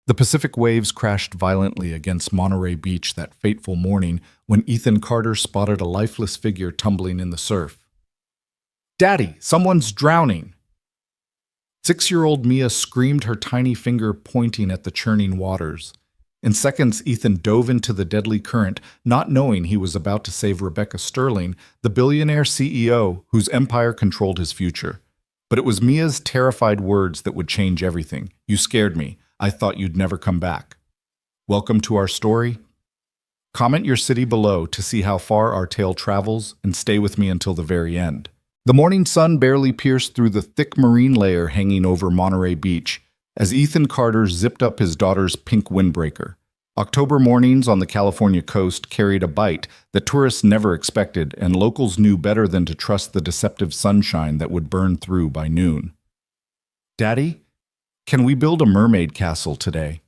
The Pacific waves crashed violently against Monterey Beach that fateful morning when Ethan Carter spotted a lifeless figure tumbling in the surf. "Daddy, someone's drowning!" 6-year-old Mia screamed, her tiny finger pointing at the churning waters. In seconds, Ethan dove into the deadly current, not knowing he was about to save Rebecca Sterling, the billionaire CEO whose empire controlled his future. But it was Mia's terrified words that would change everything. "You scared me. I thought you'd never come back." Welcome to our story. Comment your city below to see how far our tale travels and stay with me until the very end. The morning sun barely pierced through the thick marine layer hanging over Monterey Beach as Ethan Carter zipped up his daughter's pink windbreaker. October mornings on the California coast carried a bite that tourists never expected, and locals knew better than to trust the deceptive sunshine that would burn through by noon. "Daddy, can we build a mermaid castle today?"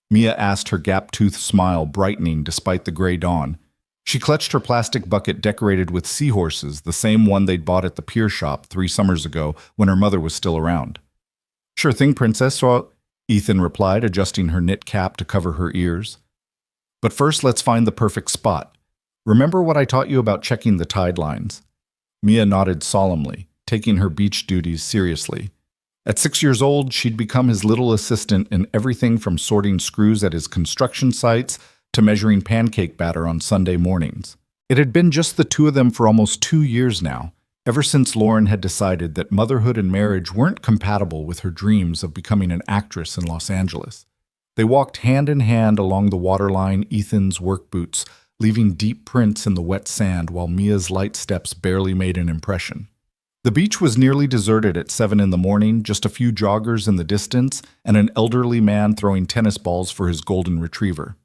Mia asked, her gap-toothed smile brightening despite the gray dawn. She clutched her plastic bucket decorated with seahorses, the same one they'd bought at the pier shop 3 summers ago when her mother was still around. "Sure thing, Princess," Ethan replied, adjusting her knit cap to cover her ears. "But first, let's find the perfect spot. Remember what I taught you about checking the tide lines?" Mia nodded solemnly, taking her beach duties seriously. At 6 years old, she'd become his little assistant in everything from sorting screws at his construction sites to measuring pancake batter on Sunday mornings. It had been just the two of them for almost 2 years now, ever since Lauren had decided that motherhood and marriage weren't compatible with her dreams of becoming an actress in Los Angeles. They walked hand in hand along the waterline, Ethan's work boots, leaving deep prints in the wet sand while Mia's light steps barely made an impression. The beach was nearly deserted at 7 in the morning, just a few joggers in the distance and an elderly man throwing tennis balls for his golden retriever.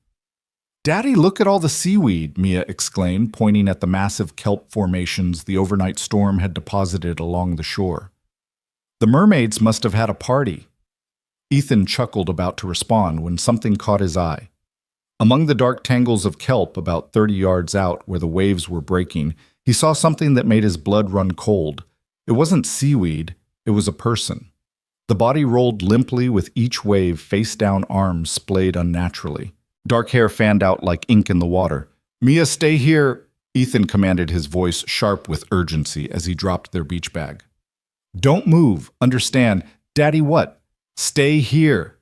"Daddy, look at all the seaweed," Mia exclaimed, pointing at the massive kelp formations the overnight storm had deposited along the shore. "The mermaids must have had a party." Ethan chuckled, about to respond when something caught his eye. Among the dark tangles of kelp about 30 yards out where the waves were breaking, he saw something that made his blood run cold. It wasn't seaweed, it was a person. The body rolled limply with each wave, face-down arms splayed unnaturally. Dark hair fanned out like ink in the water. "Mia, stay here," Ethan commanded, his voice sharp with urgency as he dropped their beach bag. "Don't move, understand? Daddy what? Stay here."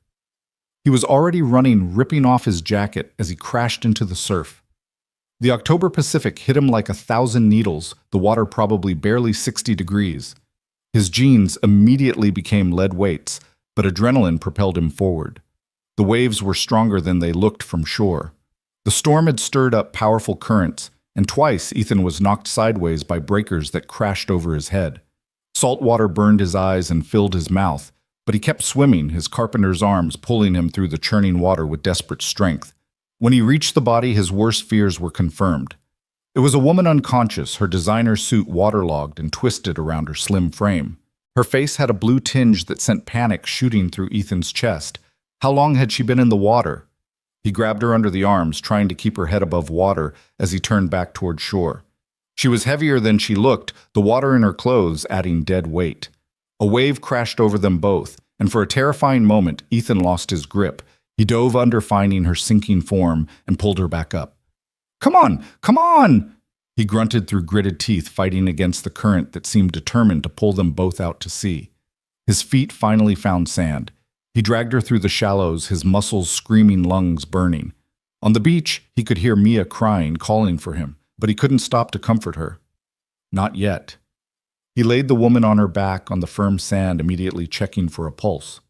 He was already running, ripping off his jacket as he crashed into the surf. The October Pacific hit him like 1,000 needles, the water probably barely 60 degrees. His jeans immediately became lead weights, but adrenaline propelled him forward. The waves were stronger than they looked from shore. The storm had stirred up powerful currents, and twice Ethan was knocked sideways by breakers that crashed over his head. Salt water burned his eyes and filled his mouth, but he kept swimming, his carpenter's arms pulling him through the churning water with desperate strength. When he reached the body, his worst fears were confirmed. It was a woman unconscious, her designer suit waterlogged and twisted around her slim frame. Her face had a blue tinge that sent panic shooting through Ethan's chest. How long had she been in the water? He grabbed her under the arms, trying to keep her head above water as he turned back toward shore. She was heavier than she looked, the water in her clothes adding dead weight. A wave crashed over them both, and for a terrifying moment, Ethan lost his grip. He dove under, finding her sinking form, and pulled her back up. Come on! Come on!" He grunted through gritted teeth, fighting against the current that seemed determined to pull them both out to sea. His feet finally found sand. He dragged her through the shallows, his muscles screaming, lungs burning. On the beach, he could hear Mia crying, calling for him, but he couldn't stop to comfort her. Not yet. He laid the woman on her back on the firm sand, immediately checking for a pulse.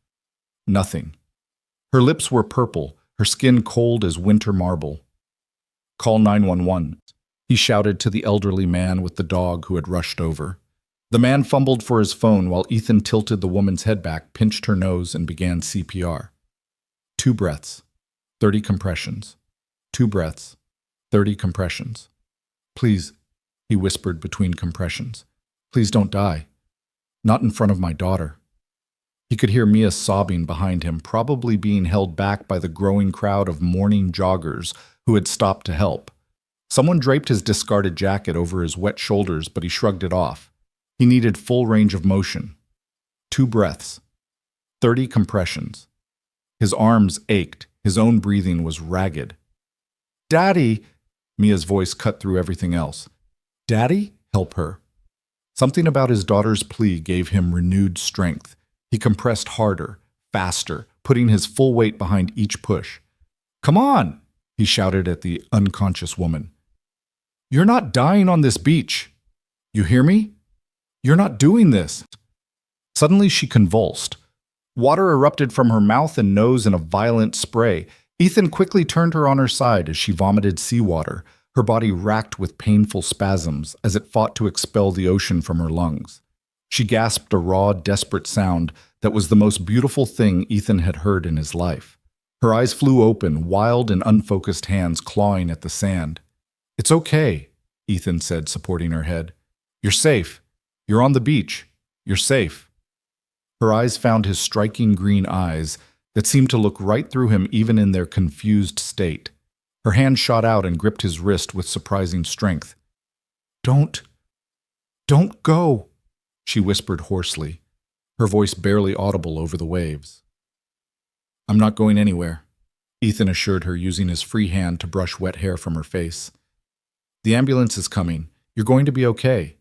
Nothing. Her lips were purple, her skin cold as winter marble. "Call 911, he shouted to the elderly man with the dog who had rushed over. The man fumbled for his phone while Ethan tilted the woman's head back, pinched her nose, and began CPR. 2 breaths, 30 compressions. 2 breaths, 30 compressions. "Please," he whispered between compressions. "Please don't die. Not in front of my daughter." He could hear Mia sobbing behind him, probably being held back by the growing crowd of mourning joggers who had stopped to help. Someone draped his discarded jacket over his wet shoulders, but he shrugged it off. He needed full range of motion. 2 breaths. 30 compressions. His arms ached. His own breathing was ragged. "Daddy!" Mia's voice cut through everything else. "Daddy, help her." Something about his daughter's plea gave him renewed strength. He compressed harder, faster, putting his full weight behind each push. "Come on!" he shouted at the unconscious woman. "You're not dying on this beach. You hear me? You're not doing this." Suddenly she convulsed. Water erupted from her mouth and nose in a violent spray. Ethan quickly turned her on her side as she vomited seawater, her body racked with painful spasms as it fought to expel the ocean from her lungs. She gasped a raw, desperate sound that was the most beautiful thing Ethan had heard in his life. Her eyes flew open, wild and unfocused hands clawing at the sand. "It's okay," Ethan said, supporting her head. "You're safe. You're on the beach. You're safe." Her eyes found his striking green eyes that seemed to look right through him even in their confused state. Her hand shot out and gripped his wrist with surprising strength. Don't go," she whispered hoarsely, her voice barely audible over the waves. "I'm not going anywhere," Ethan assured her, using his free hand to brush wet hair from her face. "The ambulance is coming. You're going to be okay."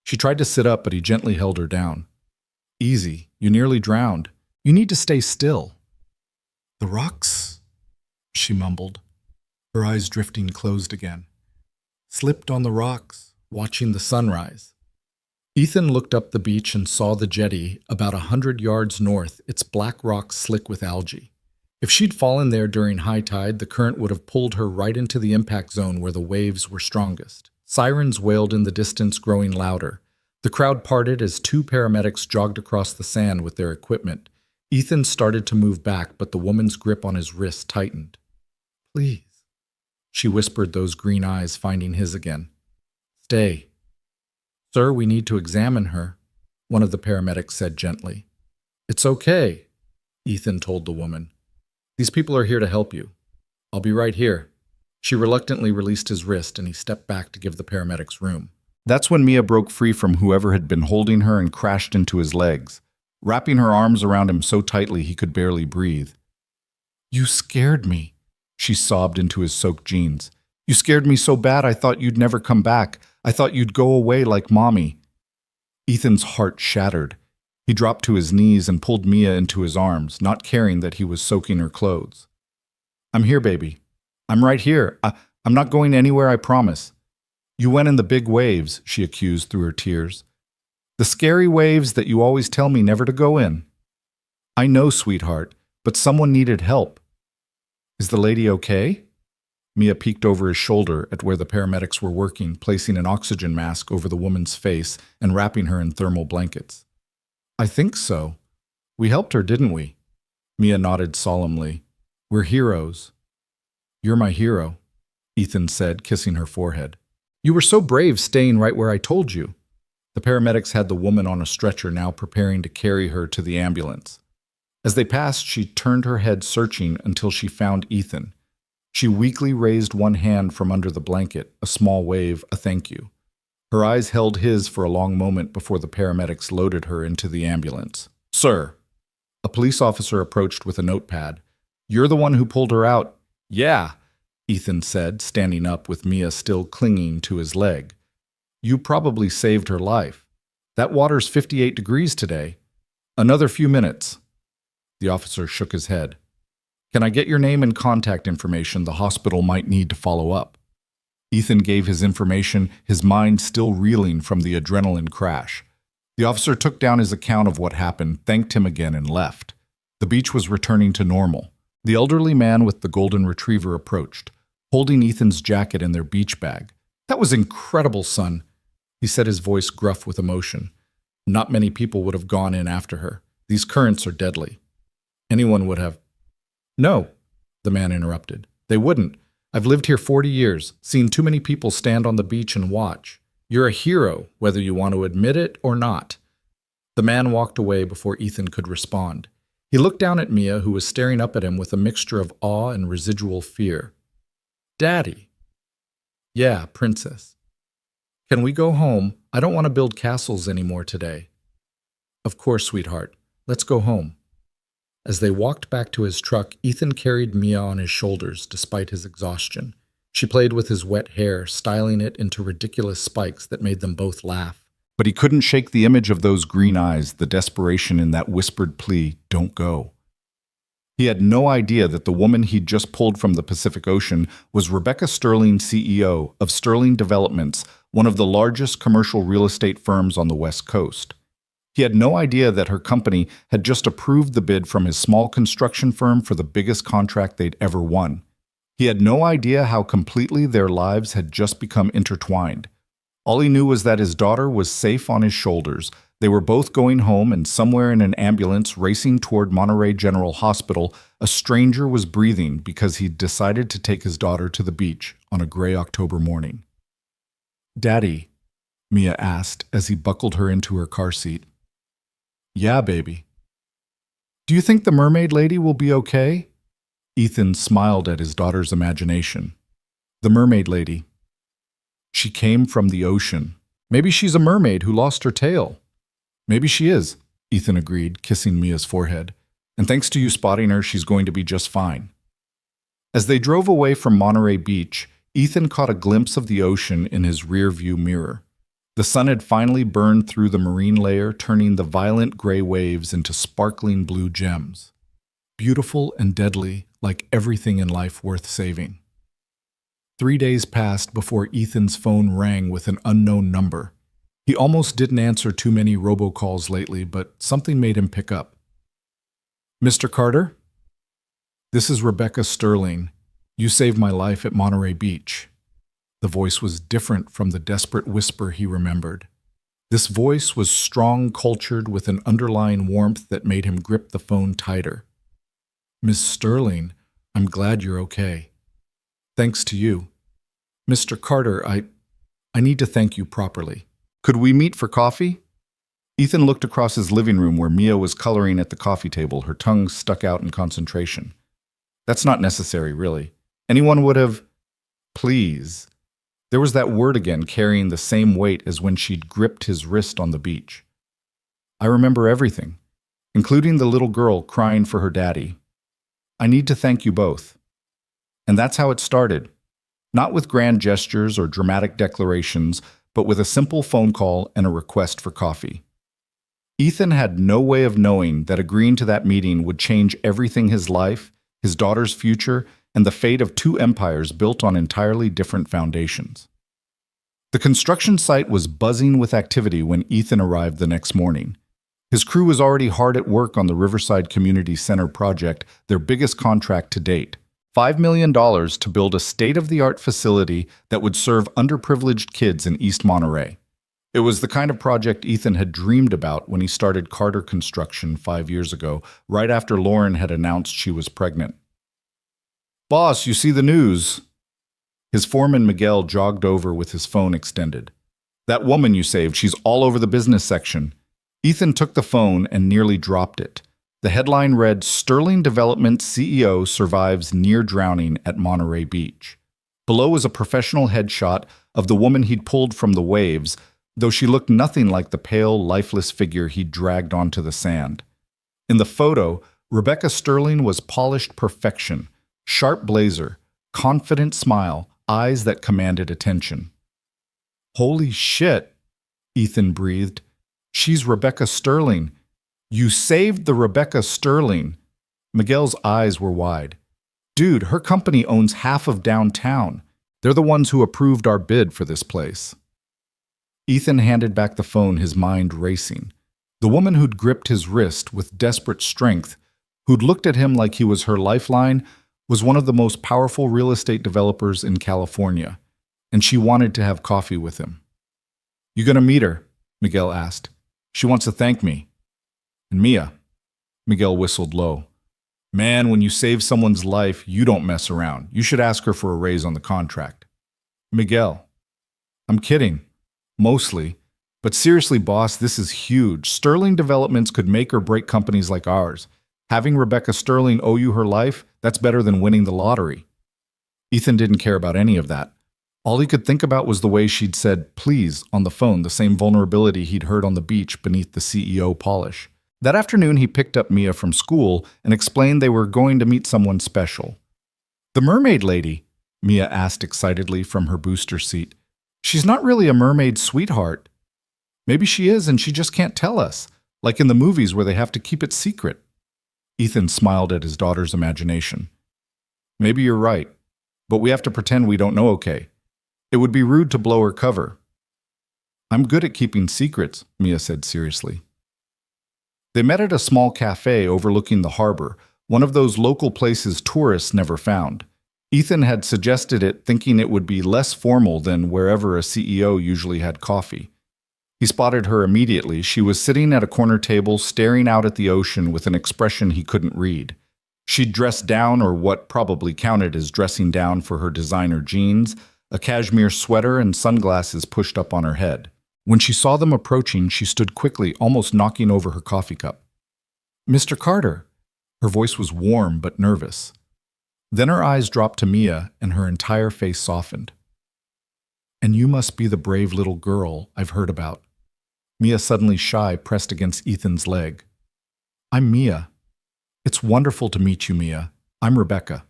She tried to sit up, but he gently held her down. "Easy. You nearly drowned. You need to stay still." "The rocks," she mumbled, her eyes drifting closed again. "Slipped on the rocks, watching the sunrise." Ethan looked up the beach and saw the jetty about 100 yards north, its black rocks slick with algae. If she'd fallen there during high tide, the current would have pulled her right into the impact zone where the waves were strongest. Sirens wailed in the distance, growing louder. The crowd parted as 2 paramedics jogged across the sand with their equipment. Ethan started to move back, but the woman's grip on his wrist tightened. "Please," she whispered, those green eyes finding his again. "Stay." "Sir, we need to examine her," one of the paramedics said gently. "It's okay," Ethan told the woman. "These people are here to help you. I'll be right here." She reluctantly released his wrist and he stepped back to give the paramedics room. That's when Mia broke free from whoever had been holding her and crashed into his legs, wrapping her arms around him so tightly he could barely breathe. "You scared me," she sobbed into his soaked jeans. "You scared me so bad I thought you'd never come back. I thought you'd go away like Mommy." Ethan's heart shattered. He dropped to his knees and pulled Mia into his arms, not caring that he was soaking her clothes. "I'm here, baby. I'm right here. I'm not going anywhere, I promise." "You went in the big waves," she accused through her tears. "The scary waves that you always tell me never to go in." "I know, sweetheart, but someone needed help." "Is the lady okay?" Mia peeked over his shoulder at where the paramedics were working, placing an oxygen mask over the woman's face and wrapping her in thermal blankets. "I think so. We helped her, didn't we?" Mia nodded solemnly. "We're heroes." "You're my hero," Ethan said, kissing her forehead. "You were so brave staying right where I told you." The paramedics had the woman on a stretcher, now preparing to carry her to the ambulance. As they passed, she turned her head searching until she found Ethan. She weakly raised one hand from under the blanket, a small wave, a thank you. Her eyes held his for a long moment before the paramedics loaded her into the ambulance. "Sir." A police officer approached with a notepad. "You're the one who pulled her out." "Yeah," Ethan said, standing up with Mia still clinging to his leg. "You probably saved her life. That water's 58 degrees today. Another few minutes." The officer shook his head. "Can I get your name and contact information? The hospital might need to follow up." Ethan gave his information, his mind still reeling from the adrenaline crash. The officer took down his account of what happened, thanked him again, and left. The beach was returning to normal. The elderly man with the golden retriever approached, holding Ethan's jacket in their beach bag. "That was incredible, son," he said, his voice gruff with emotion. "Not many people would have gone in after her. These currents are deadly. Anyone would have—" "No," the man interrupted. "They wouldn't. I've lived here 40 years, seen too many people stand on the beach and watch. You're a hero, whether you want to admit it or not." The man walked away before Ethan could respond. He looked down at Mia, who was staring up at him with a mixture of awe and residual fear. "Daddy." "Yeah, princess." "Can we go home? I don't want to build castles anymore today." "Of course, sweetheart. Let's go home." As they walked back to his truck, Ethan carried Mia on his shoulders despite his exhaustion. She played with his wet hair, styling it into ridiculous spikes that made them both laugh. But he couldn't shake the image of those green eyes, the desperation in that whispered plea, "Don't go." He had no idea that the woman he'd just pulled from the Pacific Ocean was Rebecca Sterling, CEO of Sterling Developments, one of the largest commercial real estate firms on the West Coast. He had no idea that her company had just approved the bid from his small construction firm for the biggest contract they'd ever won. He had no idea how completely their lives had just become intertwined. All he knew was that his daughter was safe on his shoulders. They were both going home, and somewhere in an ambulance racing toward Monterey General Hospital, a stranger was breathing because he'd decided to take his daughter to the beach on a gray October morning. "Daddy," Mia asked as he buckled her into her car seat. "Yeah, baby." "Do you think the mermaid lady will be okay?" Ethan smiled at his daughter's imagination. "The mermaid lady. She came from the ocean. Maybe she's a mermaid who lost her tail." "Maybe she is," Ethan agreed, kissing Mia's forehead. "And thanks to you spotting her, she's going to be just fine." As they drove away from Monterey Beach, Ethan caught a glimpse of the ocean in his rear-view mirror. The sun had finally burned through the marine layer, turning the violent gray waves into sparkling blue gems. Beautiful and deadly, like everything in life worth saving. 3 days passed before Ethan's phone rang with an unknown number. He almost didn't answer too many robocalls lately, but something made him pick up. "Mr. Carter? This is Rebecca Sterling. You saved my life at Monterey Beach." The voice was different from the desperate whisper he remembered. This voice was strong, cultured, with an underlying warmth that made him grip the phone tighter. "Miss Sterling, I'm glad you're okay. Thanks to you. Mr. Carter, I need to thank you properly. Could we meet for coffee?" Ethan looked across his living room where Mia was coloring at the coffee table, her tongue stuck out in concentration. "That's not necessary, really. Anyone would have—" "Please." There was that word again, carrying the same weight as when she'd gripped his wrist on the beach. "I remember everything, including the little girl crying for her daddy. I need to thank you both." And that's how it started. Not with grand gestures or dramatic declarations, but with a simple phone call and a request for coffee. Ethan had no way of knowing that agreeing to that meeting would change everything: his life, his daughter's future, and the fate of two empires built on entirely different foundations. The construction site was buzzing with activity when Ethan arrived the next morning. His crew was already hard at work on the Riverside Community Center project, their biggest contract to date. $5 million to build a state-of-the-art facility that would serve underprivileged kids in East Monterey. It was the kind of project Ethan had dreamed about when he started Carter Construction 5 years ago, right after Lauren had announced she was pregnant. "Boss, you see the news?" His foreman Miguel jogged over with his phone extended. "That woman you saved, she's all over the business section." Ethan took the phone and nearly dropped it. The headline read, "Sterling Development CEO survives near drowning at Monterey Beach." Below was a professional headshot of the woman he'd pulled from the waves, though she looked nothing like the pale, lifeless figure he'd dragged onto the sand. In the photo, Rebecca Sterling was polished perfection, sharp blazer, confident smile, eyes that commanded attention. "Holy shit," Ethan breathed. "She's Rebecca Sterling. You saved the Rebecca Sterling." Miguel's eyes were wide. "Dude, her company owns half of downtown. They're the ones who approved our bid for this place." Ethan handed back the phone, his mind racing. The woman who'd gripped his wrist with desperate strength, who'd looked at him like he was her lifeline, was one of the most powerful real estate developers in California, and she wanted to have coffee with him. "You gonna meet her?" Miguel asked. "She wants to thank me." "And Mia," Miguel whistled low. "Man, when you save someone's life, you don't mess around. You should ask her for a raise on the contract." "Miguel, I'm kidding. Mostly. But seriously, boss, this is huge. Sterling Developments could make or break companies like ours. Having Rebecca Sterling owe you her life, that's better than winning the lottery." Ethan didn't care about any of that. All he could think about was the way she'd said "please" on the phone, the same vulnerability he'd heard on the beach beneath the CEO polish. That afternoon, he picked up Mia from school and explained they were going to meet someone special. The mermaid lady, Mia asked excitedly from her booster seat. She's not really a mermaid sweetheart. Maybe she is and she just can't tell us, like in the movies where they have to keep it secret. Ethan smiled at his daughter's imagination. Maybe you're right, but we have to pretend we don't know, okay? It would be rude to blow her cover. I'm good at keeping secrets, Mia said seriously. They met at a small cafe overlooking the harbor, one of those local places tourists never found. Ethan had suggested it, thinking it would be less formal than wherever a CEO usually had coffee. He spotted her immediately. She was sitting at a corner table, staring out at the ocean with an expression he couldn't read. She'd dressed down, or what probably counted as dressing down, for her designer jeans, a cashmere sweater, and sunglasses pushed up on her head. When she saw them approaching, she stood quickly, almost knocking over her coffee cup. "Mr. Carter." Her voice was warm but nervous. Then her eyes dropped to Mia, and her entire face softened. "And you must be the brave little girl I've heard about." Mia, suddenly shy, pressed against Ethan's leg. "I'm Mia. It's wonderful to meet you, Mia. I'm Rebecca."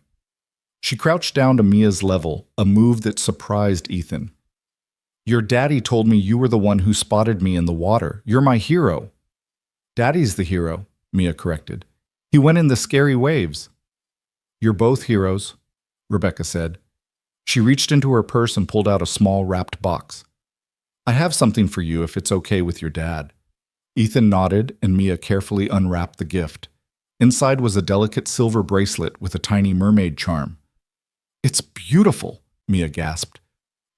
She crouched down to Mia's level, a move that surprised Ethan. "Your daddy told me you were the one who spotted me in the water. You're my hero." "Daddy's the hero," Mia corrected. "He went in the scary waves." "You're both heroes," Rebecca said. She reached into her purse and pulled out a small wrapped box. "I have something for you if it's okay with your dad." Ethan nodded, and Mia carefully unwrapped the gift. Inside was a delicate silver bracelet with a tiny mermaid charm. "It's beautiful," Mia gasped.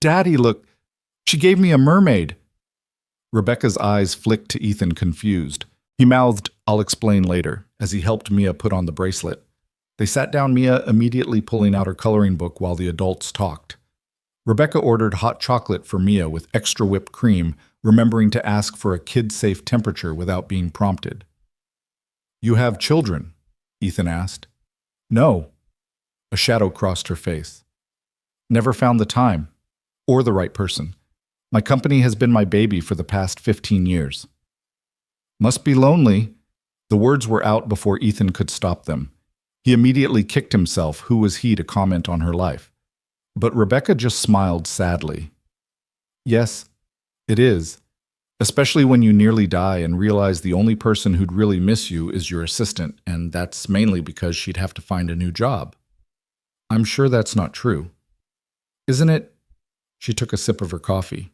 "Daddy, look, she gave me a mermaid." Rebecca's eyes flicked to Ethan, confused. He mouthed, "I'll explain later," as he helped Mia put on the bracelet. They sat down, Mia immediately pulling out her coloring book while the adults talked. Rebecca ordered hot chocolate for Mia with extra whipped cream, remembering to ask for a kid-safe temperature without being prompted. "You have children?" Ethan asked. "No." A shadow crossed her face. "Never found the time. Or the right person. My company has been my baby for the past 15 years. "Must be lonely." The words were out before Ethan could stop them. He immediately kicked himself. Who was he to comment on her life? But Rebecca just smiled sadly. "Yes, it is. Especially when you nearly die and realize the only person who'd really miss you is your assistant, and that's mainly because she'd have to find a new job." "I'm sure that's not true." "Isn't it?" She took a sip of her coffee.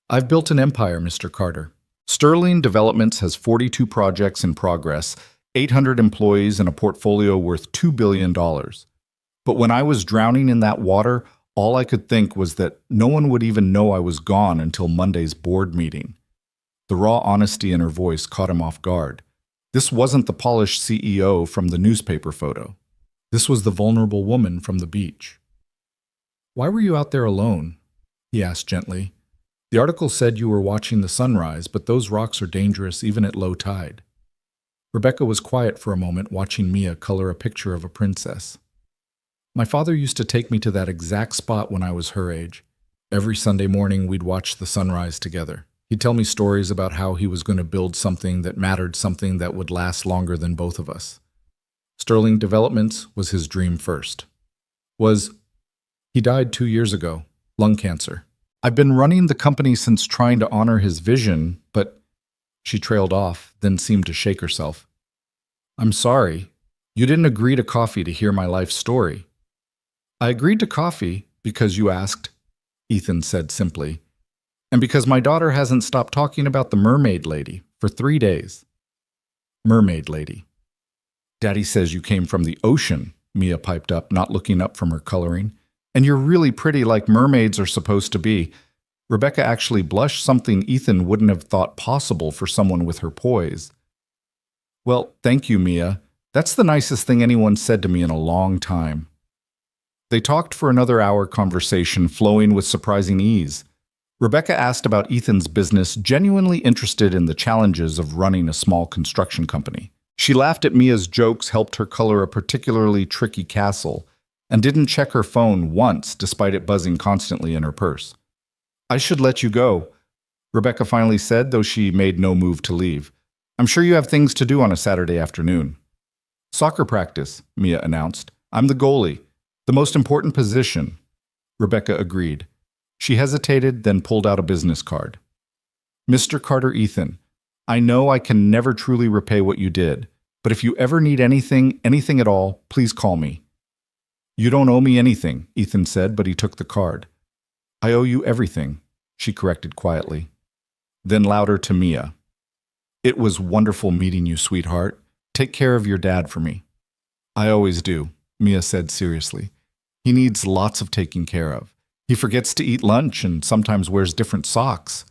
"I've built an empire, Mr. Carter. Sterling Developments has 42 projects in progress, 800 employees, and a portfolio worth $2 billion. But when I was drowning in that water, all I could think was that no one would even know I was gone until Monday's board meeting." The raw honesty in her voice caught him off guard. This wasn't the polished CEO from the newspaper photo. This was the vulnerable woman from the beach. "Why were you out there alone?" he asked gently. "The article said you were watching the sunrise, but those rocks are dangerous even at low tide." Rebecca was quiet for a moment, watching Mia color a picture of a princess. "My father used to take me to that exact spot when I was her age. Every Sunday morning we'd watch the sunrise together. He'd tell me stories about how he was going to build something that mattered, something that would last longer than both of us. Sterling Developments was his dream first. He died 2 years ago, lung cancer. I've been running the company since, trying to honor his vision, but..." She trailed off, then seemed to shake herself. "I'm sorry. You didn't agree to coffee to hear my life story." "I agreed to coffee because you asked," Ethan said simply. "And because my daughter hasn't stopped talking about the mermaid lady for 3 days. Mermaid lady. Daddy says you came from the ocean," Mia piped up, not looking up from her coloring. "And you're really pretty, like mermaids are supposed to be." Rebecca actually blushed, something Ethan wouldn't have thought possible for someone with her poise. "Well, thank you, Mia. That's the nicest thing anyone said to me in a long time." They talked for another hour, conversation flowing with surprising ease. Rebecca asked about Ethan's business, genuinely interested in the challenges of running a small construction company. She laughed at Mia's jokes, helped her color a particularly tricky castle, and didn't check her phone once, despite it buzzing constantly in her purse. "I should let you go," Rebecca finally said, though she made no move to leave. I'm sure you have things to do on a Saturday afternoon. Soccer practice, Mia announced. I'm the goalie. The most important position. Rebecca agreed. She hesitated, then pulled out a business card. Mr. Carter Ethan, I know I can never truly repay what you did, but if you ever need anything at all, please call me. You don't owe me anything, Ethan said, but he took the card. I owe you everything, she corrected quietly. Then louder to Mia. It was wonderful meeting you, sweetheart. Take care of your dad for me. I always do, Mia said seriously. He needs lots of taking care of. He forgets to eat lunch and sometimes wears different socks.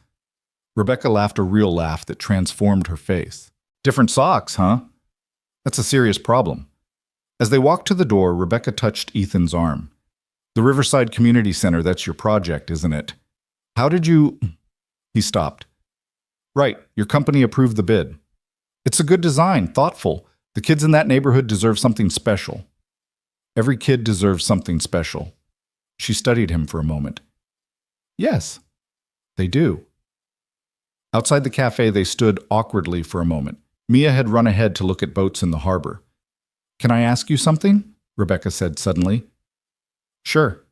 Rebecca laughed a real laugh that transformed her face. Different socks, huh? That's a serious problem. As they walked to the door, Rebecca touched Ethan's arm. The Riverside Community Center, that's your project, isn't it? How did you... He stopped. Right, your company approved the bid. It's a good design, thoughtful. The kids in that neighborhood deserve something special. Every kid deserves something special. She studied him for a moment. Yes, they do. Outside the cafe, they stood awkwardly for a moment. Mia had run ahead to look at boats in the harbor. Can I ask you something? Rebecca said suddenly. Sure.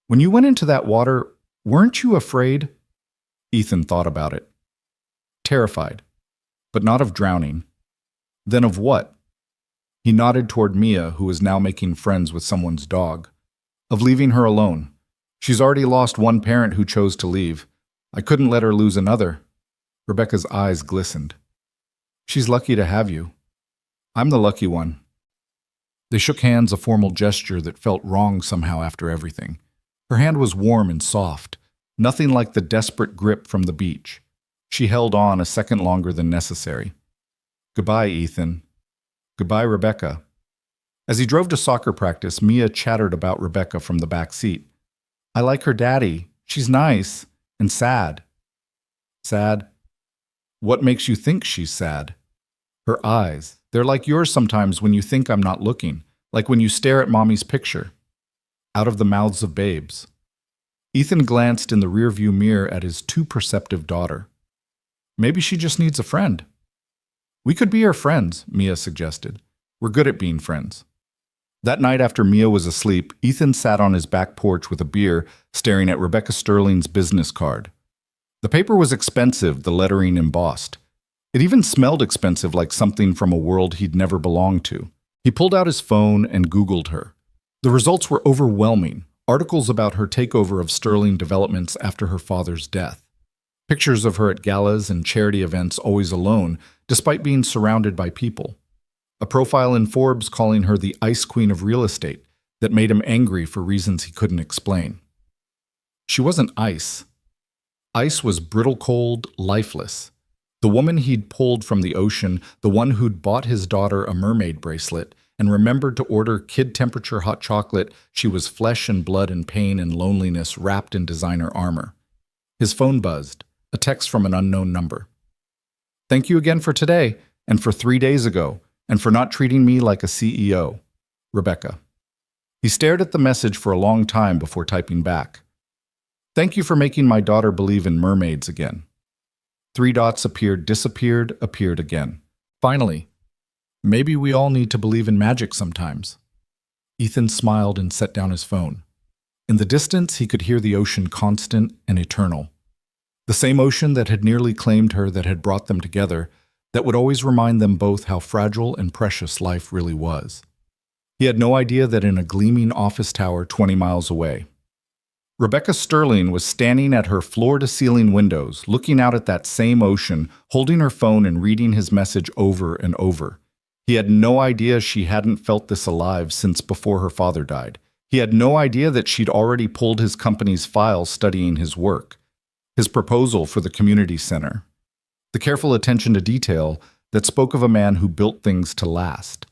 When you went into that water, weren't you afraid? Ethan thought about it. Terrified, but not of drowning. Then of what? He nodded toward Mia, who was now making friends with someone's dog. Of leaving her alone. She's already lost one parent who chose to leave. I couldn't let her lose another. Rebecca's eyes glistened. She's lucky to have you. I'm the lucky one. They shook hands, a formal gesture that felt wrong somehow after everything. Her hand was warm and soft, nothing like the desperate grip from the beach. She held on a second longer than necessary. Goodbye, Ethan. Goodbye, Rebecca. As he drove to soccer practice, Mia chattered about Rebecca from the back seat. I like her daddy. She's nice and sad. Sad? What makes you think she's sad? Her eyes. They're like yours sometimes when you think I'm not looking, like when you stare at mommy's picture. Out of the mouths of babes. Ethan glanced in the rearview mirror at his too perceptive daughter. Maybe she just needs a friend. We could be her friends, Mia suggested. We're good at being friends. That night after Mia was asleep, Ethan sat on his back porch with a beer, staring at Rebecca Sterling's business card. The paper was expensive, the lettering embossed. It even smelled expensive, like something from a world he'd never belonged to. He pulled out his phone and Googled her. The results were overwhelming. Articles about her takeover of Sterling Developments after her father's death. Pictures of her at galas and charity events always alone, despite being surrounded by people. A profile in Forbes calling her the ice queen of real estate that made him angry for reasons he couldn't explain. She wasn't ice. Ice was brittle cold, lifeless. The woman he'd pulled from the ocean, the one who'd bought his daughter a mermaid bracelet and remembered to order kid-temperature hot chocolate, she was flesh and blood and pain and loneliness wrapped in designer armor. His phone buzzed, a text from an unknown number. Thank you again for today, and for 3 days ago, and for not treating me like a CEO. Rebecca. He stared at the message for a long time before typing back. Thank you for making my daughter believe in mermaids again. 3 dots appeared, disappeared, appeared again. Finally, maybe we all need to believe in magic sometimes. Ethan smiled and set down his phone. In the distance, he could hear the ocean constant and eternal. The same ocean that had nearly claimed her, that had brought them together, that would always remind them both how fragile and precious life really was. He had no idea that in a gleaming office tower 20 miles away, Rebecca Sterling was standing at her floor-to-ceiling windows, looking out at that same ocean, holding her phone and reading his message over and over. He had no idea she hadn't felt this alive since before her father died. He had no idea that she'd already pulled his company's files studying his work, his proposal for the community center, the careful attention to detail that spoke of a man who built things to last.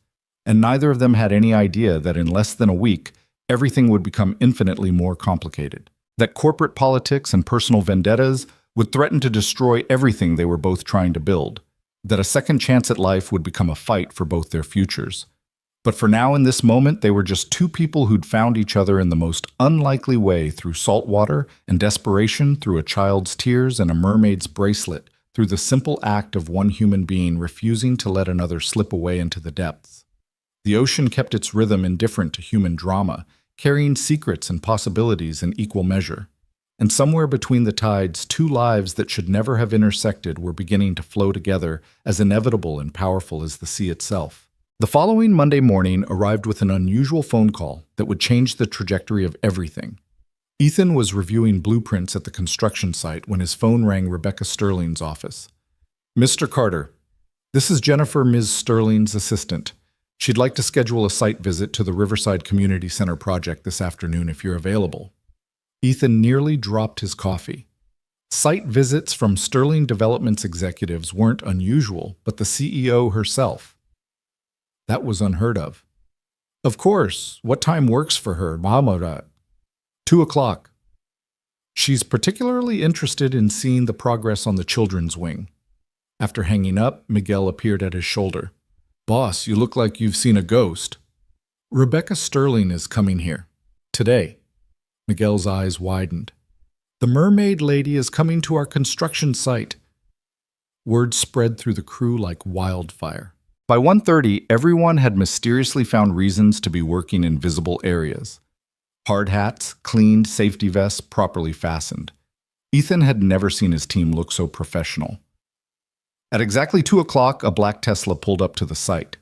And neither of them had any idea that in less than a week, everything would become infinitely more complicated. That corporate politics and personal vendettas would threaten to destroy everything they were both trying to build. That a second chance at life would become a fight for both their futures. But for now, in this moment, they were just two people who'd found each other in the most unlikely way, through salt water and desperation, through a child's tears and a mermaid's bracelet through the simple act of one human being refusing to let another slip away into the depths. The ocean kept its rhythm indifferent to human drama, carrying secrets and possibilities in equal measure. And somewhere between the tides, two lives that should never have intersected were beginning to flow together, as inevitable and powerful as the sea itself. The following Monday morning arrived with an unusual phone call that would change the trajectory of everything. Ethan was reviewing blueprints at the construction site when his phone rang Rebecca Sterling's office. "Mr. Carter, this is Jennifer, Ms. Sterling's assistant. She'd like to schedule a site visit to the Riverside Community Center project this afternoon if you're available." Ethan nearly dropped his coffee. Site visits from Sterling Development's executives weren't unusual, but the CEO herself. That was unheard of. "Of course. What time works for her, Mahmoud?" 2:00. "She's particularly interested in seeing the progress on the children's wing." After hanging up, Miguel appeared at his shoulder. "Boss, you look like you've seen a ghost." "Rebecca Sterling is coming here. Today." Miguel's eyes widened. "The mermaid lady is coming to our construction site." Word spread through the crew like wildfire. By 1:30, everyone had mysteriously found reasons to be working in visible areas. Hard hats, cleaned safety vests, properly fastened. Ethan had never seen his team look so professional. At exactly 2:00, a black Tesla pulled up to the site.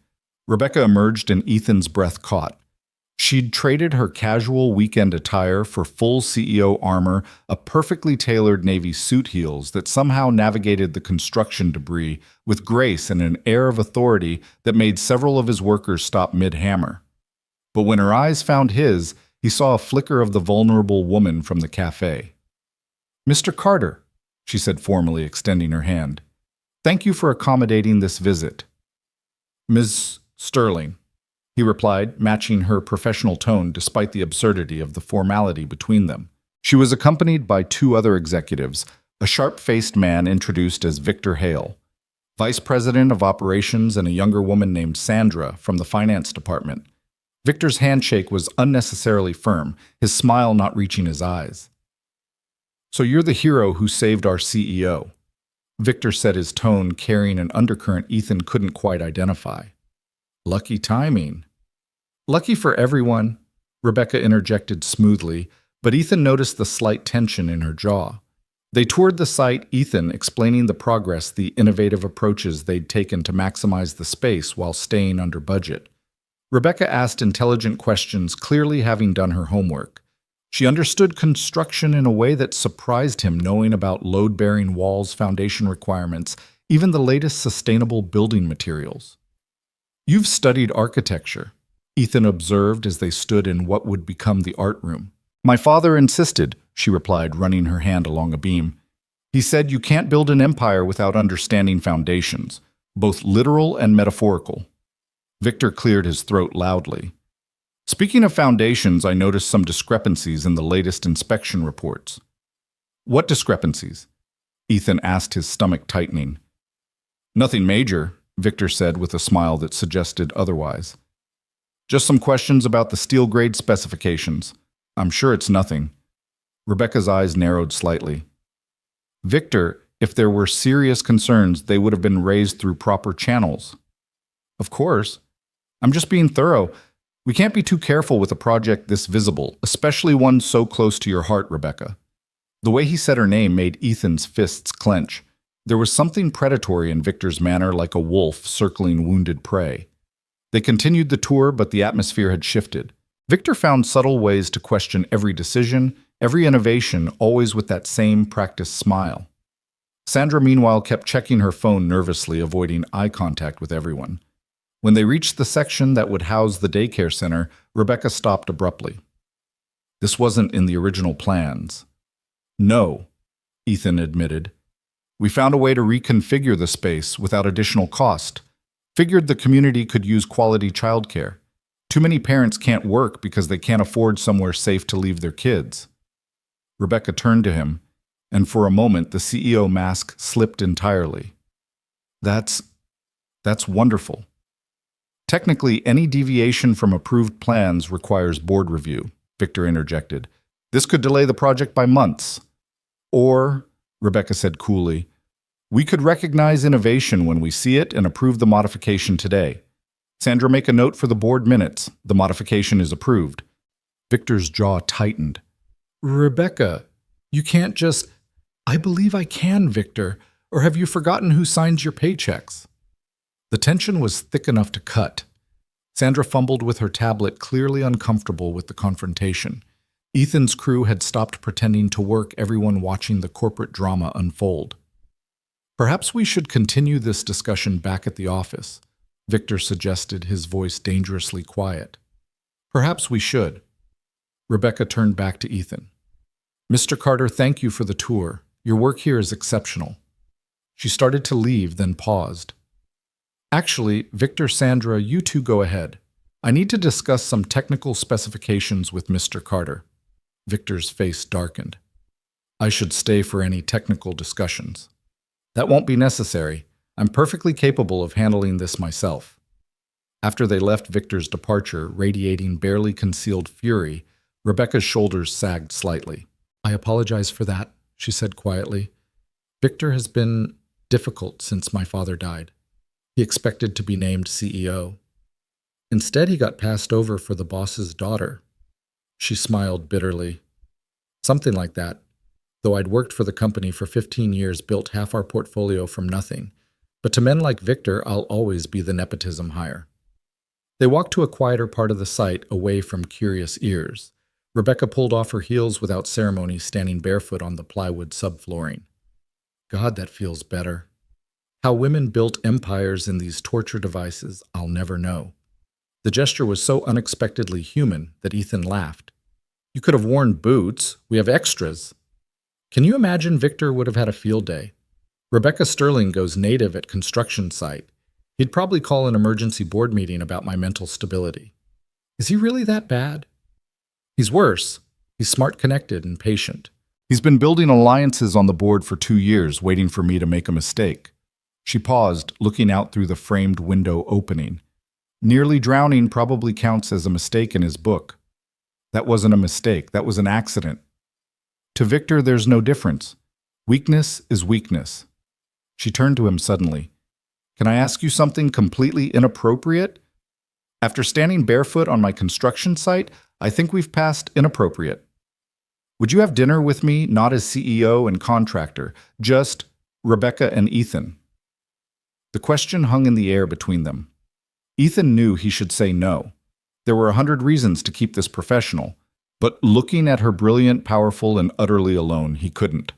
Rebecca emerged and Ethan's breath caught. She'd traded her casual weekend attire for full CEO armor, a perfectly tailored navy suit heels that somehow navigated the construction debris with grace and an air of authority that made several of his workers stop mid-hammer. But when her eyes found his, he saw a flicker of the vulnerable woman from the cafe. "Mr. Carter," she said formally, extending her hand. "Thank you for accommodating this visit." "Ms. Sterling," he replied, matching her professional tone despite the absurdity of the formality between them. She was accompanied by two other executives, a sharp-faced man introduced as Victor Hale, Vice President of Operations, and a younger woman named Sandra from the Finance Department. Victor's handshake was unnecessarily firm, his smile not reaching his eyes. "So you're the hero who saved our CEO," Victor said, his tone carrying an undercurrent Ethan couldn't quite identify. "Lucky timing." "Lucky for everyone," Rebecca interjected smoothly, but Ethan noticed the slight tension in her jaw. They toured the site, Ethan explaining the progress, the innovative approaches they'd taken to maximize the space while staying under budget. Rebecca asked intelligent questions, clearly having done her homework. She understood construction in a way that surprised him, knowing about load-bearing walls, foundation requirements, even the latest sustainable building materials. "You've studied architecture," Ethan observed as they stood in what would become the art room. "My father insisted," she replied, running her hand along a beam. "He said you can't build an empire without understanding foundations, both literal and metaphorical." Victor cleared his throat loudly. "Speaking of foundations, I noticed some discrepancies in the latest inspection reports." "What discrepancies?" Ethan asked, his stomach tightening. "Nothing major," Victor said with a smile that suggested otherwise. "Just some questions about the steel grade specifications. I'm sure it's nothing." Rebecca's eyes narrowed slightly. "Victor, if there were serious concerns, they would have been raised through proper channels." "Of course. I'm just being thorough. We can't be too careful with a project this visible, especially one so close to your heart, Rebecca." The way he said her name made Ethan's fists clench. There was something predatory in Victor's manner, like a wolf circling wounded prey. They continued the tour, but the atmosphere had shifted. Victor found subtle ways to question every decision, every innovation, always with that same practiced smile. Sandra, meanwhile, kept checking her phone nervously, avoiding eye contact with everyone. When they reached the section that would house the daycare center, Rebecca stopped abruptly. "This wasn't in the original plans." "No," Ethan admitted. "We found a way to reconfigure the space without additional cost. Figured the community could use quality childcare. Too many parents can't work because they can't afford somewhere safe to leave their kids." Rebecca turned to him, and for a moment the CEO mask slipped entirely. That's wonderful. Technically, any deviation from approved plans requires board review," Victor interjected. "This could delay the project by months." "Or," Rebecca said coolly, We could recognize innovation when we see it and approve the modification today. Sandra, make a note for the board minutes. The modification is approved. Victor's jaw tightened. Rebecca, you can't just... I believe I can, Victor. Or have you forgotten who signs your paychecks? The tension was thick enough to cut. Sandra fumbled with her tablet, clearly uncomfortable with the confrontation. Ethan's crew had stopped pretending to work, everyone watching the corporate drama unfold. Perhaps we should continue this discussion back at the office, Victor suggested, his voice dangerously quiet. Perhaps we should. Rebecca turned back to Ethan. Mr. Carter, thank you for the tour. Your work here is exceptional. She started to leave, then paused. Actually, Victor, Sandra, you two go ahead. I need to discuss some technical specifications with Mr. Carter. Victor's face darkened. I should stay for any technical discussions. That won't be necessary. I'm perfectly capable of handling this myself. After they left Victor's departure, radiating barely concealed fury, Rebecca's shoulders sagged slightly. I apologize for that, she said quietly. Victor has been difficult since my father died. He expected to be named CEO. Instead, he got passed over for the boss's daughter. She smiled bitterly. Something like that. Though I'd worked for the company for 15 years, built half our portfolio from nothing. But to men like Victor, I'll always be the nepotism hire. They walked to a quieter part of the site, away from curious ears. Rebecca pulled off her heels without ceremony, standing barefoot on the plywood subflooring. God, that feels better. How women built empires in these torture devices, I'll never know. The gesture was so unexpectedly human that Ethan laughed. You could have worn boots. We have extras. Can you imagine Victor would have had a field day? Rebecca Sterling goes native at construction site. He'd probably call an emergency board meeting about my mental stability. Is he really that bad? He's worse. He's smart, connected, and patient. He's been building alliances on the board for 2 years, waiting for me to make a mistake. She paused, looking out through the framed window opening. Nearly drowning probably counts as a mistake in his book. That wasn't a mistake. That was an accident. To Victor, there's no difference. Weakness is weakness. She turned to him suddenly. Can I ask you something completely inappropriate? After standing barefoot on my construction site, I think we've passed inappropriate. Would you have dinner with me, not as CEO and contractor, just Rebecca and Ethan? The question hung in the air between them. Ethan knew he should say no. There were 100 reasons to keep this professional, but looking at her brilliant, powerful, and utterly alone, he couldn't.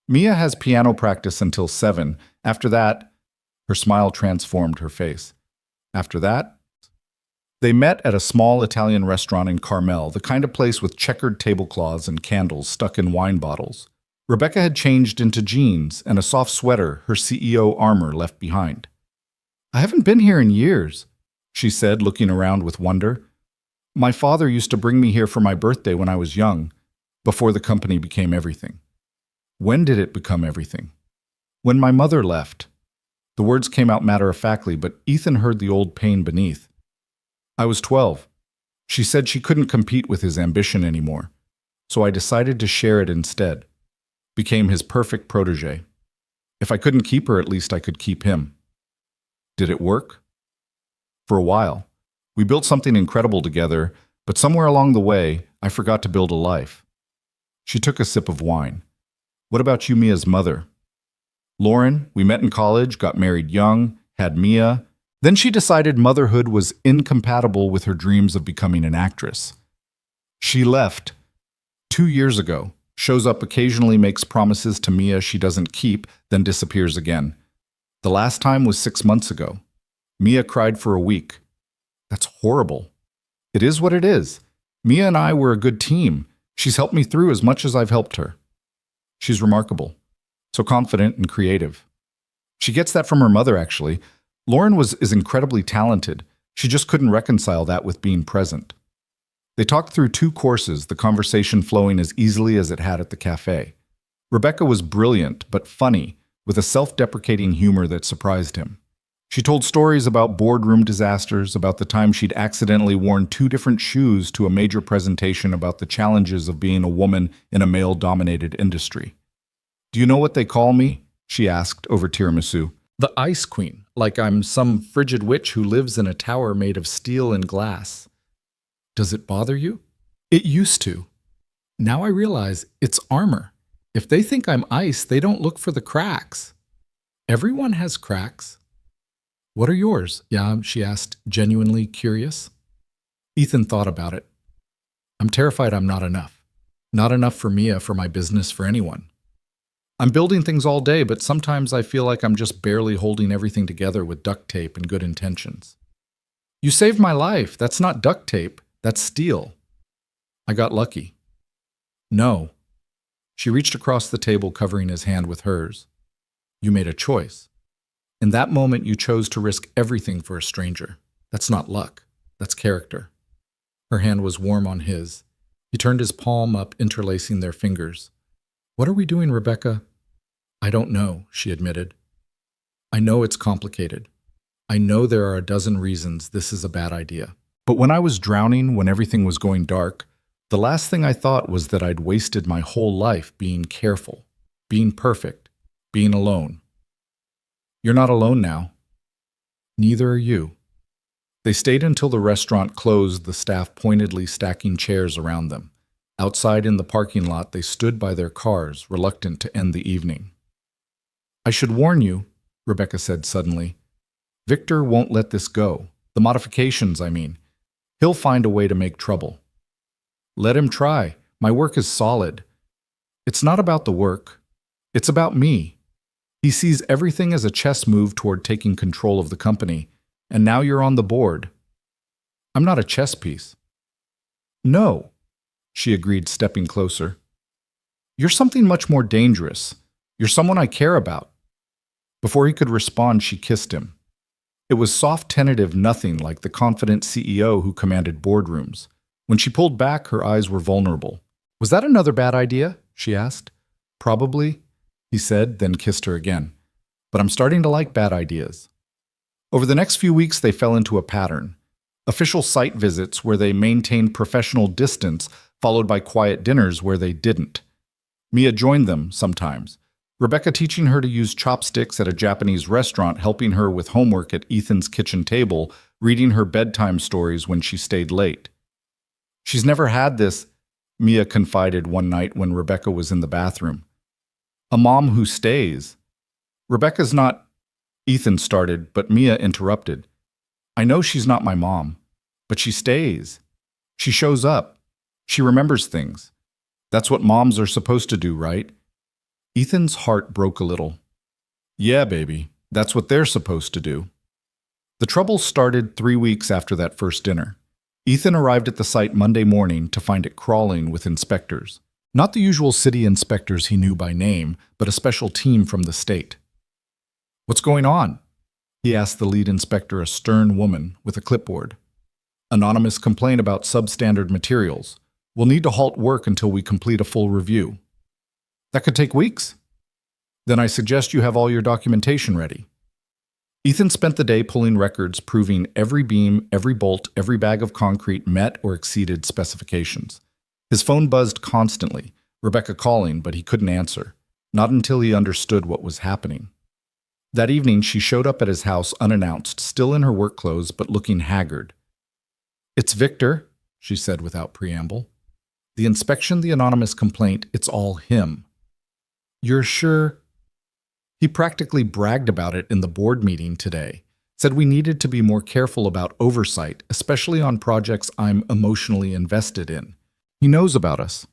Mia has piano practice until 7. After that, her smile transformed her face. After that, they met at a small Italian restaurant in Carmel, the kind of place with checkered tablecloths and candles stuck in wine bottles. Rebecca had changed into jeans and a soft sweater, her CEO armor left behind. I haven't been here in years, she said, looking around with wonder. My father used to bring me here for my birthday when I was young, before the company became everything. When did it become everything? When my mother left. The words came out matter-of-factly, but Ethan heard the old pain beneath. I was 12. She said she couldn't compete with his ambition anymore, so I decided to share it instead. Became his perfect protege. If I couldn't keep her, at least I could keep him. Did it work? For a while. We built something incredible together, but somewhere along the way, I forgot to build a life. She took a sip of wine. What about you, Mia's mother? Lauren, we met in college, got married young, had Mia. Then she decided motherhood was incompatible with her dreams of becoming an actress. She left 2 years ago, shows up occasionally, makes promises to Mia she doesn't keep, then disappears again. The last time was 6 months ago. Mia cried for a week. That's horrible. It is what it is. Mia and I were a good team. She's helped me through as much as I've helped her. She's remarkable. So confident and creative. She gets that from her mother, actually. Lauren is incredibly talented. She just couldn't reconcile that with being present. They talked through 2 courses, the conversation flowing as easily as it had at the cafe. Rebecca was brilliant, but funny, with a self-deprecating humor that surprised him. She told stories about boardroom disasters, about the time she'd accidentally worn 2 different shoes to a major presentation about the challenges of being a woman in a male-dominated industry. Do you know what they call me? she asked over tiramisu. The Ice Queen, like I'm some frigid witch who lives in a tower made of steel and glass. Does it bother you? It used to. Now I realize it's armor. If they think I'm ice, they don't look for the cracks. Everyone has cracks. What are yours? Yeah, she asked, genuinely curious. Ethan thought about it. I'm terrified I'm not enough. Not enough for Mia, for my business, for anyone. I'm building things all day, but sometimes I feel like I'm just barely holding everything together with duct tape and good intentions. You saved my life. That's not duct tape. That's steel. I got lucky. No. She reached across the table, covering his hand with hers. You made a choice. In that moment, you chose to risk everything for a stranger. That's not luck. That's character. Her hand was warm on his. He turned his palm up, interlacing their fingers. What are we doing, Rebecca? I don't know, she admitted. I know it's complicated. I know there are a dozen reasons this is a bad idea. But when I was drowning, when everything was going dark, the last thing I thought was that I'd wasted my whole life being careful, being perfect, being alone. You're not alone now. Neither are you. They stayed until the restaurant closed, the staff pointedly stacking chairs around them. Outside in the parking lot, they stood by their cars, reluctant to end the evening. I should warn you, Rebecca said suddenly. Victor won't let this go. The modifications, I mean. He'll find a way to make trouble. Let him try. My work is solid. It's not about the work. It's about me. He sees everything as a chess move toward taking control of the company, and now you're on the board. I'm not a chess piece. No, she agreed, stepping closer. You're something much more dangerous. You're someone I care about. Before he could respond, she kissed him. It was soft, tentative, nothing like the confident CEO who commanded boardrooms. When she pulled back, her eyes were vulnerable. Was that another bad idea? She asked. Probably, he said, then kissed her again. But I'm starting to like bad ideas. Over the next few weeks, they fell into a pattern. Official site visits where they maintained professional distance, followed by quiet dinners where they didn't. Mia joined them sometimes. Rebecca teaching her to use chopsticks at a Japanese restaurant, helping her with homework at Ethan's kitchen table, reading her bedtime stories when she stayed late. She's never had this, Mia confided one night when Rebecca was in the bathroom. A mom who stays. Rebecca's not, Ethan started, but Mia interrupted. I know she's not my mom, but she stays. She shows up. She remembers things. That's what moms are supposed to do, right? Ethan's heart broke a little. Yeah, baby, that's what they're supposed to do. The trouble started 3 weeks after that first dinner. Ethan arrived at the site Monday morning to find it crawling with inspectors. Not the usual city inspectors he knew by name, but a special team from the state. What's going on? He asked the lead inspector, a stern woman with a clipboard. Anonymous complaint about substandard materials. We'll need to halt work until we complete a full review. That could take weeks. Then I suggest you have all your documentation ready. Ethan spent the day pulling records proving every beam, every bolt, every bag of concrete met or exceeded specifications. His phone buzzed constantly, Rebecca calling, but he couldn't answer, not until he understood what was happening. That evening, she showed up at his house unannounced, still in her work clothes, but looking haggard. It's Victor, she said without preamble. The inspection, the anonymous complaint, it's all him. You're sure? He practically bragged about it in the board meeting today, said we needed to be more careful about oversight, especially on projects I'm emotionally invested in. He knows about us.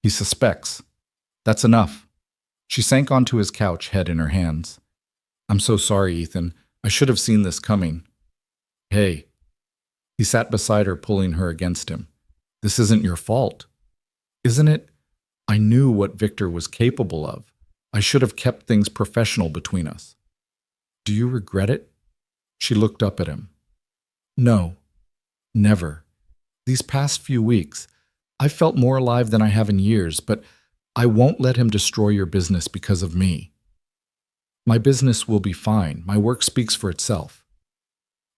He suspects. That's enough. She sank onto his couch, head in her hands. I'm so sorry, Ethan. I should have seen this coming. Hey. He sat beside her, pulling her against him. This isn't your fault. Isn't it? I knew what Victor was capable of. I should have kept things professional between us. Do you regret it? She looked up at him. No, never. These past few weeks, I've felt more alive than I have in years, but I won't let him destroy your business because of me. My business will be fine. My work speaks for itself.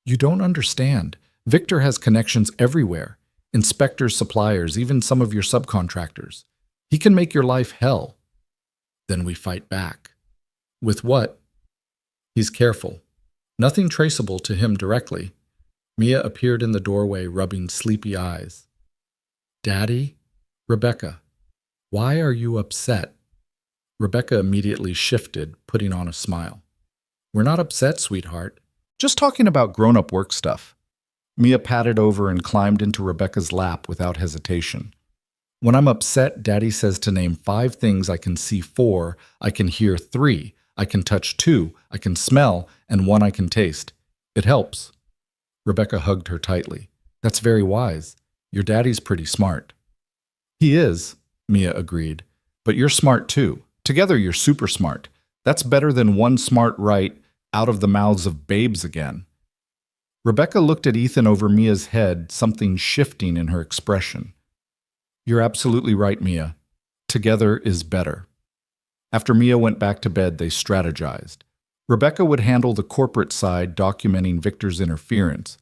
You don't understand. Victor has connections everywhere. Inspectors, suppliers, even some of your subcontractors. He can make your life hell. Then we fight back. With what? He's careful. Nothing traceable to him directly. Mia appeared in the doorway, rubbing sleepy eyes. Daddy? Rebecca, why are you upset? Rebecca immediately shifted, putting on a smile. We're not upset, sweetheart. Just talking about grown-up work stuff. Mia patted over and climbed into Rebecca's lap without hesitation. When I'm upset, Daddy says to name 5 things I can see 4, I can hear 3, I can touch 2, I can smell, and 1 I can taste. It helps. Rebecca hugged her tightly. That's very wise. Your daddy's pretty smart. He is, Mia agreed. But you're smart too. Together you're super smart. That's better than one smart right out of the mouths of babes again. Rebecca looked at Ethan over Mia's head, something shifting in her expression. You're absolutely right, Mia. Together is better. After Mia went back to bed, they strategized. Rebecca would handle the corporate side, documenting Victor's interference.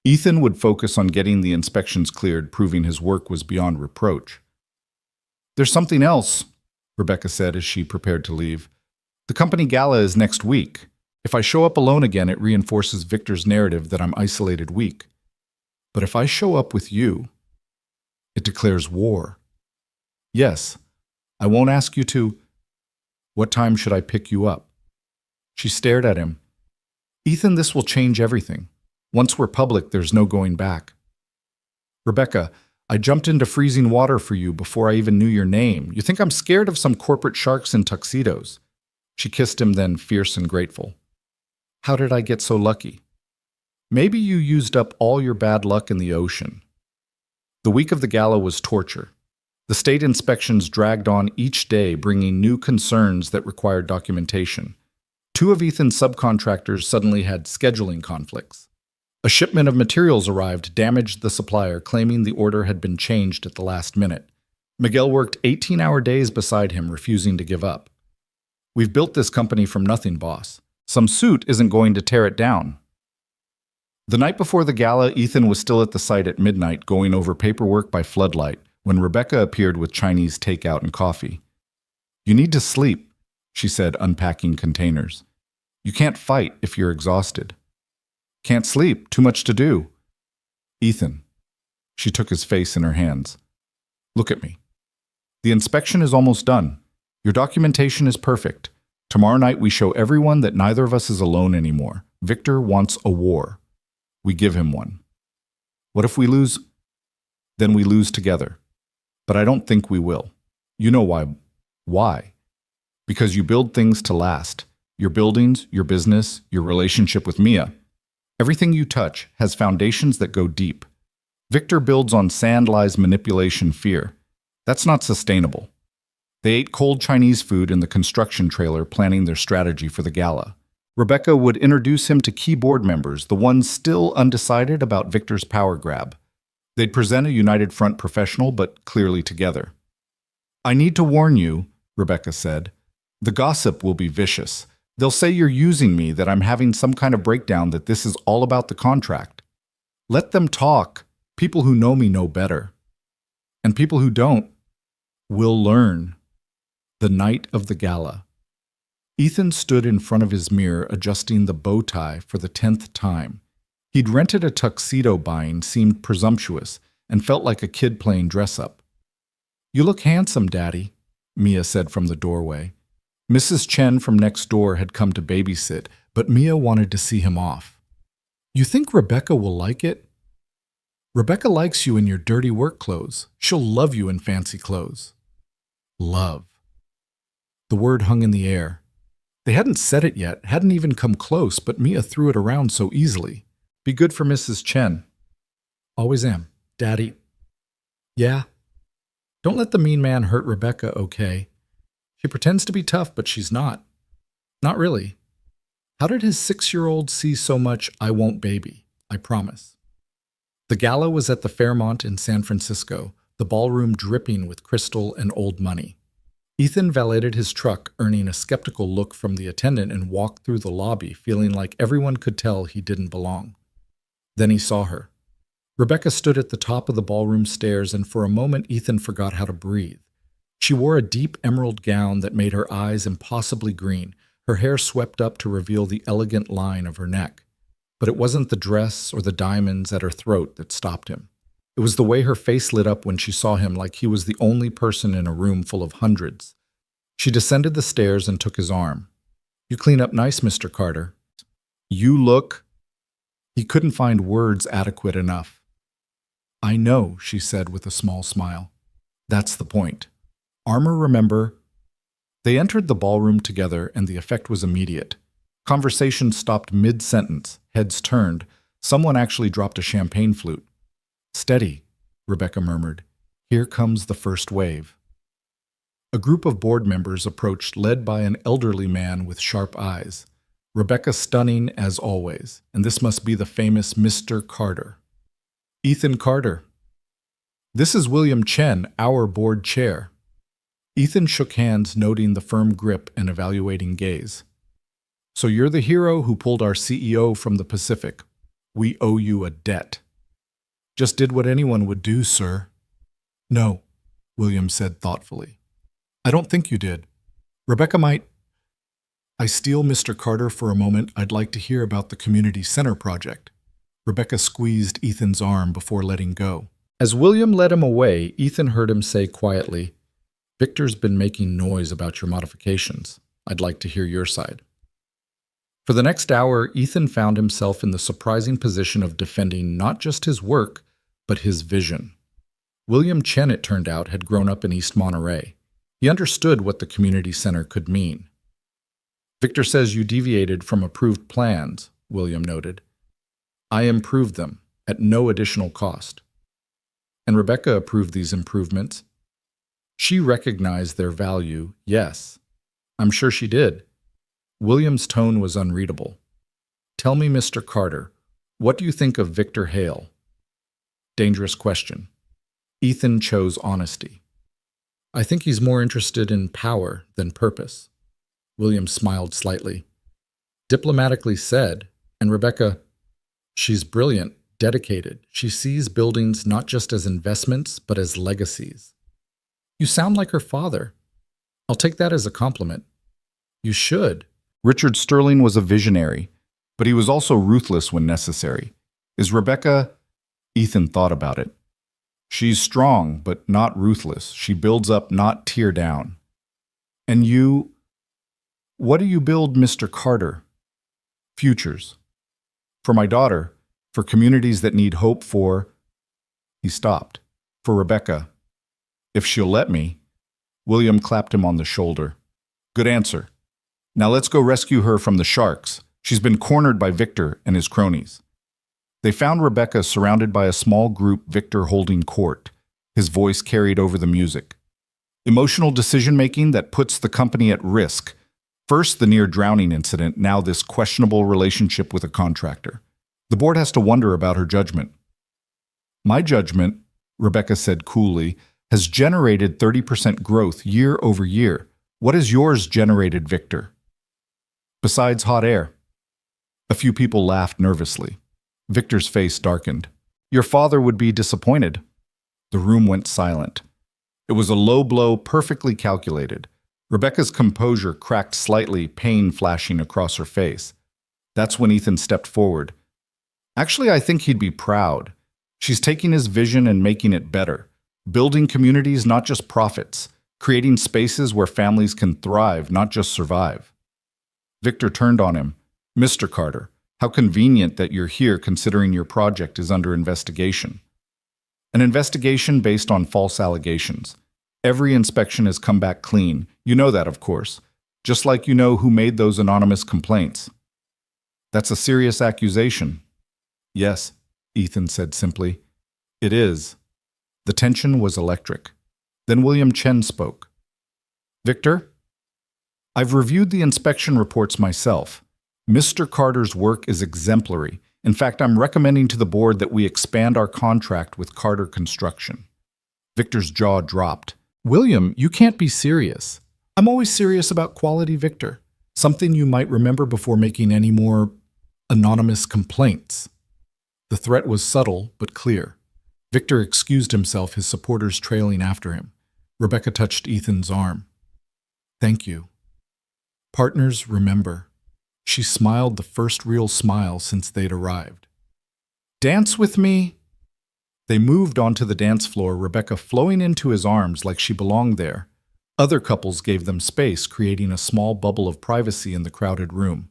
Ethan would focus on getting the inspections cleared, proving his work was beyond reproach. There's something else, Rebecca said as she prepared to leave. The company gala is next week. If I show up alone again, it reinforces Victor's narrative that I'm isolated weak. But if I show up with you, it declares war. Yes, I won't ask you to. What time should I pick you up? She stared at him. Ethan, this will change everything. Once we're public, there's no going back. Rebecca, I jumped into freezing water for you before I even knew your name. You think I'm scared of some corporate sharks in tuxedos? She kissed him then, fierce and grateful. How did I get so lucky? Maybe you used up all your bad luck in the ocean. The week of the gala was torture. The state inspections dragged on each day, bringing new concerns that required documentation. 2 of Ethan's subcontractors suddenly had scheduling conflicts. A shipment of materials arrived, damaged the supplier, claiming the order had been changed at the last minute. Miguel worked 18-hour days beside him, refusing to give up. We've built this company from nothing, boss. Some suit isn't going to tear it down. The night before the gala, Ethan was still at the site at midnight, going over paperwork by floodlight, when Rebecca appeared with Chinese takeout and coffee. You need to sleep, she said, unpacking containers. You can't fight if you're exhausted. Can't sleep, too much to do. Ethan. She took his face in her hands. Look at me. The inspection is almost done. Your documentation is perfect. Tomorrow night we show everyone that neither of us is alone anymore. Victor wants a war. We give him one. What if we lose? Then we lose together. But I don't think we will. You know why. Why? Because you build things to last. Your buildings, your business, your relationship with Mia. Everything you touch has foundations that go deep. Victor builds on sand, lies, manipulation, fear. That's not sustainable. They ate cold Chinese food in the construction trailer, planning their strategy for the gala. Rebecca would introduce him to key board members, the ones still undecided about Victor's power grab. They'd present a united front, professional but clearly together. I need to warn you, Rebecca said. The gossip will be vicious. They'll say you're using me, that I'm having some kind of breakdown, that this is all about the contract. Let them talk. People who know me know better. And people who don't will learn. The night of the gala. Ethan stood in front of his mirror, adjusting the bow tie for the 10th time. He'd rented a tuxedo, buying seemed presumptuous and felt like a kid playing dress-up. You look handsome, Daddy, Mia said from the doorway. Mrs. Chen from next door had come to babysit, but Mia wanted to see him off. You think Rebecca will like it? Rebecca likes you in your dirty work clothes. She'll love you in fancy clothes. Love. The word hung in the air. They hadn't said it yet, hadn't even come close, but Mia threw it around so easily. Be good for Mrs. Chen. Always am, Daddy. Yeah? Don't let the mean man hurt Rebecca, okay? She pretends to be tough, but she's not. Not really. How did his 6-year-old see so much I won't baby? I promise. The gala was at the Fairmont in San Francisco, the ballroom dripping with crystal and old money. Ethan valeted his truck, earning a skeptical look from the attendant, and walked through the lobby, feeling like everyone could tell he didn't belong. Then he saw her. Rebecca stood at the top of the ballroom stairs, and for a moment Ethan forgot how to breathe. She wore a deep emerald gown that made her eyes impossibly green, Her hair swept up to reveal the elegant line of her neck. But it wasn't the dress or the diamonds at her throat that stopped him. It was the way her face lit up when she saw him, like he was the only person in a room full of hundreds. She descended the stairs and took his arm. "You clean up nice, Mr. Carter." "You look—" He couldn't find words adequate enough. "I know," she said with a small smile. "That's the point. Armor, remember?" They entered the ballroom together, and the effect was immediate. Conversation stopped mid-sentence, heads turned. Someone actually dropped a champagne flute. "Steady," Rebecca murmured. "Here comes the first wave." A group of board members approached, led by an elderly man with sharp eyes. Rebecca stunning as always, and this must be the famous Mr. Carter. "Ethan Carter." "This is William Chen, our board chair." Ethan shook hands, noting the firm grip and evaluating gaze. "So you're the hero who pulled our CEO from the Pacific. We owe you a debt." "Just did what anyone would do, sir." "No," William said thoughtfully. "I don't think you did. Rebecca might—" "I steal Mr. Carter for a moment. I'd like to hear about the community center project." Rebecca squeezed Ethan's arm before letting go. As William led him away, Ethan heard him say quietly, "Victor's been making noise about your modifications. I'd like to hear your side." For the next hour, Ethan found himself in the surprising position of defending not just his work, but his vision. William Chen, it turned out, had grown up in East Monterey. He understood what the community center could mean. "Victor says you deviated from approved plans," William noted. "I improved them, at no additional cost." "And Rebecca approved these improvements?" "She recognized their value, yes. I'm sure she did." William's tone was unreadable. "Tell me, Mr. Carter, what do you think of Victor Hale?" Dangerous question. Ethan chose honesty. "I think he's more interested in power than purpose." William smiled slightly. "Diplomatically said, and Rebecca, she's brilliant, dedicated. She sees buildings not just as investments, but as legacies." "You sound like her father." "I'll take that as a compliment." "You should." Richard Sterling was a visionary, but he was also ruthless when necessary. Is Rebecca— Ethan thought about it. "She's strong, but not ruthless. She builds up, not tear down." "And you— what do you build, Mr. Carter?" "Futures. For my daughter, for communities that need hope, for—" He stopped. "For Rebecca. If she'll let me." William clapped him on the shoulder. "Good answer. Now let's go rescue her from the sharks. She's been cornered by Victor and his cronies." They found Rebecca surrounded by a small group, Victor holding court. His voice carried over the music. "Emotional decision-making that puts the company at risk. First, the near-drowning incident, now this questionable relationship with a contractor. The board has to wonder about her judgment." "My judgment," Rebecca said coolly, "has generated 30% growth year over year. What has yours generated, Victor?" "Besides hot air." A few people laughed nervously. Victor's face darkened. "Your father would be disappointed." The room went silent. It was a low blow, perfectly calculated. Rebecca's composure cracked slightly, pain flashing across her face. That's when Ethan stepped forward. "Actually, I think he'd be proud. She's taking his vision and making it better. Building communities, not just profits. Creating spaces where families can thrive, not just survive." Victor turned on him. "Mr. Carter, how convenient that you're here considering your project is under investigation." "An investigation based on false allegations. Every inspection has come back clean. You know that, of course. Just like you know who made those anonymous complaints." "That's a serious accusation." "Yes," Ethan said simply. "It is." The tension was electric. Then William Chen spoke. "Victor, I've reviewed the inspection reports myself. Mr. Carter's work is exemplary. In fact, I'm recommending to the board that we expand our contract with Carter Construction." Victor's jaw dropped. "William, you can't be serious." "I'm always serious about quality, Victor. Something you might remember before making any more anonymous complaints." The threat was subtle but clear. Victor excused himself, his supporters trailing after him. Rebecca touched Ethan's arm. "Thank you." Partners remember. She smiled the first real smile since they'd arrived. Dance with me? They moved onto the dance floor, Rebecca flowing into his arms like she belonged there. Other couples gave them space, creating a small bubble of privacy in the crowded room.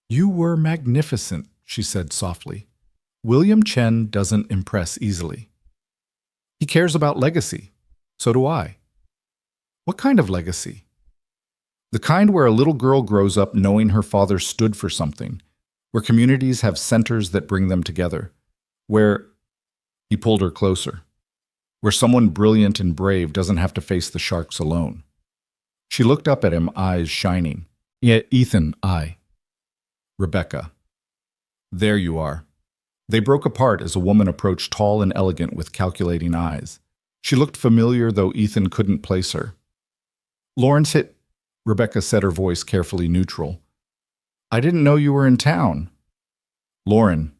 You were magnificent, she said softly. William Chen doesn't impress easily. He cares about legacy. So do I. What kind of legacy? The kind where a little girl grows up knowing her father stood for something, where communities have centers that bring them together, where— He pulled her closer. Where someone brilliant and brave doesn't have to face the sharks alone. She looked up at him, eyes shining. Yeah, Ethan, Rebecca. There you are. They broke apart as a woman approached, tall and elegant with calculating eyes. She looked familiar, though Ethan couldn't place her. Lawrence hit, Rebecca said, her voice carefully neutral. I didn't know you were in town. Lauren.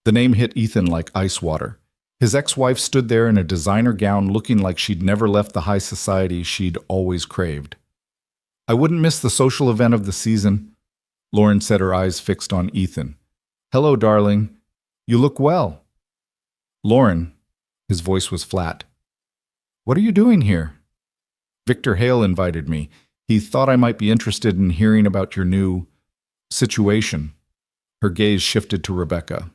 The name hit Ethan like ice water. His ex-wife stood there in a designer gown, looking like she'd never left the high society she'd always craved. I wouldn't miss the social event of the season, Lauren said, her eyes fixed on Ethan. Hello, darling. You look well. Lauren, his voice was flat. What are you doing here? Victor Hale invited me. He thought I might be interested in hearing about your new situation. Her gaze shifted to Rebecca.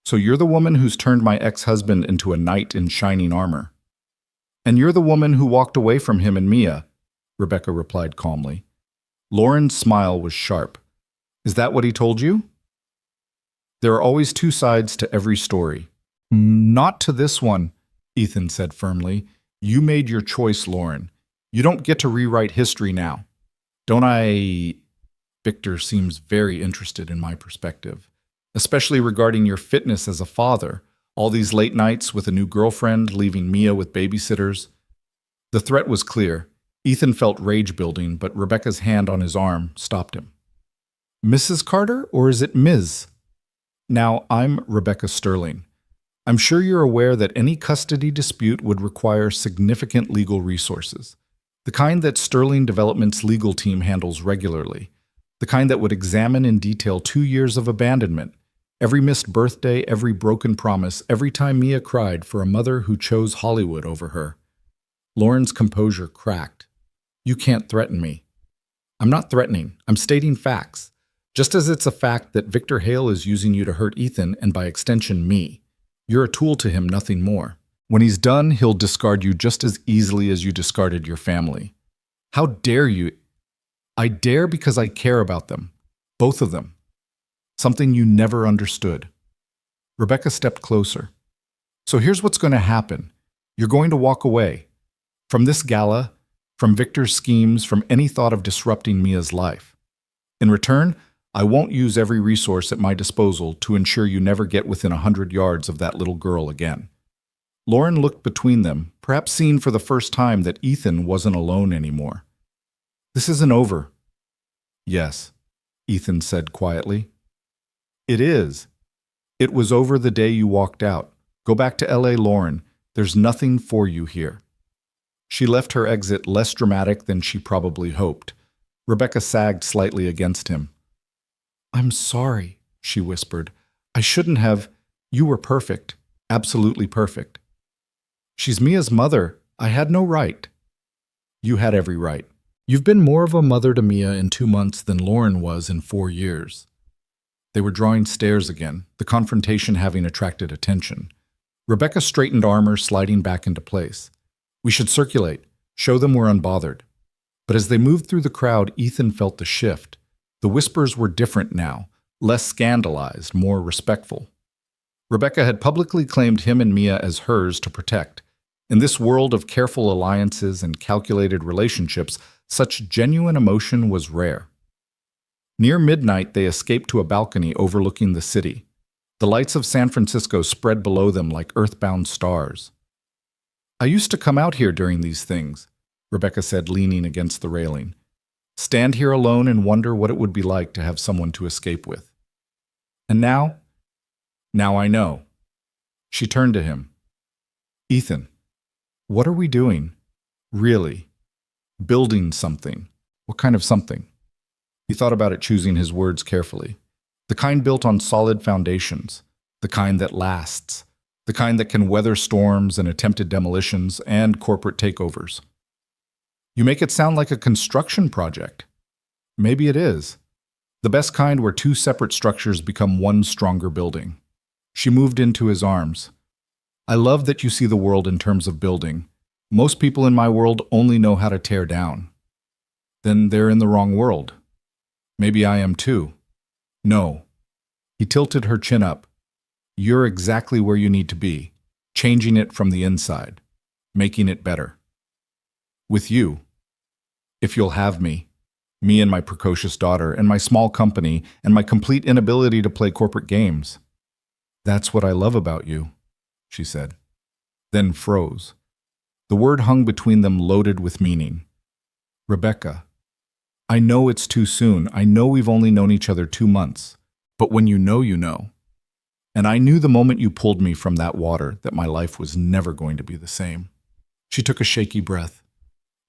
So you're the woman who's turned my ex-husband into a knight in shining armor. And you're the woman who walked away from him and Mia, Rebecca replied calmly. Lauren's smile was sharp. Is that what he told you? There are always two sides to every story. Not to this one, Ethan said firmly. You made your choice, Lauren. You don't get to rewrite history now. Don't I? Victor seems very interested in my perspective, especially regarding your fitness as a father, all these late nights with a new girlfriend, leaving Mia with babysitters. The threat was clear. Ethan felt rage building, but Rebecca's hand on his arm stopped him. Mrs. Carter, or is it Ms.? Now, I'm Rebecca Sterling. I'm sure you're aware that any custody dispute would require significant legal resources, the kind that Sterling Development's legal team handles regularly, the kind that would examine in detail 2 years of abandonment, every missed birthday, every broken promise, every time Mia cried for a mother who chose Hollywood over her. Lauren's composure cracked. You can't threaten me. I'm not threatening. I'm stating facts. Just as it's a fact that Victor Hale is using you to hurt Ethan and by extension me. You're a tool to him, nothing more. When he's done, he'll discard you just as easily as you discarded your family. How dare you? I dare because I care about them. Both of them. Something you never understood. Rebecca stepped closer. So here's what's going to happen. You're going to walk away. From this gala, from Victor's schemes, from any thought of disrupting Mia's life. In return, I won't use every resource at my disposal to ensure you never get within 100 yards of that little girl again. Lauren looked between them, perhaps seeing for the first time that Ethan wasn't alone anymore. This isn't over. Yes, Ethan said quietly. It is. It was over the day you walked out. Go back to LA, Lauren. There's nothing for you here. She left her exit less dramatic than she probably hoped. Rebecca sagged slightly against him. I'm sorry, she whispered. I shouldn't have. You were perfect. Absolutely perfect. She's Mia's mother. I had no right. You had every right. You've been more of a mother to Mia in 2 months than Lauren was in 4 years. They were drawing stares again, the confrontation having attracted attention. Rebecca straightened armor, sliding back into place. We should circulate, show them we're unbothered. But as they moved through the crowd, Ethan felt the shift. The whispers were different now, less scandalized, more respectful. Rebecca had publicly claimed him and Mia as hers to protect. In this world of careful alliances and calculated relationships, such genuine emotion was rare. Near midnight, they escaped to a balcony overlooking the city. The lights of San Francisco spread below them like earthbound stars. I used to come out here during these things, Rebecca said, leaning against the railing. Stand here alone and wonder what it would be like to have someone to escape with. And now? Now I know. She turned to him. Ethan, what are we doing? Really? Building something. What kind of something? He thought about it, choosing his words carefully. The kind built on solid foundations, the kind that lasts, the kind that can weather storms and attempted demolitions and corporate takeovers. You make it sound like a construction project. Maybe it is. The best kind where two separate structures become one stronger building. She moved into his arms. I love that you see the world in terms of building. Most people in my world only know how to tear down. Then they're in the wrong world. Maybe I am too. No. He tilted her chin up. You're exactly where you need to be, changing it from the inside, making it better. With you. If you'll have me and my precocious daughter, and my small company, and my complete inability to play corporate games. That's what I love about you, she said. Then froze. The word hung between them, loaded with meaning. Rebecca. I know it's too soon. I know we've only known each other 2 months. But when you know, you know. And I knew the moment you pulled me from that water that my life was never going to be the same. She took a shaky breath.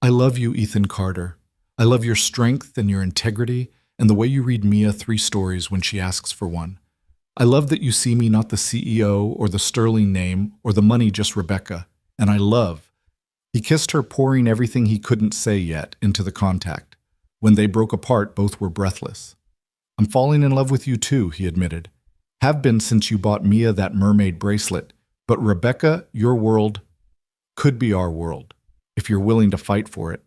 I love you, Ethan Carter. I love your strength and your integrity and the way you read Mia 3 stories when she asks for one. I love that you see me not the CEO or the sterling name or the money, just Rebecca. And I love. He kissed her, pouring everything he couldn't say yet into the contact. When they broke apart, both were breathless. I'm falling in love with you too, he admitted. Have been since you bought Mia that mermaid bracelet. But Rebecca, your world could be our world, if you're willing to fight for it.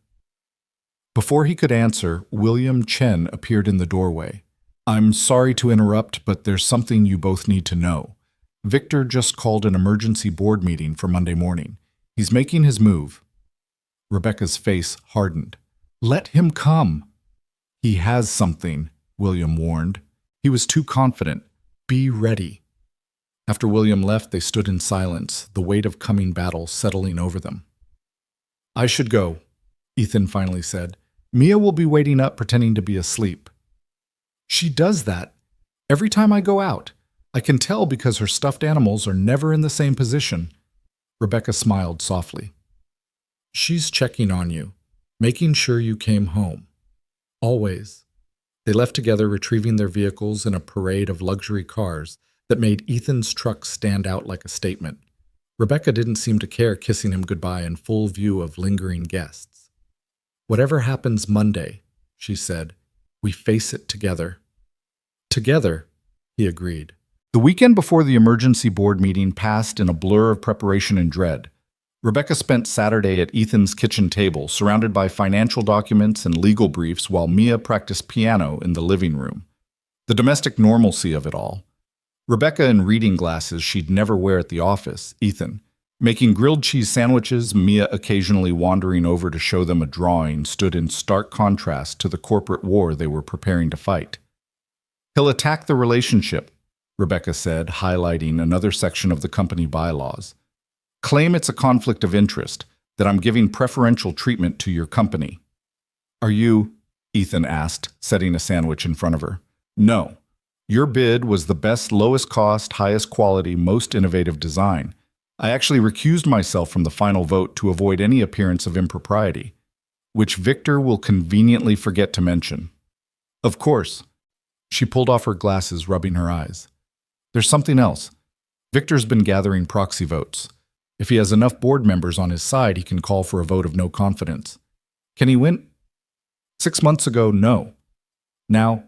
Before he could answer, William Chen appeared in the doorway. I'm sorry to interrupt, but there's something you both need to know. Victor just called an emergency board meeting for Monday morning. He's making his move. Rebecca's face hardened. Let him come. He has something, William warned. He was too confident. Be ready. After William left, they stood in silence, the weight of coming battle settling over them. I should go, Ethan finally said. Mia will be waiting up, pretending to be asleep. She does that every time I go out. I can tell because her stuffed animals are never in the same position. Rebecca smiled softly. She's checking on you, making sure you came home. Always. They left together, retrieving their vehicles in a parade of luxury cars that made Ethan's truck stand out like a statement. Rebecca didn't seem to care, kissing him goodbye in full view of lingering guests. Whatever happens Monday, she said, we face it together. Together, he agreed. The weekend before the emergency board meeting passed in a blur of preparation and dread. Rebecca spent Saturday at Ethan's kitchen table, surrounded by financial documents and legal briefs, while Mia practiced piano in the living room. The domestic normalcy of it all. Rebecca in reading glasses she'd never wear at the office, Ethan, making grilled cheese sandwiches, Mia occasionally wandering over to show them a drawing, stood in stark contrast to the corporate war they were preparing to fight. He'll attack the relationship, Rebecca said, highlighting another section of the company bylaws. Claim it's a conflict of interest, that I'm giving preferential treatment to your company. Are you? Ethan asked, setting a sandwich in front of her. No. Your bid was the best, lowest cost, highest quality, most innovative design. I actually recused myself from the final vote to avoid any appearance of impropriety, which Victor will conveniently forget to mention. Of course. She pulled off her glasses, rubbing her eyes. There's something else. Victor's been gathering proxy votes. If he has enough board members on his side, he can call for a vote of no confidence. Can he win? 6 months ago, no. Now,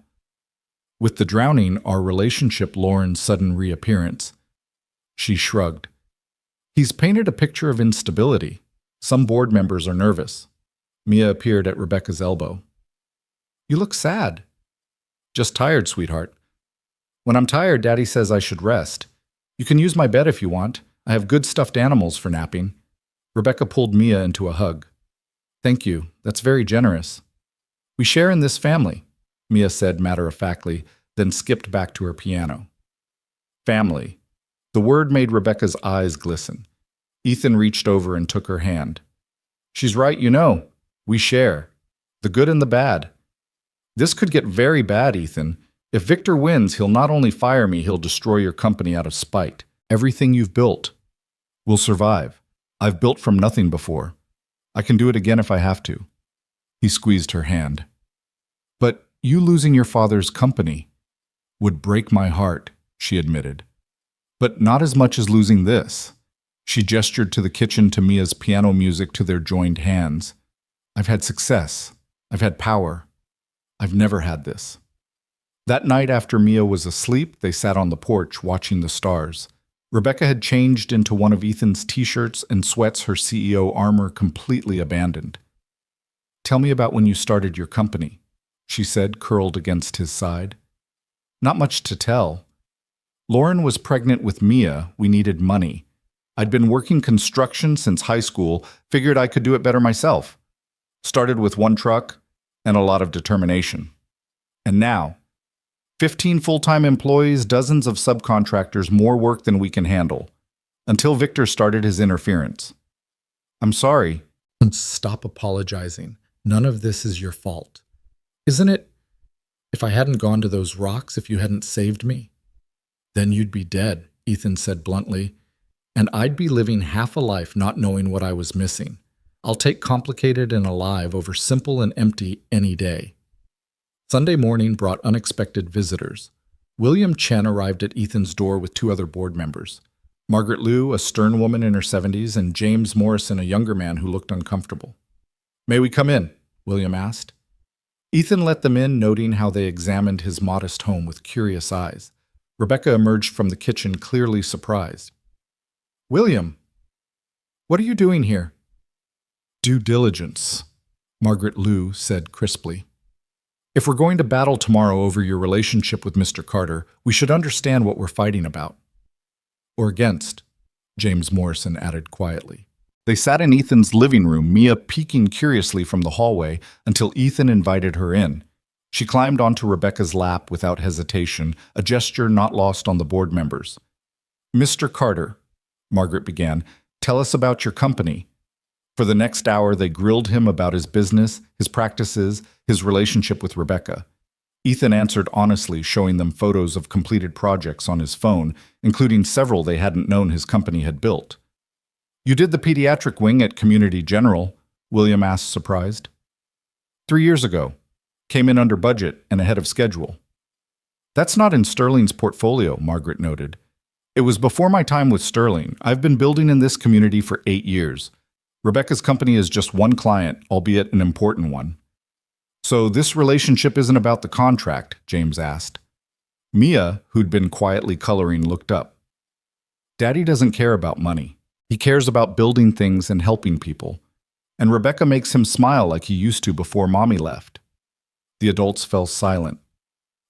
with the drowning, our relationship, Lauren's sudden reappearance. She shrugged. He's painted a picture of instability. Some board members are nervous. Mia appeared at Rebecca's elbow. You look sad. Just tired, sweetheart. When I'm tired, Daddy says I should rest. You can use my bed if you want. I have good stuffed animals for napping. Rebecca pulled Mia into a hug. Thank you. That's very generous. We share in this family, Mia said matter-of-factly, then skipped back to her piano. Family. The word made Rebecca's eyes glisten. Ethan reached over and took her hand. She's right, you know. We share. The good and the bad. This could get very bad, Ethan. If Victor wins, he'll not only fire me, he'll destroy your company out of spite. Everything you've built will survive. I've built from nothing before. I can do it again if I have to. He squeezed her hand. You losing your father's company would break my heart, she admitted. But not as much as losing this. She gestured to the kitchen, to Mia's piano music, to their joined hands. I've had success. I've had power. I've never had this. That night after Mia was asleep, they sat on the porch watching the stars. Rebecca had changed into one of Ethan's t-shirts and sweats, her CEO armor completely abandoned. Tell me about when you started your company, she said, curled against his side. Not much to tell. Lauren was pregnant with Mia. We needed money. I'd been working construction since high school, figured I could do it better myself. Started with one truck and a lot of determination. And now, 15 full-time employees, dozens of subcontractors, more work than we can handle. Until Victor started his interference. I'm sorry. Stop apologizing. None of this is your fault. Isn't it? If I hadn't gone to those rocks, if you hadn't saved me, then you'd be dead, Ethan said bluntly, and I'd be living half a life not knowing what I was missing. I'll take complicated and alive over simple and empty any day. Sunday morning brought unexpected visitors. William Chen arrived at Ethan's door with 2 other board members. Margaret Liu, a stern woman in her 70s, and James Morrison, a younger man who looked uncomfortable. May we come in? William asked. Ethan let them in, noting how they examined his modest home with curious eyes. Rebecca emerged from the kitchen, clearly surprised. William, what are you doing here? Due diligence, Margaret Liu said crisply. If we're going to battle tomorrow over your relationship with Mr. Carter, we should understand what we're fighting about. Or against, James Morrison added quietly. They sat in Ethan's living room, Mia peeking curiously from the hallway, until Ethan invited her in. She climbed onto Rebecca's lap without hesitation, a gesture not lost on the board members. Mr. Carter, Margaret began, tell us about your company. For the next hour, they grilled him about his business, his practices, his relationship with Rebecca. Ethan answered honestly, showing them photos of completed projects on his phone, including several they hadn't known his company had built. You did the pediatric wing at Community General, William asked, surprised. 3 years ago. Came in under budget and ahead of schedule. That's not in Sterling's portfolio, Margaret noted. It was before my time with Sterling. I've been building in this community for 8 years. Rebecca's company is just one client, albeit an important one. So this relationship isn't about the contract, James asked. Mia, who'd been quietly coloring, looked up. Daddy doesn't care about money. He cares about building things and helping people. And Rebecca makes him smile like he used to before Mommy left. The adults fell silent.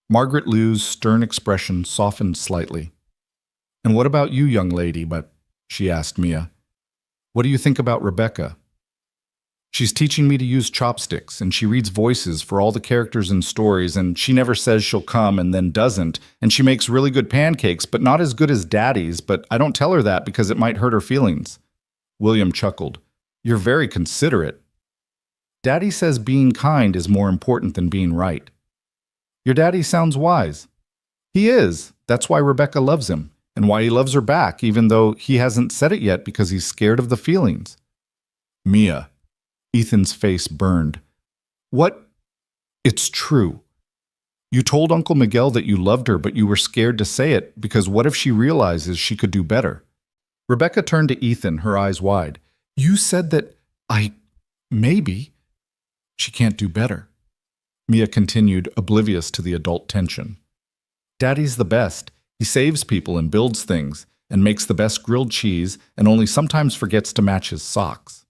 Margaret Liu's stern expression softened slightly. And what about you, young lady? But she asked Mia. What do you think about Rebecca? She's teaching me to use chopsticks, and she reads voices for all the characters in stories, and she never says she'll come and then doesn't, and she makes really good pancakes, but not as good as Daddy's, but I don't tell her that because it might hurt her feelings. William chuckled. You're very considerate. Daddy says being kind is more important than being right. Your daddy sounds wise. He is. That's why Rebecca loves him, and why he loves her back, even though he hasn't said it yet because he's scared of the feelings. Mia. Ethan's face burned. What? It's true. You told Uncle Miguel that you loved her, but you were scared to say it because what if she realizes she could do better? Rebecca turned to Ethan, her eyes wide. You said that maybe. She can't do better. Mia continued, oblivious to the adult tension. Daddy's the best. He saves people and builds things and makes the best grilled cheese and only sometimes forgets to match his socks.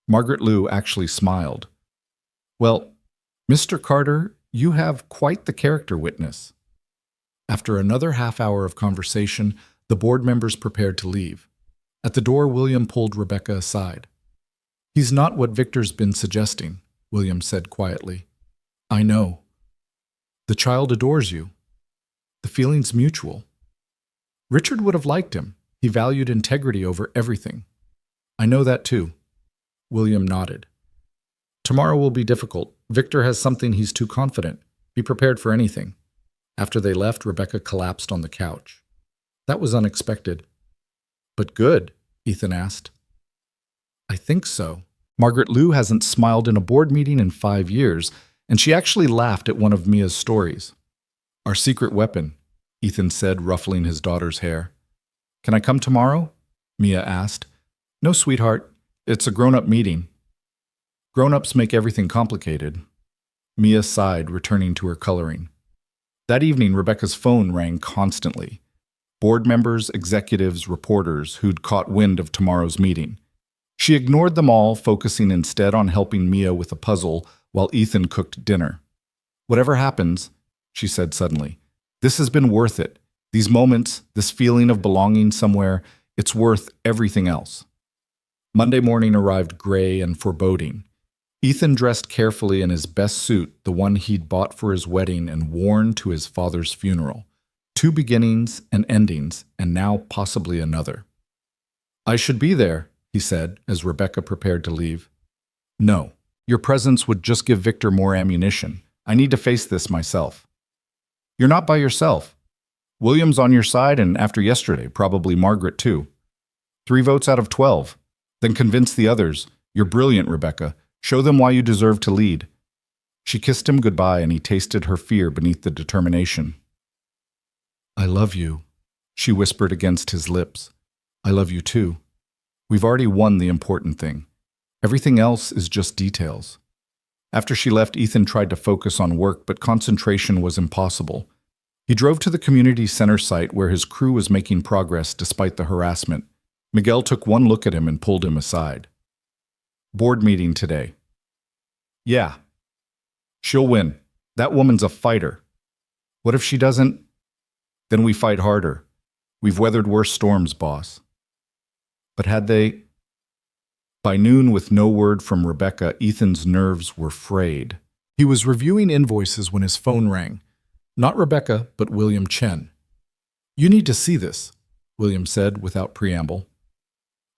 Margaret Liu actually smiled. Well, Mr. Carter, you have quite the character witness. After another half hour of conversation, the board members prepared to leave. At the door, William pulled Rebecca aside. He's not what Victor's been suggesting, William said quietly. I know. The child adores you. The feeling's mutual. Richard would have liked him. He valued integrity over everything. I know that too. William nodded. Tomorrow will be difficult. Victor has something he's too confident. Be prepared for anything. After they left, Rebecca collapsed on the couch. That was unexpected. But good, Ethan asked. I think so. Margaret Liu hasn't smiled in a board meeting in 5 years, and she actually laughed at one of Mia's stories. Our secret weapon, Ethan said, ruffling his daughter's hair. Can I come tomorrow? Mia asked. No, sweetheart. It's a grown-up meeting. Grown-ups make everything complicated. Mia sighed, returning to her coloring. That evening, Rebecca's phone rang constantly. Board members, executives, reporters who'd caught wind of tomorrow's meeting. She ignored them all, focusing instead on helping Mia with a puzzle while Ethan cooked dinner. Whatever happens, she said suddenly, this has been worth it. These moments, this feeling of belonging somewhere, it's worth everything else. Monday morning arrived gray and foreboding. Ethan dressed carefully in his best suit, the one he'd bought for his wedding and worn to his father's funeral. 2 beginnings and endings, and now possibly another. I should be there, he said, as Rebecca prepared to leave. No, your presence would just give Victor more ammunition. I need to face this myself. You're not by yourself. William's on your side, and after yesterday, probably Margaret too. 3 votes out of 12. Then convince the others. You're brilliant, Rebecca. Show them why you deserve to lead. She kissed him goodbye, and he tasted her fear beneath the determination. I love you, she whispered against his lips. I love you too. We've already won the important thing. Everything else is just details. After she left, Ethan tried to focus on work, but concentration was impossible. He drove to the community center site where his crew was making progress despite the harassment. Miguel took one look at him and pulled him aside. Board meeting today. Yeah. She'll win. That woman's a fighter. What if she doesn't? Then we fight harder. We've weathered worse storms, boss. But had they? By noon, with no word from Rebecca, Ethan's nerves were frayed. He was reviewing invoices when his phone rang. Not Rebecca, but William Chen. You need to see this, William said without preamble.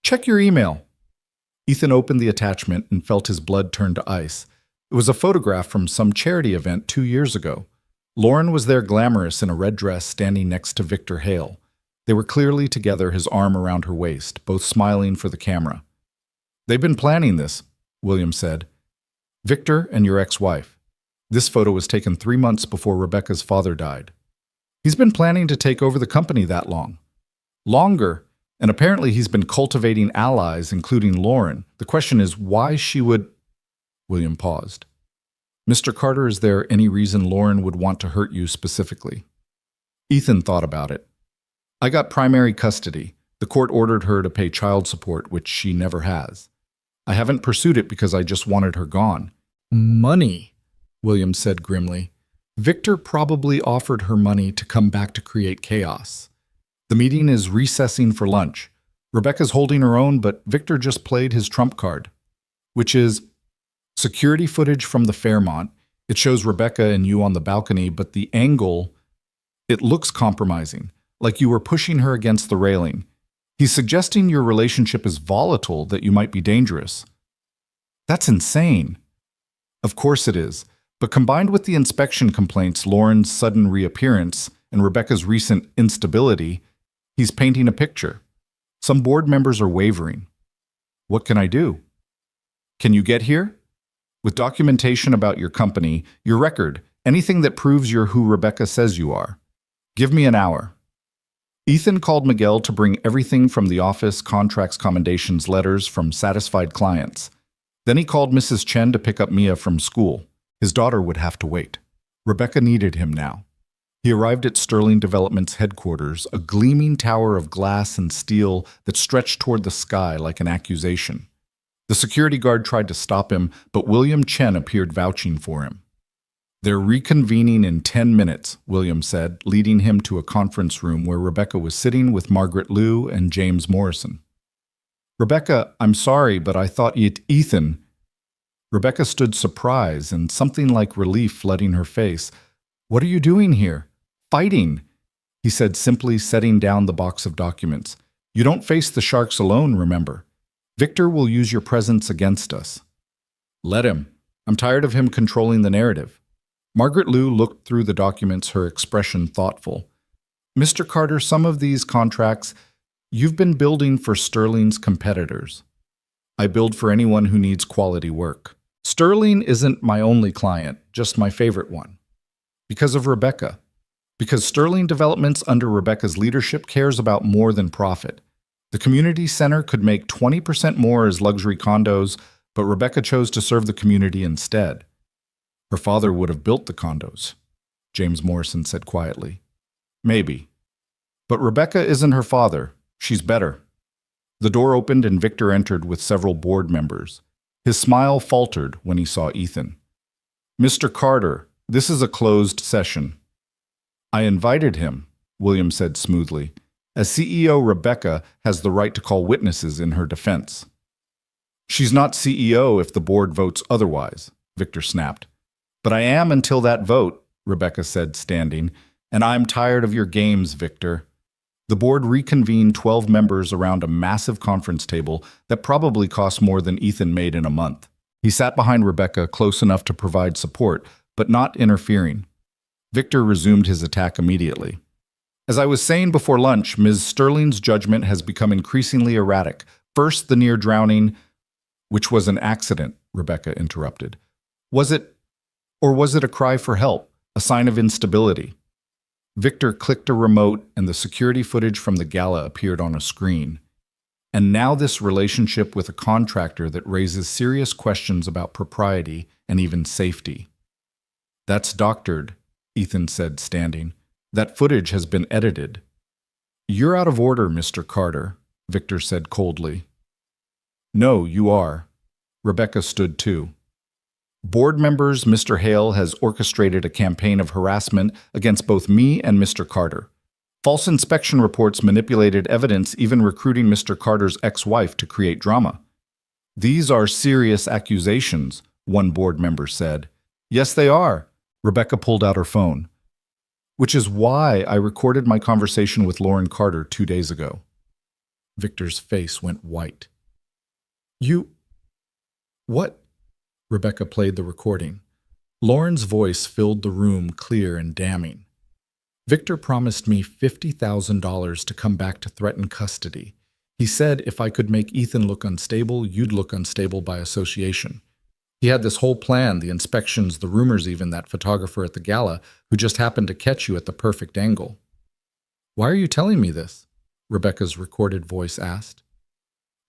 Check your email. Ethan opened the attachment and felt his blood turn to ice. It was a photograph from some charity event 2 years ago. Lauren was there, glamorous in a red dress, standing next to Victor Hale. They were clearly together, his arm around her waist, both smiling for the camera. They've been planning this, William said. Victor and your ex-wife. This photo was taken 3 months before Rebecca's father died. He's been planning to take over the company that long. Longer, and apparently he's been cultivating allies, including Lauren. The question is why she would... William paused. Mr. Carter, is there any reason Lauren would want to hurt you specifically? Ethan thought about it. I got primary custody. The court ordered her to pay child support, which she never has. I haven't pursued it because I just wanted her gone. Money, William said grimly. Victor probably offered her money to come back to create chaos. The meeting is recessing for lunch. Rebecca's holding her own, but Victor just played his trump card, which is security footage from the Fairmont. It shows Rebecca and you on the balcony, but the angle, it looks compromising, like you were pushing her against the railing. He's suggesting your relationship is volatile, that you might be dangerous. That's insane. Of course it is, but combined with the inspection complaints, Lauren's sudden reappearance, and Rebecca's recent instability, he's painting a picture. Some board members are wavering. What can I do? Can you get here? With documentation about your company, your record, anything that proves you're who Rebecca says you are. Give me an hour. Ethan called Miguel to bring everything from the office, contracts, commendations, letters from satisfied clients. Then he called Mrs. Chen to pick up Mia from school. His daughter would have to wait. Rebecca needed him now. He arrived at Sterling Development's headquarters, a gleaming tower of glass and steel that stretched toward the sky like an accusation. The security guard tried to stop him, but William Chen appeared vouching for him. They're reconvening in 10 minutes, William said, leading him to a conference room where Rebecca was sitting with Margaret Liu and James Morrison. Rebecca, I'm sorry, but I thought Ethan... Rebecca stood surprised and something like relief flooding her face. What are you doing here? Fighting, he said, simply setting down the box of documents. You don't face the sharks alone, remember. Victor will use your presence against us. Let him. I'm tired of him controlling the narrative. Margaret Liu looked through the documents, her expression thoughtful. Mr. Carter, some of these contracts you've been building for Sterling's competitors. I build for anyone who needs quality work. Sterling isn't my only client, just my favorite one. Because of Rebecca. Because Sterling Developments under Rebecca's leadership cares about more than profit. The community center could make 20% more as luxury condos, but Rebecca chose to serve the community instead. Her father would have built the condos, James Morrison said quietly. Maybe. But Rebecca isn't her father. She's better. The door opened and Victor entered with several board members. His smile faltered when he saw Ethan. Mr. Carter, this is a closed session. I invited him, William said smoothly. As CEO, Rebecca has the right to call witnesses in her defense. She's not CEO if the board votes otherwise, Victor snapped. But I am until that vote, Rebecca said, standing, and I'm tired of your games, Victor. The board reconvened 12 members around a massive conference table that probably cost more than Ethan made in a month. He sat behind Rebecca close enough to provide support, but not interfering. Victor resumed his attack immediately. As I was saying before lunch, Ms. Sterling's judgment has become increasingly erratic. First, the near drowning, which was an accident, Rebecca interrupted. Was it a cry for help, a sign of instability? Victor clicked a remote and the security footage from the gala appeared on a screen. And now this relationship with a contractor that raises serious questions about propriety and even safety. That's doctored, Ethan said, standing. That footage has been edited. You're out of order, Mr. Carter, Victor said coldly. No, you are. Rebecca stood too. Board members, Mr. Hale has orchestrated a campaign of harassment against both me and Mr. Carter. False inspection reports manipulated evidence, even recruiting Mr. Carter's ex-wife to create drama. These are serious accusations, one board member said. Yes, they are. Rebecca pulled out her phone. Which is why I recorded my conversation with Lauren Carter 2 days ago. Victor's face went white. What? Rebecca played the recording. Lauren's voice filled the room clear and damning. Victor promised me $50,000 to come back to threaten custody. He said if I could make Ethan look unstable, you'd look unstable by association. He had this whole plan, the inspections, the rumors even, that photographer at the gala who just happened to catch you at the perfect angle. Why are you telling me this? Rebecca's recorded voice asked.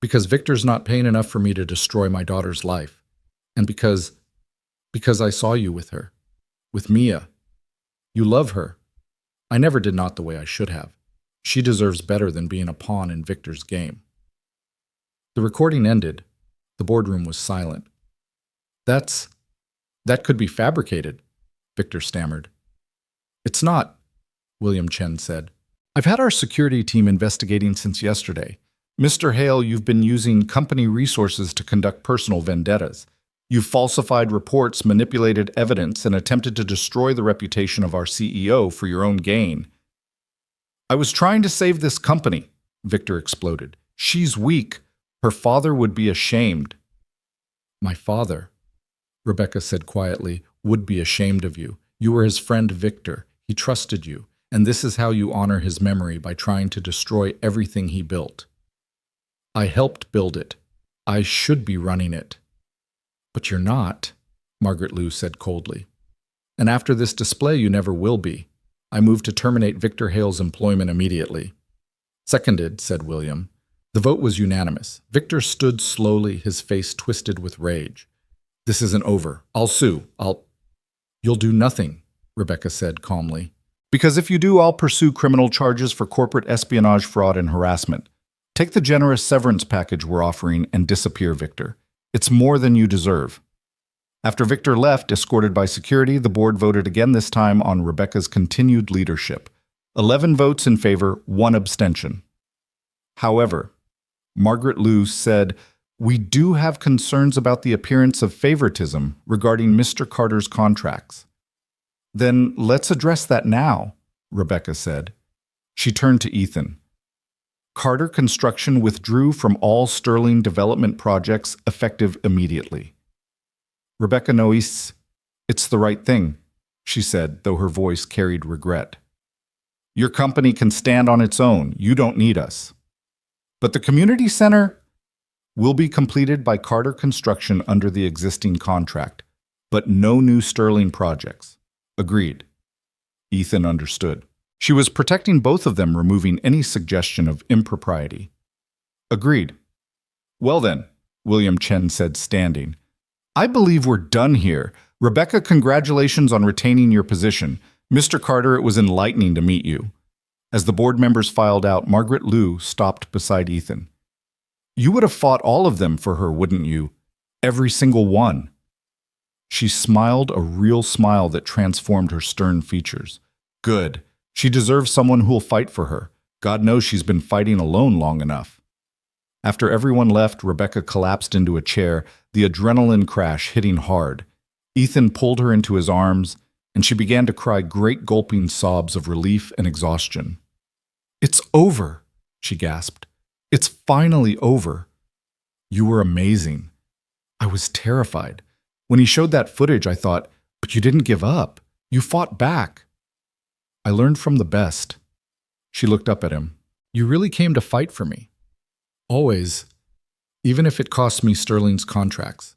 Because Victor's not paying enough for me to destroy my daughter's life. And because I saw you with her. With Mia. You love her. I never did not the way I should have. She deserves better than being a pawn in Victor's game. The recording ended. The boardroom was silent. That could be fabricated, Victor stammered. It's not, William Chen said. I've had our security team investigating since yesterday. Mr. Hale, you've been using company resources to conduct personal vendettas. You've falsified reports, manipulated evidence, and attempted to destroy the reputation of our CEO for your own gain. I was trying to save this company, Victor exploded. She's weak. Her father would be ashamed. My father, Rebecca said quietly, would be ashamed of you. You were his friend Victor. He trusted you. And this is how you honor his memory, by trying to destroy everything he built. I helped build it. I should be running it. But you're not, Margaret Liu said coldly. And after this display, you never will be. I moved to terminate Victor Hale's employment immediately. Seconded, said William. The vote was unanimous. Victor stood slowly, his face twisted with rage. This isn't over. I'll sue. You'll do nothing, Rebecca said calmly. Because if you do, I'll pursue criminal charges for corporate espionage, fraud, and harassment. Take the generous severance package we're offering and disappear, Victor. It's more than you deserve. After Victor left, escorted by security, the board voted again, this time on Rebecca's continued leadership. 11 votes in favor, 1 abstention. However, Margaret Liu said, we do have concerns about the appearance of favoritism regarding Mr. Carter's contracts. Then let's address that now, Rebecca said. She turned to Ethan. Carter Construction withdrew from all Sterling development projects effective immediately. Rebecca knows it's the right thing, she said, though her voice carried regret. Your company can stand on its own. You don't need us. But the community center, Will be completed by Carter Construction under the existing contract, but no new Sterling projects. Agreed. Ethan understood. She was protecting both of them, removing any suggestion of impropriety. Agreed. Well then, William Chen said, standing. I believe we're done here. Rebecca, congratulations on retaining your position. Mr. Carter, it was enlightening to meet you. As the board members filed out, Margaret Liu stopped beside Ethan. You would have fought all of them for her, wouldn't you? Every single one. She smiled, a real smile that transformed her stern features. Good. She deserves someone who'll fight for her. God knows she's been fighting alone long enough. After everyone left, Rebecca collapsed into a chair, the adrenaline crash hitting hard. Ethan pulled her into his arms, and she began to cry great gulping sobs of relief and exhaustion. It's over, she gasped. It's finally over. You were amazing. I was terrified. When he showed that footage, I thought, but you didn't give up. You fought back. I learned from the best. She looked up at him. You really came to fight for me. Always, even if it costs me Sterling's contracts.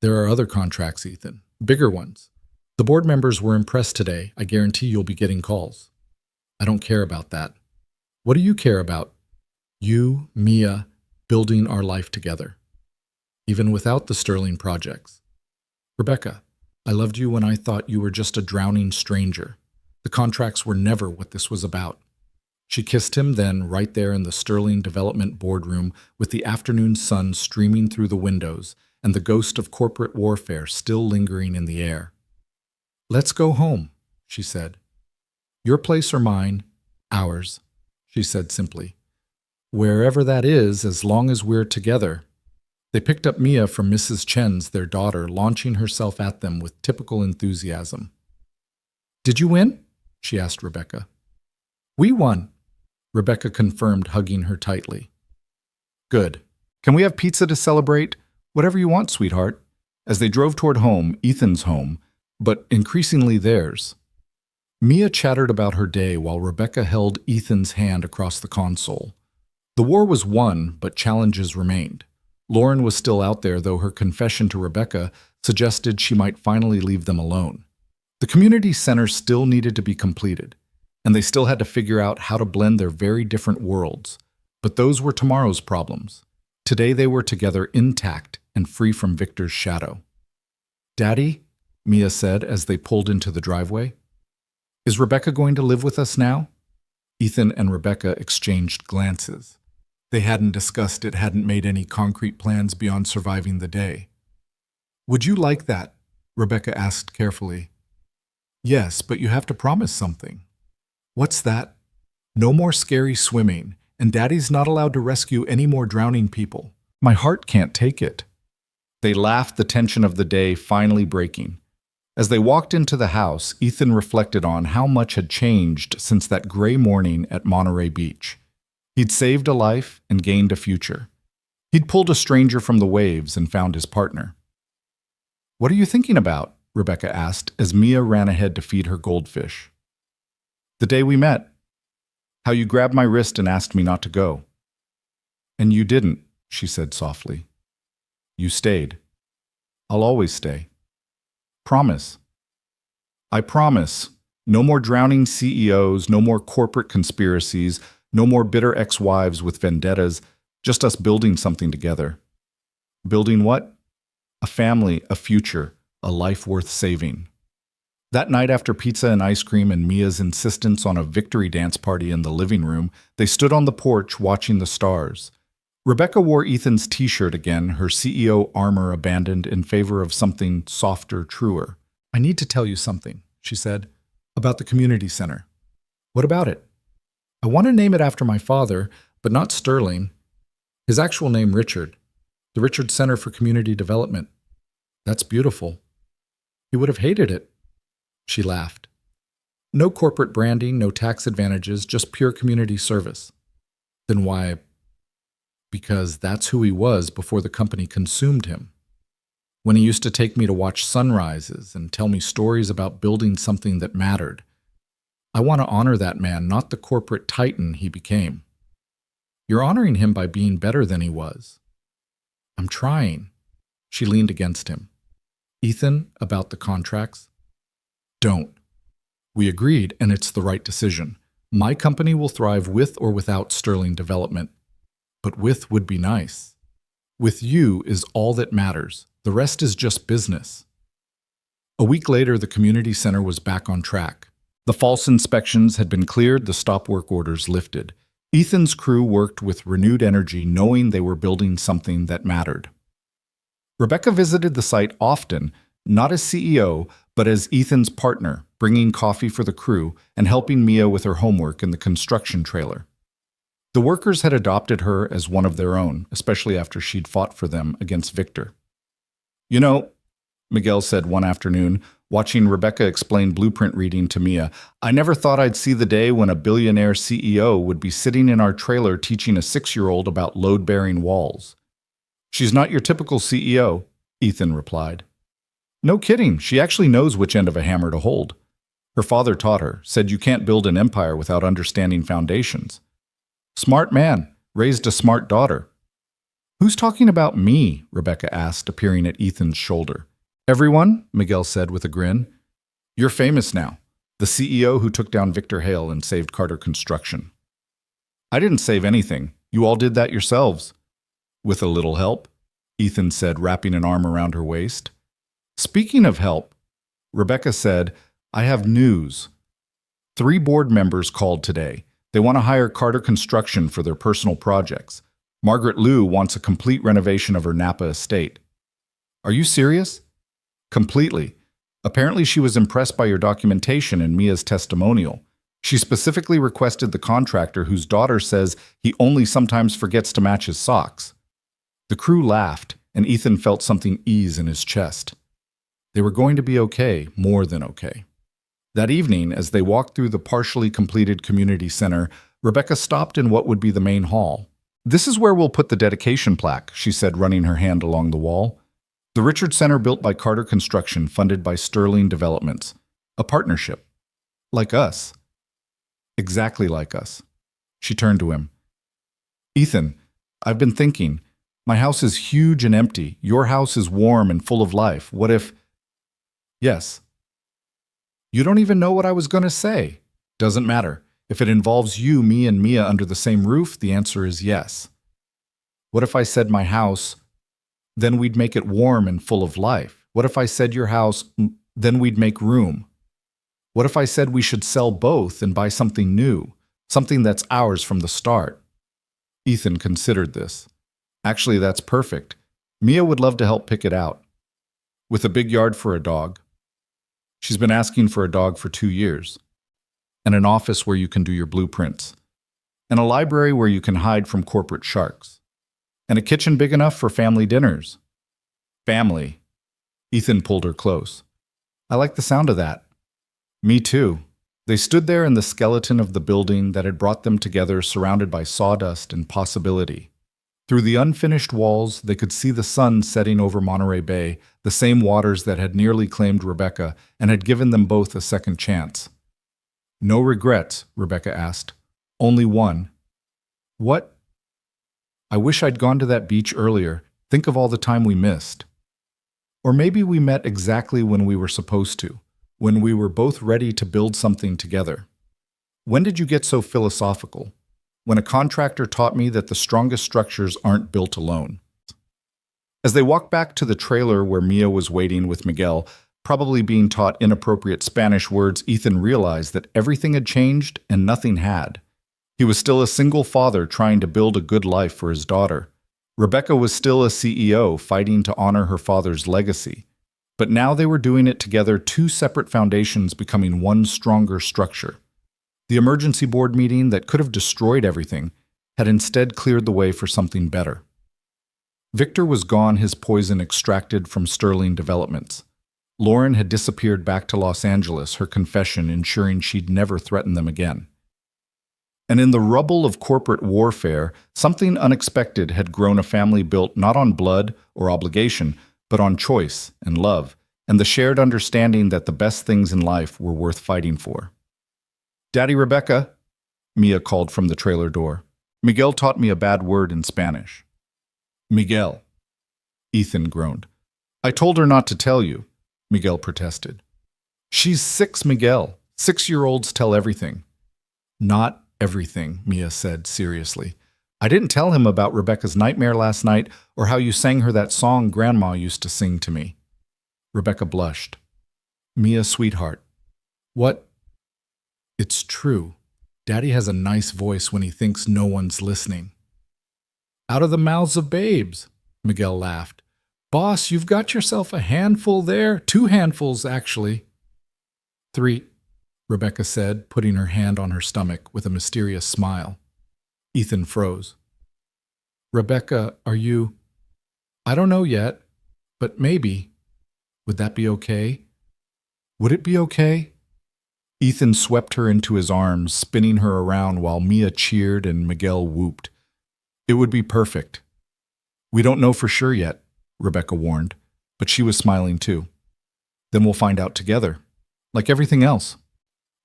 There are other contracts, Ethan, bigger ones. The board members were impressed today. I guarantee you'll be getting calls. I don't care about that. What do you care about? You, Mia, building our life together. Even without the Sterling projects. Rebecca, I loved you when I thought you were just a drowning stranger. The contracts were never what this was about. She kissed him then, right there in the Sterling Development boardroom, with the afternoon sun streaming through the windows and the ghost of corporate warfare still lingering in the air. Let's go home, she said. Your place or mine, ours, she said simply. Wherever that is, as long as we're together. They picked up Mia from Mrs. Chen's, their daughter, launching herself at them with typical enthusiasm. Did you win? She asked Rebecca. We won, Rebecca confirmed, hugging her tightly. Good. Can we have pizza to celebrate? Whatever you want, sweetheart. As they drove toward home, Ethan's home, but increasingly theirs. Mia chattered about her day while Rebecca held Ethan's hand across the console. The war was won, but challenges remained. Lauren was still out there, though her confession to Rebecca suggested she might finally leave them alone. The community center still needed to be completed, and they still had to figure out how to blend their very different worlds. But those were tomorrow's problems. Today they were together, intact and free from Victor's shadow. Daddy, Mia said as they pulled into the driveway. Is Rebecca going to live with us now? Ethan and Rebecca exchanged glances. They hadn't discussed it, hadn't made any concrete plans beyond surviving the day. Would you like that? Rebecca asked carefully. Yes, but you have to promise something. What's that? No more scary swimming, and Daddy's not allowed to rescue any more drowning people. My heart can't take it. They laughed, the tension of the day finally breaking. As they walked into the house, Ethan reflected on how much had changed since that gray morning at Monterey Beach. He'd saved a life and gained a future. He'd pulled a stranger from the waves and found his partner. What are you thinking about? Rebecca asked as Mia ran ahead to feed her goldfish. The day we met. How you grabbed my wrist and asked me not to go. And you didn't, she said softly. You stayed. I'll always stay. Promise. I promise. No more drowning CEOs, no more corporate conspiracies, no more bitter ex-wives with vendettas, just us building something together. Building what? A family, a future, a life worth saving. That night, after pizza and ice cream and Mia's insistence on a victory dance party in the living room, they stood on the porch watching the stars. Rebecca wore Ethan's t-shirt again, her CEO armor abandoned in favor of something softer, truer. I need to tell you something, she said, about the community center. What about it? I want to name it after my father, but not Sterling. His actual name, Richard. The Richard Center for Community Development. That's beautiful. He would have hated it. She laughed. No corporate branding, no tax advantages, just pure community service. Then why? Because that's who he was before the company consumed him. When he used to take me to watch sunrises and tell me stories about building something that mattered. I want to honor that man, not the corporate titan he became. You're honoring him by being better than he was. I'm trying. She leaned against him. Ethan, about the contracts? Don't. We agreed, and it's the right decision. My company will thrive with or without Sterling Development. But with would be nice. With you is all that matters. The rest is just business. A week later, the community center was back on track. The false inspections had been cleared, the stop work orders lifted. Ethan's crew worked with renewed energy, knowing they were building something that mattered. Rebecca visited the site often, not as CEO, but as Ethan's partner, bringing coffee for the crew and helping Mia with her homework in the construction trailer. The workers had adopted her as one of their own, especially after she'd fought for them against Victor. You know, Miguel said one afternoon, watching Rebecca explain blueprint reading to Mia, I never thought I'd see the day when a billionaire CEO would be sitting in our trailer teaching a 6-year-old about load-bearing walls. She's not your typical CEO, Ethan replied. No kidding, she actually knows which end of a hammer to hold. Her father taught her, said you can't build an empire without understanding foundations. Smart man, raised a smart daughter. Who's talking about me? Rebecca asked, appearing at Ethan's shoulder. Everyone, Miguel said with a grin. You're famous now, the CEO who took down Victor Hale and saved Carter Construction. I didn't save anything. You all did that yourselves. With a little help, Ethan said, wrapping an arm around her waist. Speaking of help, Rebecca said, I have news. 3 board members called today. They want to hire Carter Construction for their personal projects. Margaret Liu wants a complete renovation of her Napa estate. Are you serious? Completely. Apparently she was impressed by your documentation and Mia's testimonial. She specifically requested the contractor whose daughter says he only sometimes forgets to match his socks. The crew laughed, and Ethan felt something ease in his chest. They were going to be okay, more than okay. That evening, as they walked through the partially completed community center, Rebecca stopped in what would be the main hall. This is where we'll put the dedication plaque, she said, running her hand along the wall. The Richard Center built by Carter Construction, funded by Sterling Developments. A partnership. Like us. Exactly like us. She turned to him. Ethan, I've been thinking. My house is huge and empty. Your house is warm and full of life. What if... Yes. You don't even know what I was going to say. Doesn't matter. If it involves you, me, and Mia under the same roof, the answer is yes. What if I said my house... Then we'd make it warm and full of life. What if I said your house, then we'd make room? What if I said we should sell both and buy something new, something that's ours from the start? Ethan considered this. Actually, that's perfect. Mia would love to help pick it out. With a big yard for a dog. She's been asking for a dog for 2 years. And an office where you can do your blueprints. And a library where you can hide from corporate sharks. And a kitchen big enough for family dinners. Family. Ethan pulled her close. I like the sound of that. Me too. They stood there in the skeleton of the building that had brought them together, surrounded by sawdust and possibility. Through the unfinished walls, they could see the sun setting over Monterey Bay, the same waters that had nearly claimed Rebecca and had given them both a second chance. No regrets, Rebecca asked. Only one. What? I wish I'd gone to that beach earlier. Think of all the time we missed. Or maybe we met exactly when we were supposed to, when we were both ready to build something together. When did you get so philosophical? When a contractor taught me that the strongest structures aren't built alone. As they walked back to the trailer where Mia was waiting with Miguel, probably being taught inappropriate Spanish words, Ethan realized that everything had changed and nothing had. He was still a single father trying to build a good life for his daughter. Rebecca was still a CEO fighting to honor her father's legacy. But now they were doing it together, 2 separate foundations becoming one stronger structure. The emergency board meeting that could have destroyed everything had instead cleared the way for something better. Victor was gone, his poison extracted from Sterling Developments. Lauren had disappeared back to Los Angeles, her confession ensuring she'd never threaten them again. And in the rubble of corporate warfare, something unexpected had grown, a family built not on blood or obligation, but on choice and love, and the shared understanding that the best things in life were worth fighting for. Daddy Rebecca, Mia called from the trailer door. Miguel taught me a bad word in Spanish. Miguel. Ethan groaned. I told her not to tell you, Miguel protested. She's 6, Miguel. 6-year-olds tell everything. Not everything, Mia said seriously. I didn't tell him about Rebecca's nightmare last night or how you sang her that song Grandma used to sing to me. Rebecca blushed. Mia, sweetheart. What? It's true. Daddy has a nice voice when he thinks no one's listening. Out of the mouths of babes, Miguel laughed. Boss, you've got yourself a handful there. 2 handfuls, actually. 3, Rebecca said, putting her hand on her stomach with a mysterious smile. Ethan froze. Rebecca, are you? I don't know yet, but maybe. Would that be okay? Would it be okay? Ethan swept her into his arms, spinning her around while Mia cheered and Miguel whooped. It would be perfect. We don't know for sure yet, Rebecca warned, but she was smiling too. Then we'll find out together, like everything else.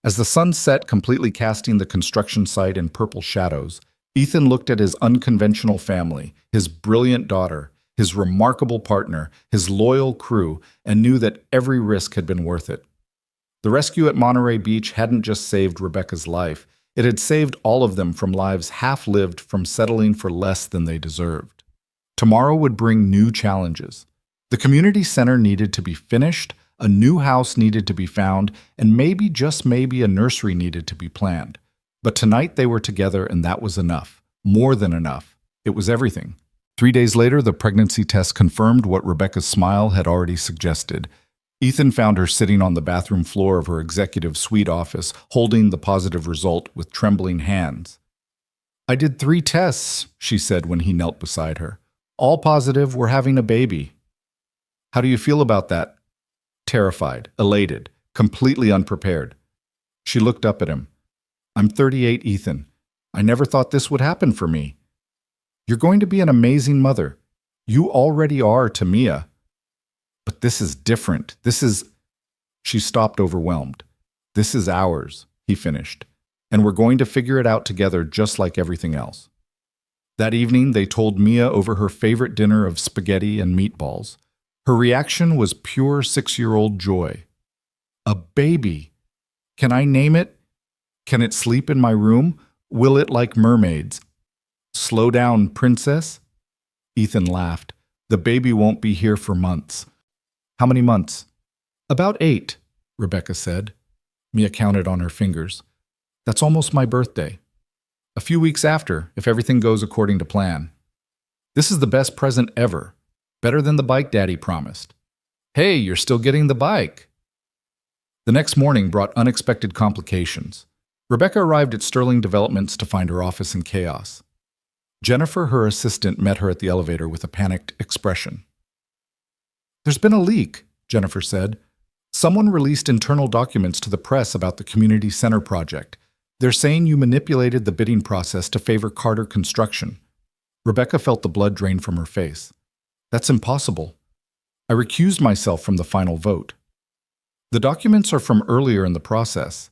As the sun set, completely casting the construction site in purple shadows, Ethan looked at his unconventional family, his brilliant daughter, his remarkable partner, his loyal crew, and knew that every risk had been worth it. The rescue at Monterey Beach hadn't just saved Rebecca's life, it had saved all of them from lives half-lived from settling for less than they deserved. Tomorrow would bring new challenges. The community center needed to be finished, a new house needed to be found, and maybe, just maybe, a nursery needed to be planned. But tonight they were together, and that was enough. More than enough. It was everything. 3 days later, the pregnancy test confirmed what Rebecca's smile had already suggested. Ethan found her sitting on the bathroom floor of her executive suite office, holding the positive result with trembling hands. I did 3 tests, she said when he knelt beside her. All positive, we're having a baby. How do you feel about that? Terrified, elated, completely unprepared. She looked up at him. I'm 38, Ethan. I never thought this would happen for me. You're going to be an amazing mother. You already are to Mia. But this is different. She stopped, overwhelmed. This is ours, he finished. And we're going to figure it out together just like everything else. That evening, they told Mia over her favorite dinner of spaghetti and meatballs. Her reaction was pure 6-year-old joy. A baby. Can I name it? Can it sleep in my room? Will it like mermaids? Slow down, princess? Ethan laughed. The baby won't be here for months. How many months? About 8, Rebecca said. Mia counted on her fingers. That's almost my birthday. A few weeks after, if everything goes according to plan. This is the best present ever. Better than the bike Daddy promised. Hey, you're still getting the bike. The next morning brought unexpected complications. Rebecca arrived at Sterling Developments to find her office in chaos. Jennifer, her assistant, met her at the elevator with a panicked expression. There's been a leak, Jennifer said. Someone released internal documents to the press about the community center project. They're saying you manipulated the bidding process to favor Carter Construction. Rebecca felt the blood drain from her face. That's impossible. I recused myself from the final vote. The documents are from earlier in the process.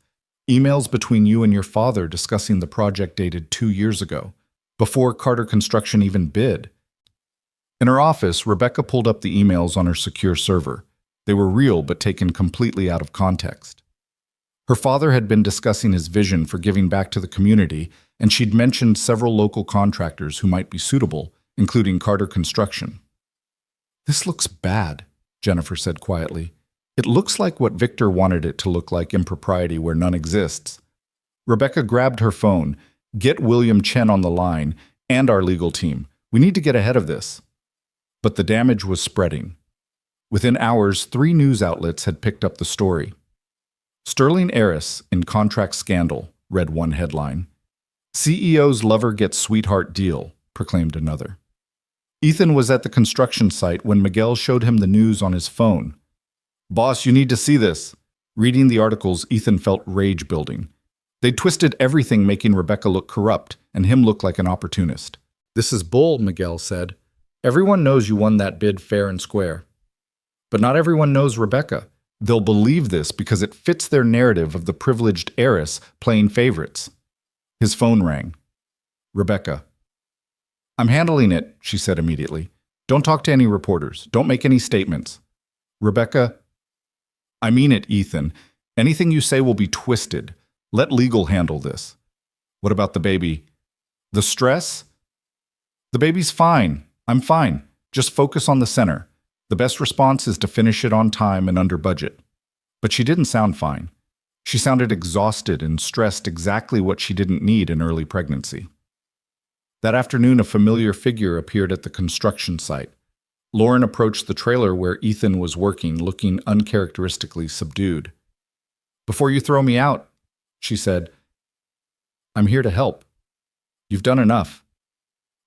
Emails between you and your father discussing the project dated 2 years ago, before Carter Construction even bid. In her office, Rebecca pulled up the emails on her secure server. They were real but taken completely out of context. Her father had been discussing his vision for giving back to the community, and she'd mentioned several local contractors who might be suitable, including Carter Construction. This looks bad, Jennifer said quietly. It looks like what Victor wanted it to look like, impropriety where none exists. Rebecca grabbed her phone. Get William Chen on the line and our legal team. We need to get ahead of this. But the damage was spreading. Within hours, 3 news outlets had picked up the story. Sterling heiress in contract scandal, read one headline. CEO's lover gets sweetheart deal, proclaimed another. Ethan was at the construction site when Miguel showed him the news on his phone. Boss, you need to see this. Reading the articles, Ethan felt rage building. They twisted everything, making Rebecca look corrupt and him look like an opportunist. This is bull, Miguel said. Everyone knows you won that bid fair and square. But not everyone knows Rebecca. They'll believe this because it fits their narrative of the privileged heiress playing favorites. His phone rang. Rebecca. I'm handling it, she said immediately. Don't talk to any reporters. Don't make any statements. Rebecca, I mean it, Ethan. Anything you say will be twisted. Let legal handle this. What about the baby? The stress? The baby's fine. I'm fine. Just focus on the center. The best response is to finish it on time and under budget. But she didn't sound fine. She sounded exhausted and stressed, exactly what she didn't need in early pregnancy. That afternoon, a familiar figure appeared at the construction site. Lauren approached the trailer where Ethan was working, looking uncharacteristically subdued. "Before you throw me out," she said, "I'm here to help. You've done enough."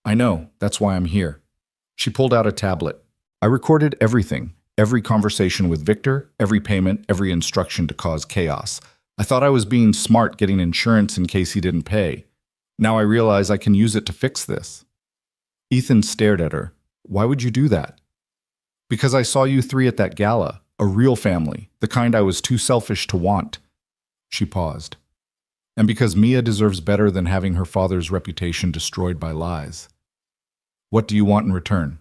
"I know, that's why I'm here." She pulled out a tablet. "I recorded everything, every conversation with Victor, every payment, every instruction to cause chaos. I thought I was being smart getting insurance in case he didn't pay. Now I realize I can use it to fix this." Ethan stared at her. "Why would you do that?" "Because I saw you three at that gala, a real family, the kind I was too selfish to want." She paused. "And because Mia deserves better than having her father's reputation destroyed by lies." "What do you want in return?"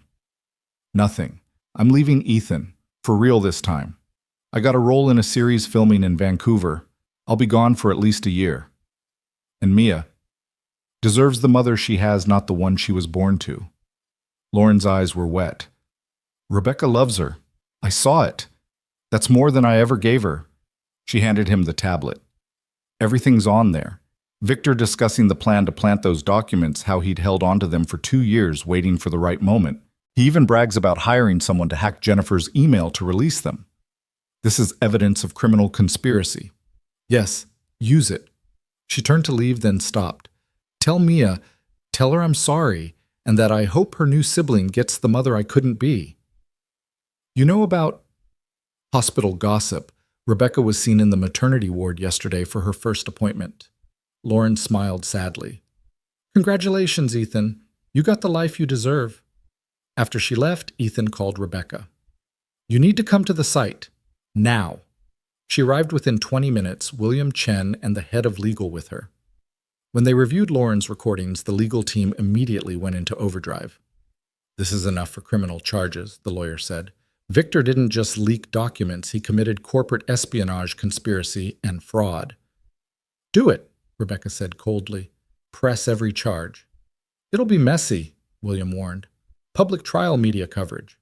"Nothing. I'm leaving Ethan, for real this time. I got a role in a series filming in Vancouver. I'll be gone for at least a year. And Mia deserves the mother she has, not the one she was born to." Lauren's eyes were wet. "Rebecca loves her. I saw it. That's more than I ever gave her." She handed him the tablet. "Everything's on there. Victor discussing the plan to plant those documents, how he'd held onto them for 2 years waiting for the right moment. He even brags about hiring someone to hack Jennifer's email to release them. This is evidence of criminal conspiracy. Yes, use it." She turned to leave, then stopped. "Tell Mia, tell her I'm sorry, and that I hope her new sibling gets the mother I couldn't be." "You know about hospital gossip? Rebecca was seen in the maternity ward yesterday for her first appointment." Lauren smiled sadly. "Congratulations, Ethan. You got the life you deserve." After she left, Ethan called Rebecca. "You need to come to the site. Now." She arrived within 20 minutes, William Chen and the head of legal with her. When they reviewed Lauren's recordings, the legal team immediately went into overdrive. "This is enough for criminal charges," the lawyer said. "Victor didn't just leak documents, he committed corporate espionage, conspiracy, and fraud." "Do it," Rebecca said coldly. "Press every charge." "It'll be messy," William warned. "Public trial media coverage."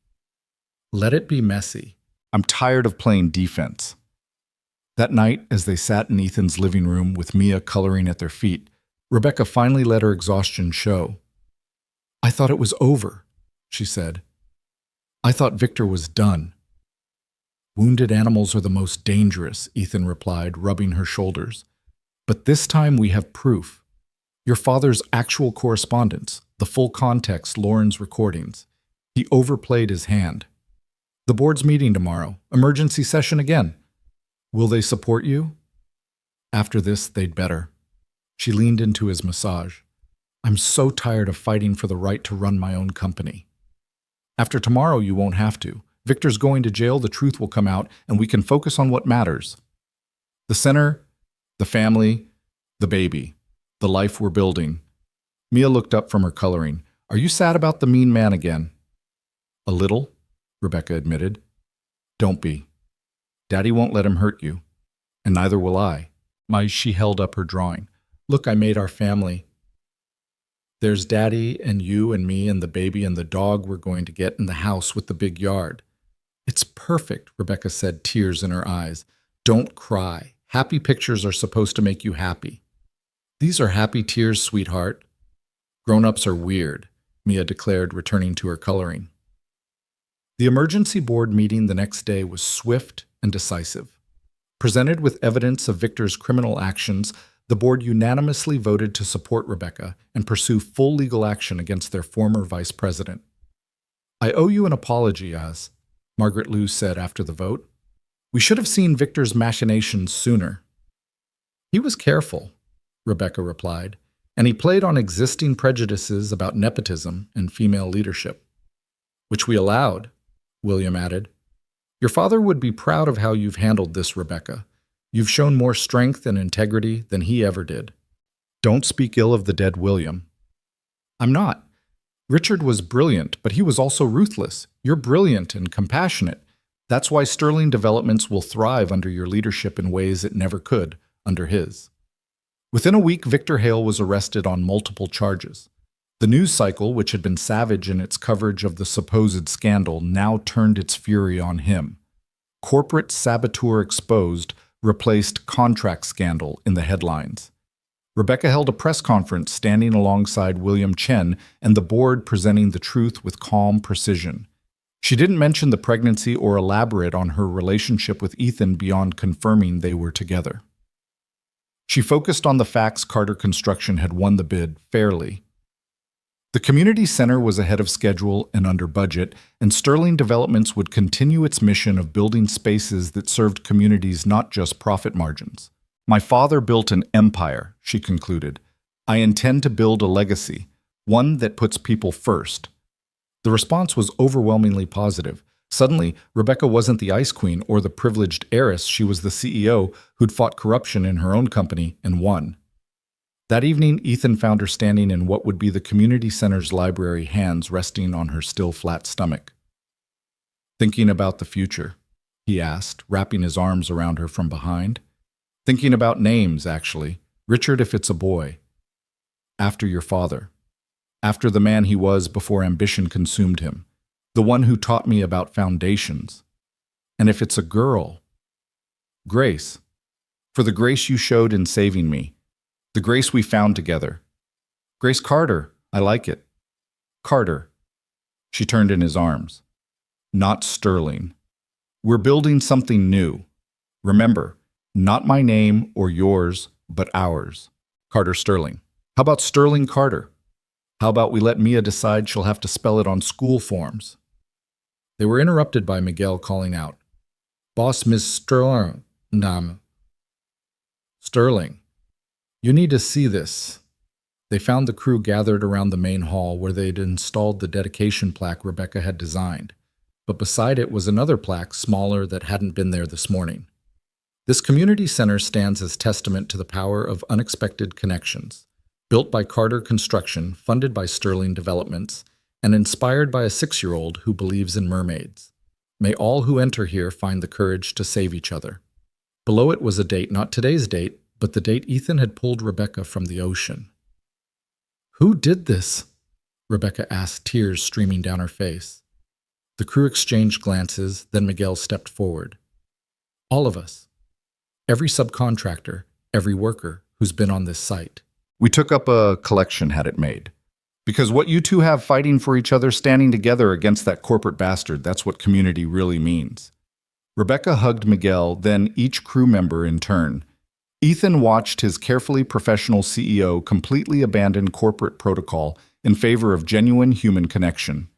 "Let it be messy. I'm tired of playing defense." That night, as they sat in Ethan's living room with Mia coloring at their feet, Rebecca finally let her exhaustion show. "I thought it was over," she said. "I thought Victor was done." "Wounded animals are the most dangerous," Ethan replied, rubbing her shoulders. "But this time we have proof. Your father's actual correspondence, the full context, Lauren's recordings. He overplayed his hand. The board's meeting tomorrow. Emergency session again. Will they support you?" "After this, they'd better." She leaned into his massage. "I'm so tired of fighting for the right to run my own company." "After tomorrow, you won't have to. Victor's going to jail, the truth will come out, and we can focus on what matters. The center, the family, the baby, the life we're building." Mia looked up from her coloring. "Are you sad about the mean man again?" "A little," Rebecca admitted. "Don't be. Daddy won't let him hurt you, and neither will I." She held up her drawing. "Look, I made our family. There's Daddy and you and me and the baby and the dog we're going to get in the house with the big yard." "It's perfect," Rebecca said, tears in her eyes. "Don't cry. Happy pictures are supposed to make you happy." "These are happy tears, sweetheart." "Grown-ups are weird," Mia declared, returning to her coloring. The emergency board meeting the next day was swift and decisive. Presented with evidence of Victor's criminal actions, the board unanimously voted to support Rebecca and pursue full legal action against their former vice president. "I owe you an apology, Az," Margaret Liu said after the vote. "We should have seen Victor's machinations sooner." "He was careful," Rebecca replied, "and he played on existing prejudices about nepotism and female leadership." "Which we allowed," William added. "Your father would be proud of how you've handled this, Rebecca. You've shown more strength and integrity than he ever did." "Don't speak ill of the dead William." "I'm not." Richard was brilliant, but he was also ruthless. You're brilliant and compassionate. That's why Sterling Developments will thrive under your leadership in ways it never could under his. Within a week, Victor Hale was arrested on multiple charges. The news cycle, which had been savage in its coverage of the supposed scandal, now turned its fury on him. Corporate saboteur exposed replaced contract scandal in the headlines. Rebecca held a press conference standing alongside William Chen and the board presenting the truth with calm precision. She didn't mention the pregnancy or elaborate on her relationship with Ethan beyond confirming they were together. She focused on the facts Carter Construction had won the bid fairly. The community center was ahead of schedule and under budget, and Sterling Developments would continue its mission of building spaces that served communities, not just profit margins. My father built an empire, she concluded. I intend to build a legacy, one that puts people first. The response was overwhelmingly positive. Suddenly, Rebecca wasn't the ice queen or the privileged heiress. She was the CEO who'd fought corruption in her own company and won. That evening, Ethan found her standing in what would be the community center's library, hands resting on her still flat stomach. Thinking about the future, he asked, wrapping his arms around her from behind. Thinking about names, actually. Richard if it's a boy. After your father. After the man he was before ambition consumed him. The one who taught me about foundations. And if it's a girl, Grace. For the grace you showed in saving me. The grace we found together. Grace Carter, I like it. Carter. She turned in his arms. Not Sterling. We're building something new. Remember, not my name or yours, but ours. Carter Sterling. How about Sterling Carter? How about we let Mia decide she'll have to spell it on school forms? They were interrupted by Miguel calling out, Boss Miss Sterling. Sterling. You need to see this. They found the crew gathered around the main hall where they'd installed the dedication plaque Rebecca had designed, but beside it was another plaque smaller that hadn't been there this morning. This community center stands as testament to the power of unexpected connections, built by Carter Construction, funded by Sterling Developments, and inspired by a 6-year-old who believes in mermaids. May all who enter here find the courage to save each other. Below it was a date, not today's date, but the date Ethan had pulled Rebecca from the ocean. Who did this? Rebecca asked, tears streaming down her face. The crew exchanged glances, then Miguel stepped forward. All of us. Every subcontractor, every worker who's been on this site. We took up a collection, had it made. Because what you two have fighting for each other, standing together against that corporate bastard, that's what community really means. Rebecca hugged Miguel, then each crew member in turn. Ethan watched his carefully professional CEO completely abandon corporate protocol in favor of genuine human connection.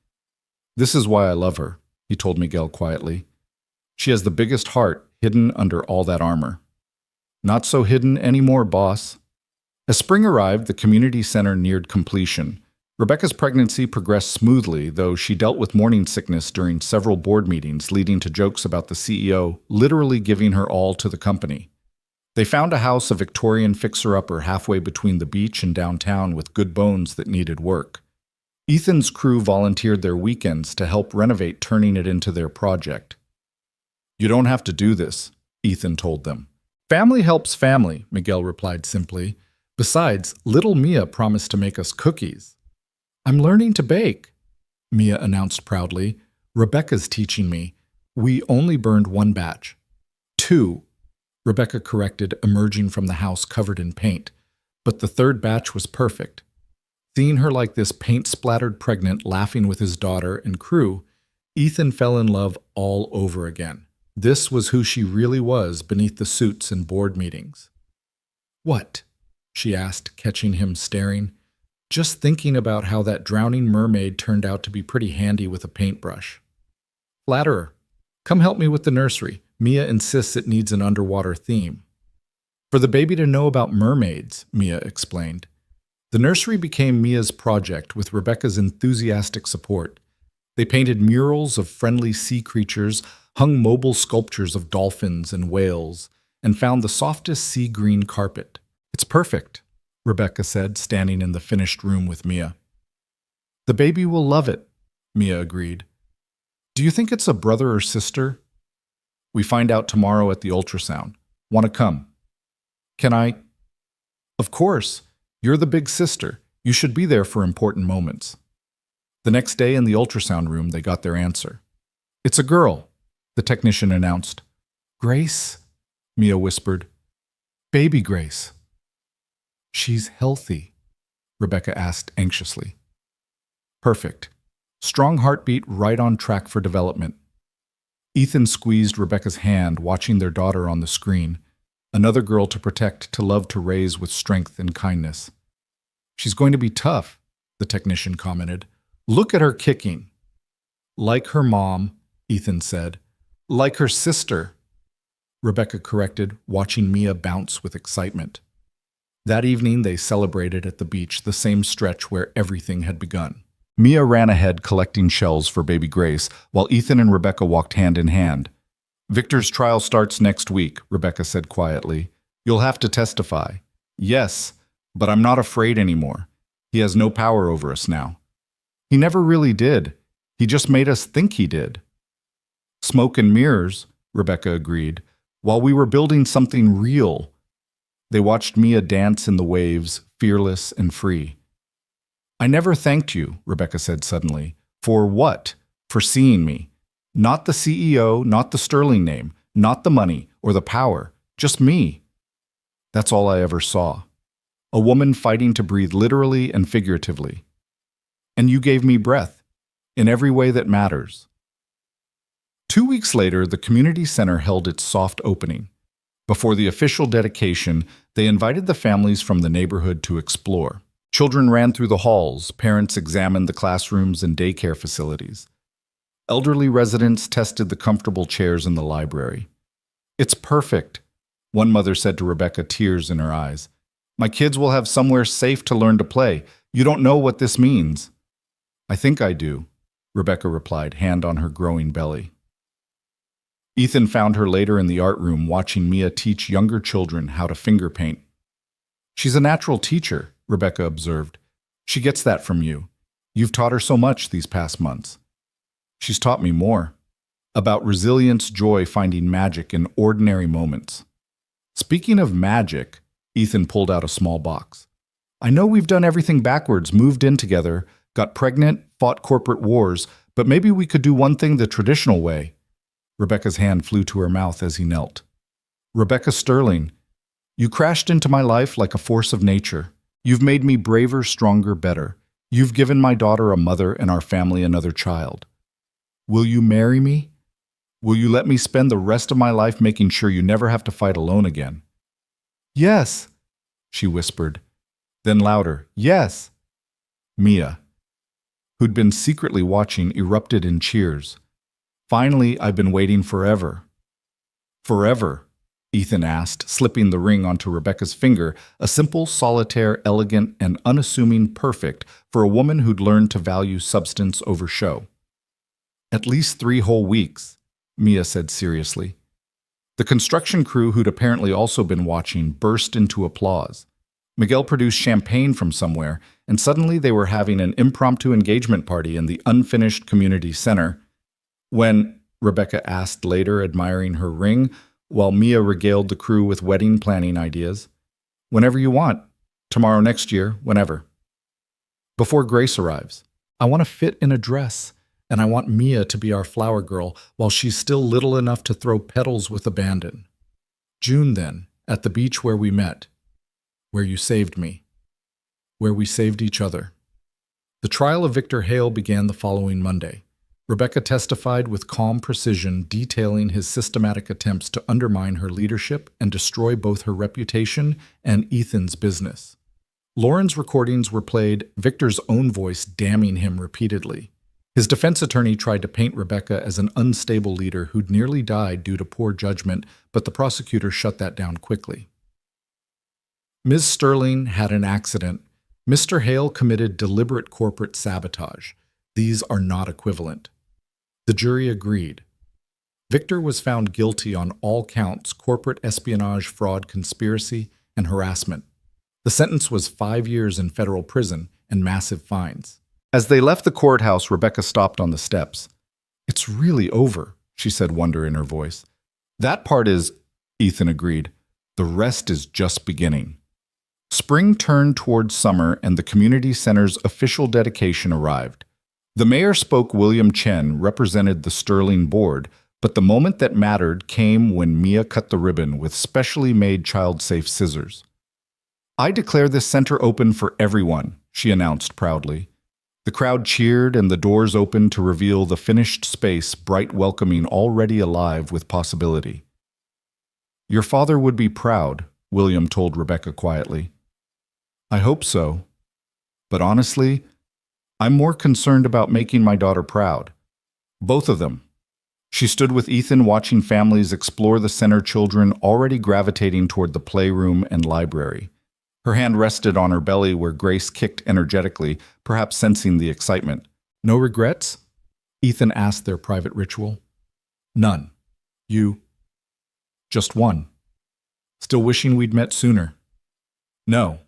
This is why I love her, he told Miguel quietly. She has the biggest heart hidden under all that armor. Not so hidden anymore, boss. As spring arrived, the community center neared completion. Rebecca's pregnancy progressed smoothly, though she dealt with morning sickness during several board meetings, leading to jokes about the CEO literally giving her all to the company. They found a house, a Victorian fixer-upper halfway between the beach and downtown with good bones that needed work. Ethan's crew volunteered their weekends to help renovate, turning it into their project. You don't have to do this, Ethan told them. Family helps family, Miguel replied simply. Besides, little Mia promised to make us cookies. I'm learning to bake, Mia announced proudly. Rebecca's teaching me. We only burned 1 batch. 2, Rebecca corrected, emerging from the house covered in paint. But the 3rd batch was perfect. Seeing her like this, paint-splattered pregnant, laughing with his daughter and crew, Ethan fell in love all over again. This was who she really was beneath the suits and board meetings. What? She asked, catching him staring. Just thinking about how that drowning mermaid turned out to be pretty handy with a paintbrush. Flatterer, come help me with the nursery. Mia insists it needs an underwater theme. For the baby to know about mermaids, Mia explained. The nursery became Mia's project with Rebecca's enthusiastic support. They painted murals of friendly sea creatures, hung mobile sculptures of dolphins and whales, and found the softest sea green carpet. It's perfect, Rebecca said, standing in the finished room with Mia. The baby will love it, Mia agreed. Do you think it's a brother or sister? We find out tomorrow at the ultrasound. Want to come? Can I? Of course. You're the big sister. You should be there for important moments. The next day in the ultrasound room, they got their answer. It's a girl, the technician announced. Grace? Mia whispered. Baby Grace. She's healthy, Rebecca asked anxiously. Perfect. Strong heartbeat, right on track for development. Ethan squeezed Rebecca's hand, watching their daughter on the screen. Another girl to protect, to love, to raise with strength and kindness. She's going to be tough, the technician commented. Look at her kicking. Like her mom, Ethan said. Like her sister, Rebecca corrected, watching Mia bounce with excitement. That evening, they celebrated at the beach, the same stretch where everything had begun. Mia ran ahead collecting shells for baby Grace, while Ethan and Rebecca walked hand in hand. Victor's trial starts next week, Rebecca said quietly. You'll have to testify. Yes, but I'm not afraid anymore. He has no power over us now. He never really did. He just made us think he did. Smoke and mirrors, Rebecca agreed, while we were building something real. They watched Mia dance in the waves, fearless and free. I never thanked you, Rebecca said suddenly. For what? For seeing me. Not the CEO, not the Sterling name, not the money or the power, just me. That's all I ever saw. A woman fighting to breathe literally and figuratively. And you gave me breath, in every way that matters. 2 weeks later, the community center held its soft opening. Before the official dedication, they invited the families from the neighborhood to explore. Children ran through the halls, parents examined the classrooms and daycare facilities. Elderly residents tested the comfortable chairs in the library. It's perfect, one mother said to Rebecca, tears in her eyes. My kids will have somewhere safe to learn to play. You don't know what this means. I think I do, Rebecca replied, hand on her growing belly. Ethan found her later in the art room watching Mia teach younger children how to finger paint. She's a natural teacher, Rebecca observed. She gets that from you. You've taught her so much these past months. She's taught me more. About resilience, joy, finding magic in ordinary moments. Speaking of magic, Ethan pulled out a small box. I know we've done everything backwards, moved in together, got pregnant, fought corporate wars, but maybe we could do one thing the traditional way. Rebecca's hand flew to her mouth as he knelt. Rebecca Sterling, you crashed into my life like a force of nature. You've made me braver, stronger, better. You've given my daughter a mother and our family another child. Will you marry me? Will you let me spend the rest of my life making sure you never have to fight alone again? Yes, she whispered. Then louder, yes. Mia, who'd been secretly watching, erupted in cheers. Finally, I've been waiting forever. Forever, Ethan asked, slipping the ring onto Rebecca's finger, a simple, solitaire, elegant, and unassuming perfect for a woman who'd learned to value substance over show. At least 3 whole weeks, Mia said seriously. The construction crew, who'd apparently also been watching, burst into applause. Miguel produced champagne from somewhere, and suddenly they were having an impromptu engagement party in the unfinished community center. When, Rebecca asked later, admiring her ring, while Mia regaled the crew with wedding planning ideas. Whenever you want. Tomorrow, next year, whenever. Before Grace arrives. I want to fit in a dress, and I want Mia to be our flower girl while she's still little enough to throw petals with abandon. June then, at the beach where we met. Where you saved me. Where we saved each other. The trial of Victor Hale began the following Monday. Rebecca testified with calm precision, detailing his systematic attempts to undermine her leadership and destroy both her reputation and Ethan's business. Lauren's recordings were played, Victor's own voice damning him repeatedly. His defense attorney tried to paint Rebecca as an unstable leader who'd nearly died due to poor judgment, but the prosecutor shut that down quickly. Ms. Sterling had an accident. Mr. Hale committed deliberate corporate sabotage. These are not equivalent. The jury agreed. Victor was found guilty on all counts: corporate espionage, fraud, conspiracy, and harassment. The sentence was 5 years in federal prison and massive fines. As they left the courthouse, Rebecca stopped on the steps. "It's really over," she said, wonder in her voice. "That part is," Ethan agreed. "The rest is just beginning." Spring turned towards summer and the community center's official dedication arrived. The mayor spoke. William Chen represented the Sterling board, but the moment that mattered came when Mia cut the ribbon with specially made child-safe scissors. "I declare this center open for everyone," she announced proudly. The crowd cheered and the doors opened to reveal the finished space, bright, welcoming, already alive with possibility. "Your father would be proud," William told Rebecca quietly. "I hope so. But honestly, I'm more concerned about making my daughter proud. Both of them." She stood with Ethan, watching families explore the center, children already gravitating toward the playroom and library. Her hand rested on her belly where Grace kicked energetically, perhaps sensing the excitement. "No regrets?" Ethan asked their private ritual. "None. You?" "Just one. Still wishing we'd met sooner." "No.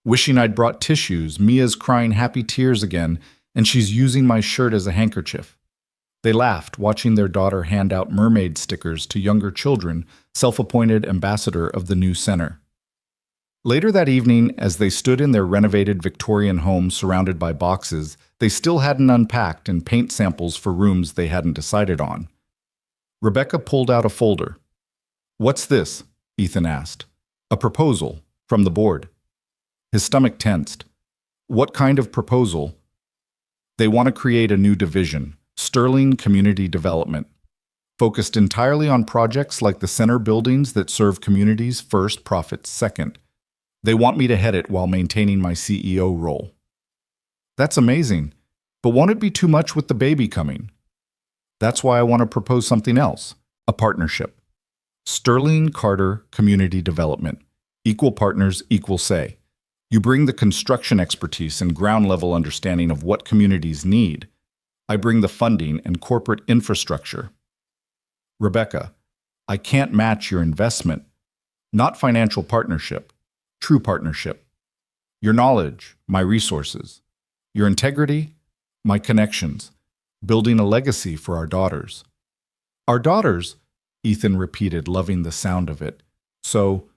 Wishing I'd brought tissues. Mia's crying happy tears again, and she's using my shirt as a handkerchief." They laughed, watching their daughter hand out mermaid stickers to younger children, self-appointed ambassador of the new center. Later that evening, as they stood in their renovated Victorian home surrounded by boxes they still hadn't unpacked and paint samples for rooms they hadn't decided on, Rebecca pulled out a folder. "What's this?" Ethan asked. "A proposal from the board." His stomach tensed. "What kind of proposal?" "They want to create a new division, Sterling Community Development, focused entirely on projects like the center buildings that serve communities first, profits second. They want me to head it while maintaining my CEO role." "That's amazing, but won't it be too much with the baby coming?" "That's why I want to propose something else, a partnership. Sterling Carter Community Development, equal partners, equal say. You bring the construction expertise and ground-level understanding of what communities need. I bring the funding and corporate infrastructure." "Rebecca, I can't match your investment. Not financial partnership. True partnership. Your knowledge, my resources. Your integrity, my connections. Building a legacy for our daughters." "Our daughters?" Ethan repeated, loving the sound of it. "So,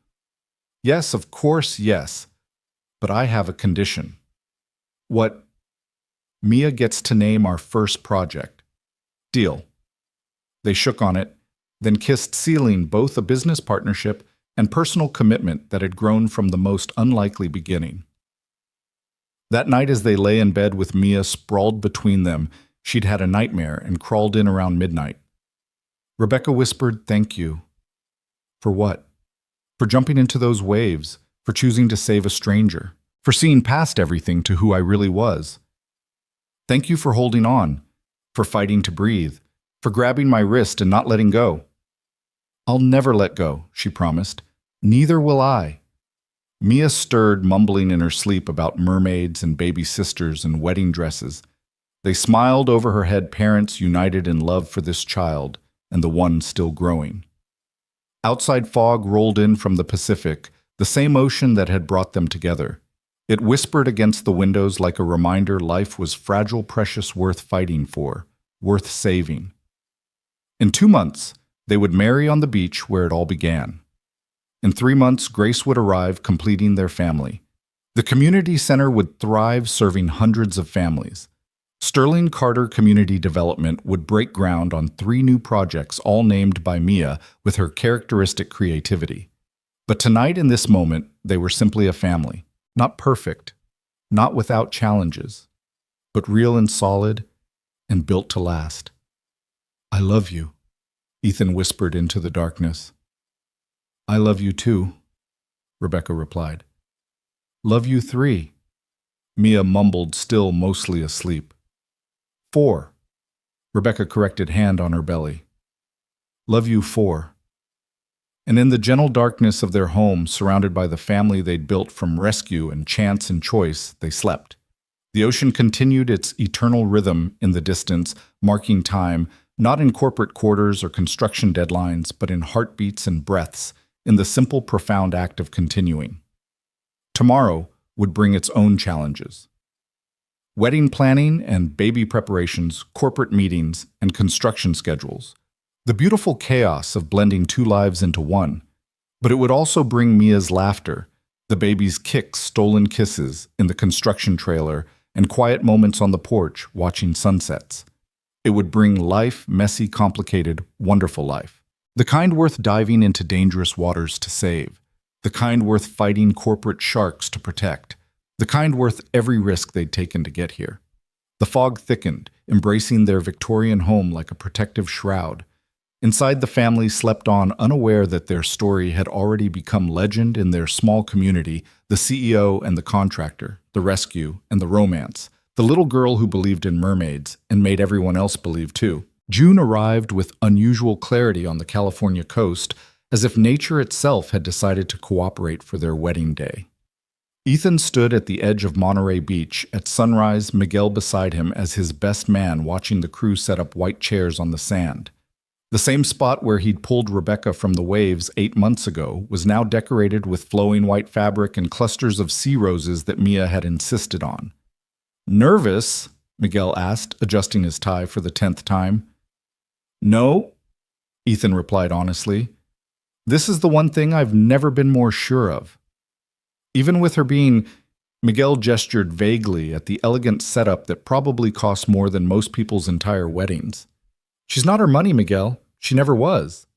yes, of course, yes. But I have a condition." "What?" "Mia gets to name our first project." "Deal." They shook on it, then kissed, sealing both a business partnership and personal commitment that had grown from the most unlikely beginning. That night, as they lay in bed with Mia sprawled between them, she'd had a nightmare and crawled in around midnight. Rebecca whispered, "Thank you." "For what?" "For jumping into those waves, for choosing to save a stranger, for seeing past everything to who I really was. Thank you for holding on, for fighting to breathe, for grabbing my wrist and not letting go." "I'll never let go," she promised. "Neither will I." Mia stirred, mumbling in her sleep about mermaids and baby sisters and wedding dresses. They smiled over her head, parents united in love for this child and the one still growing. Outside, fog rolled in from the Pacific, the same ocean that had brought them together. It whispered against the windows like a reminder life was fragile, precious, worth fighting for, worth saving. In 2 months, they would marry on the beach where it all began. In 3 months, Grace would arrive, completing their family. The community center would thrive, serving hundreds of families. Sterling Carter Community Development would break ground on 3 new projects, all named by Mia with her characteristic creativity. But tonight, in this moment, they were simply a family. Not perfect, not without challenges, but real and solid and built to last. "I love you," Ethan whispered into the darkness. "I love you too," Rebecca replied. "Love you 3, Mia mumbled, still mostly asleep. 4, Rebecca corrected, hand on her belly. "Love you 4. And in the gentle darkness of their home, surrounded by the family they'd built from rescue and chance and choice, they slept. The ocean continued its eternal rhythm in the distance, marking time, not in corporate quarters or construction deadlines, but in heartbeats and breaths, in the simple, profound act of continuing. Tomorrow would bring its own challenges. wedding planning and baby preparations, corporate meetings, and construction schedules. The beautiful chaos of blending two lives into one. But it would also bring Mia's laughter, the baby's kicks, stolen kisses in the construction trailer, and quiet moments on the porch watching sunsets. It would bring life, messy, complicated, wonderful life. The kind worth diving into dangerous waters to save. The kind worth fighting corporate sharks to protect. The kind worth every risk they'd taken to get here. The fog thickened, embracing their Victorian home like a protective shroud. Inside, the family slept on, unaware that their story had already become legend in their small community, the CEO and the contractor, the rescue and the romance, the little girl who believed in mermaids and made everyone else believe too. June arrived with unusual clarity on the California coast, as if nature itself had decided to cooperate for their wedding day. Ethan stood at the edge of Monterey Beach. At sunrise, Miguel beside him as his best man, watching the crew set up white chairs on the sand. The same spot where he'd pulled Rebecca from the waves 8 months ago was now decorated with flowing white fabric and clusters of sea roses that Mia had insisted on. "Nervous?" Miguel asked, adjusting his tie for the 10th time. "No," Ethan replied honestly. "This is the one thing I've never been more sure of." Even with her being, Miguel gestured vaguely at the elegant setup that probably cost more than most people's entire weddings. "She's not her money, Miguel. She never was."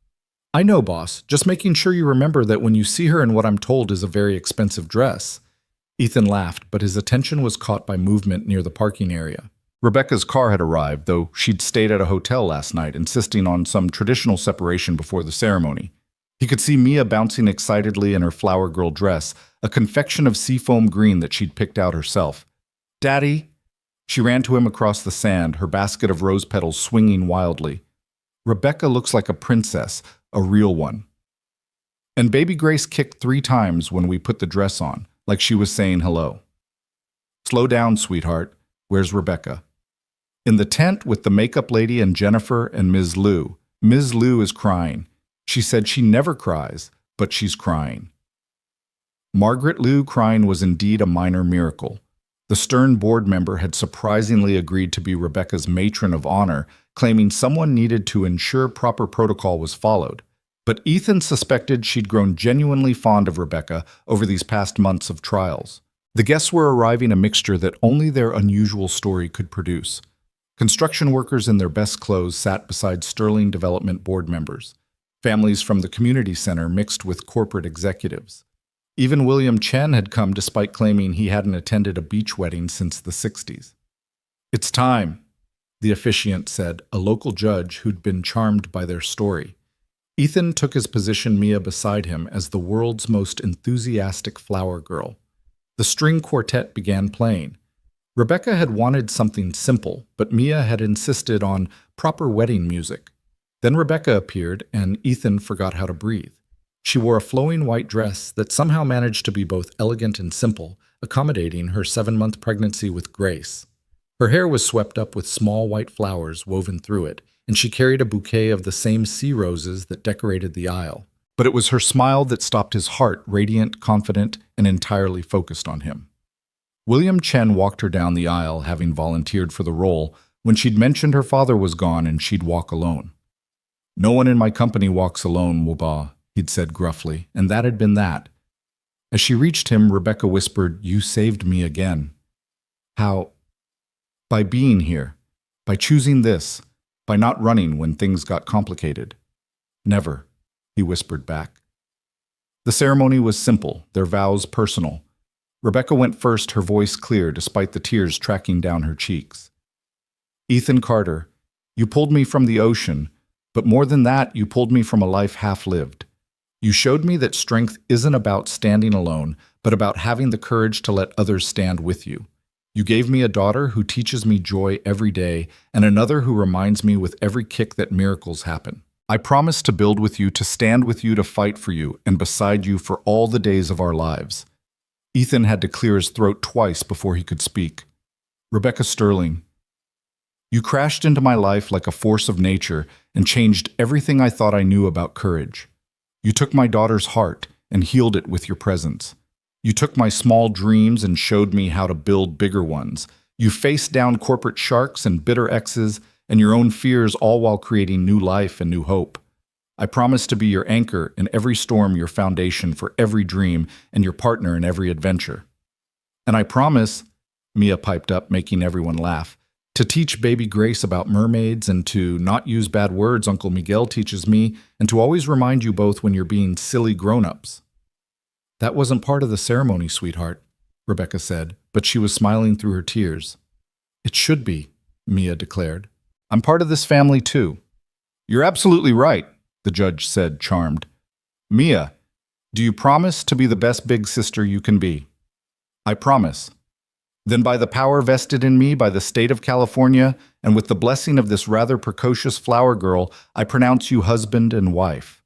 "I know, boss. Just making sure you remember that when you see her in what I'm told is a very expensive dress." Ethan laughed, but his attention was caught by movement near the parking area. Rebecca's car had arrived, though she'd stayed at a hotel last night, insisting on some traditional separation before the ceremony. He could see Mia bouncing excitedly in her flower girl dress, a confection of seafoam green that she'd picked out herself. "Daddy!" She ran to him across the sand, her basket of rose petals swinging wildly. "Rebecca looks like a princess, a real one." And baby Grace kicked 3 times when we put the dress on, like she was saying hello. "Slow down, sweetheart. Where's Rebecca?" "In the tent with the makeup lady and Jennifer and Ms. Liu. Ms. Liu is crying. She said she never cries, but she's crying." Margaret Liu crying was indeed a minor miracle. The stern board member had surprisingly agreed to be Rebecca's matron of honor, claiming someone needed to ensure proper protocol was followed. But Ethan suspected she'd grown genuinely fond of Rebecca over these past months of trials. The guests were arriving a mixture that only their unusual story could produce. Construction workers in their best clothes sat beside Sterling Development board members. Families from the community center mixed with corporate executives. Even William Chen had come despite claiming he hadn't attended a beach wedding since the 60s. "It's time," the officiant said, a local judge who'd been charmed by their story. Ethan took his position Mia beside him as the world's most enthusiastic flower girl. The string quartet began playing. Rebecca had wanted something simple, but Mia had insisted on proper wedding music. Then Rebecca appeared, and Ethan forgot how to breathe. She wore a flowing white dress that somehow managed to be both elegant and simple, accommodating her 7-month pregnancy with grace. Her hair was swept up with small white flowers woven through it, and she carried a bouquet of the same sea roses that decorated the aisle. But it was her smile that stopped his heart, radiant, confident, and entirely focused on him. William Chen walked her down the aisle, having volunteered for the role, when she'd mentioned her father was gone and she'd walk alone. "No one in my company walks alone, Wuba," he'd said gruffly, and that had been that. As she reached him, Rebecca whispered, "You saved me again." "How?" "By being here. By choosing this. By not running when things got complicated." "Never," he whispered back. The ceremony was simple, their vows personal. Rebecca went first, her voice clear despite the tears tracking down her cheeks. "Ethan Carter, you pulled me from the ocean, but more than that, you pulled me from a life half-lived. You showed me that strength isn't about standing alone, but about having the courage to let others stand with you. You gave me a daughter who teaches me joy every day, and another who reminds me with every kick that miracles happen. I promise to build with you, to stand with you, to fight for you, and beside you for all the days of our lives." Ethan had to clear his throat twice before he could speak. "Rebecca Sterling, you crashed into my life like a force of nature and changed everything I thought I knew about courage. You took my daughter's heart and healed it with your presence. You took my small dreams and showed me how to build bigger ones. You face down corporate sharks and bitter exes and your own fears, all while creating new life and new hope. I promise to be your anchor in every storm, your foundation for every dream, and your partner in every adventure. And I promise, Mia piped up, making everyone laugh, to teach baby Grace about mermaids and to not use bad words Uncle Miguel teaches me, and to always remind you both when you're being silly grown-ups. That wasn't part of the ceremony, sweetheart, Rebecca said, but she was smiling through her tears. It should be, Mia declared. I'm part of this family too. You're absolutely right, the judge said, charmed. Mia, do you promise to be the best big sister you can be? I promise. Then by the power vested in me by the state of California, and with the blessing of this rather precocious flower girl, I pronounce you husband and wife.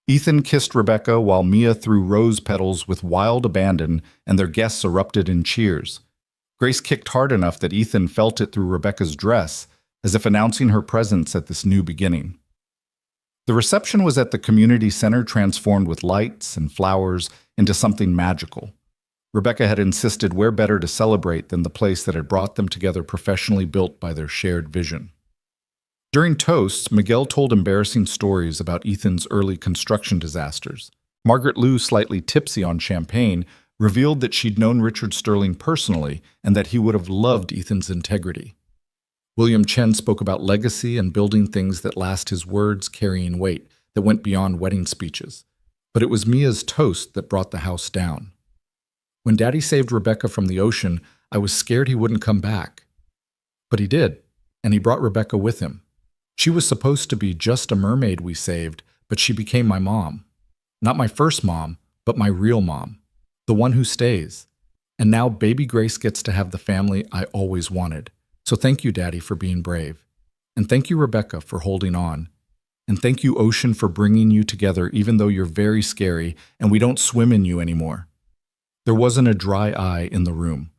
Ethan kissed Rebecca while Mia threw rose petals with wild abandon, and their guests erupted in cheers. Grace kicked hard enough that Ethan felt it through Rebecca's dress, as if announcing her presence at this new beginning. The reception was at the community center, transformed with lights and flowers into something magical. Rebecca had insisted where better to celebrate than the place that had brought them together, professionally built by their shared vision. During toasts, Miguel told embarrassing stories about Ethan's early construction disasters. Margaret Lou, slightly tipsy on champagne, revealed that she'd known Richard Sterling personally and that he would have loved Ethan's integrity. William Chen spoke about legacy and building things that last, his words carrying weight that went beyond wedding speeches. But it was Mia's toast that brought the house down. When Daddy saved Rebecca from the ocean, I was scared he wouldn't come back. But he did, and he brought Rebecca with him. She was supposed to be just a mermaid we saved, but she became my mom. Not my first mom, but my real mom. The one who stays. And now baby Grace gets to have the family I always wanted. So thank you, Daddy, for being brave. And thank you, Rebecca, for holding on. And thank you, Ocean, for bringing you together even though you're very scary and we don't swim in you anymore. There wasn't a dry eye in the room.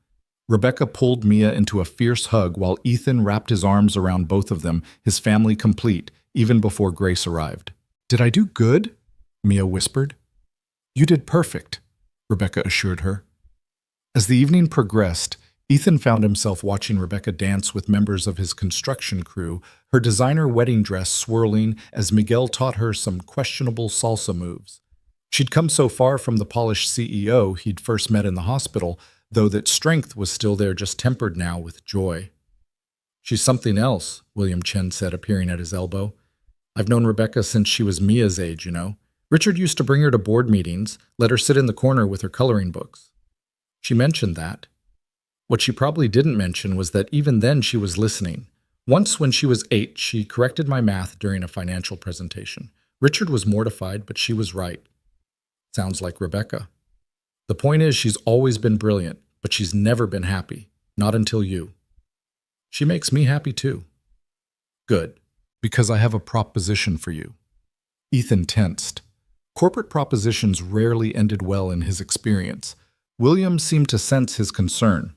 Rebecca pulled Mia into a fierce hug while Ethan wrapped his arms around both of them, his family complete, even before Grace arrived. Did I do good? Mia whispered. You did perfect, Rebecca assured her. As the evening progressed, Ethan found himself watching Rebecca dance with members of his construction crew, her designer wedding dress swirling as Miguel taught her some questionable salsa moves. She'd come so far from the polished CEO he'd first met in the hospital, though that strength was still there, just tempered now with joy. She's something else, William Chen said, appearing at his elbow. I've known Rebecca since she was Mia's age, you know. Richard used to bring her to board meetings, let her sit in the corner with her coloring books. She mentioned that. What she probably didn't mention was that even then she was listening. Once when she was 8, she corrected my math during a financial presentation. Richard was mortified, but she was right. Sounds like Rebecca. The point is, she's always been brilliant, but she's never been happy. Not until you. She makes me happy too. Good, because I have a proposition for you. Ethan tensed. Corporate propositions rarely ended well in his experience. William seemed to sense his concern.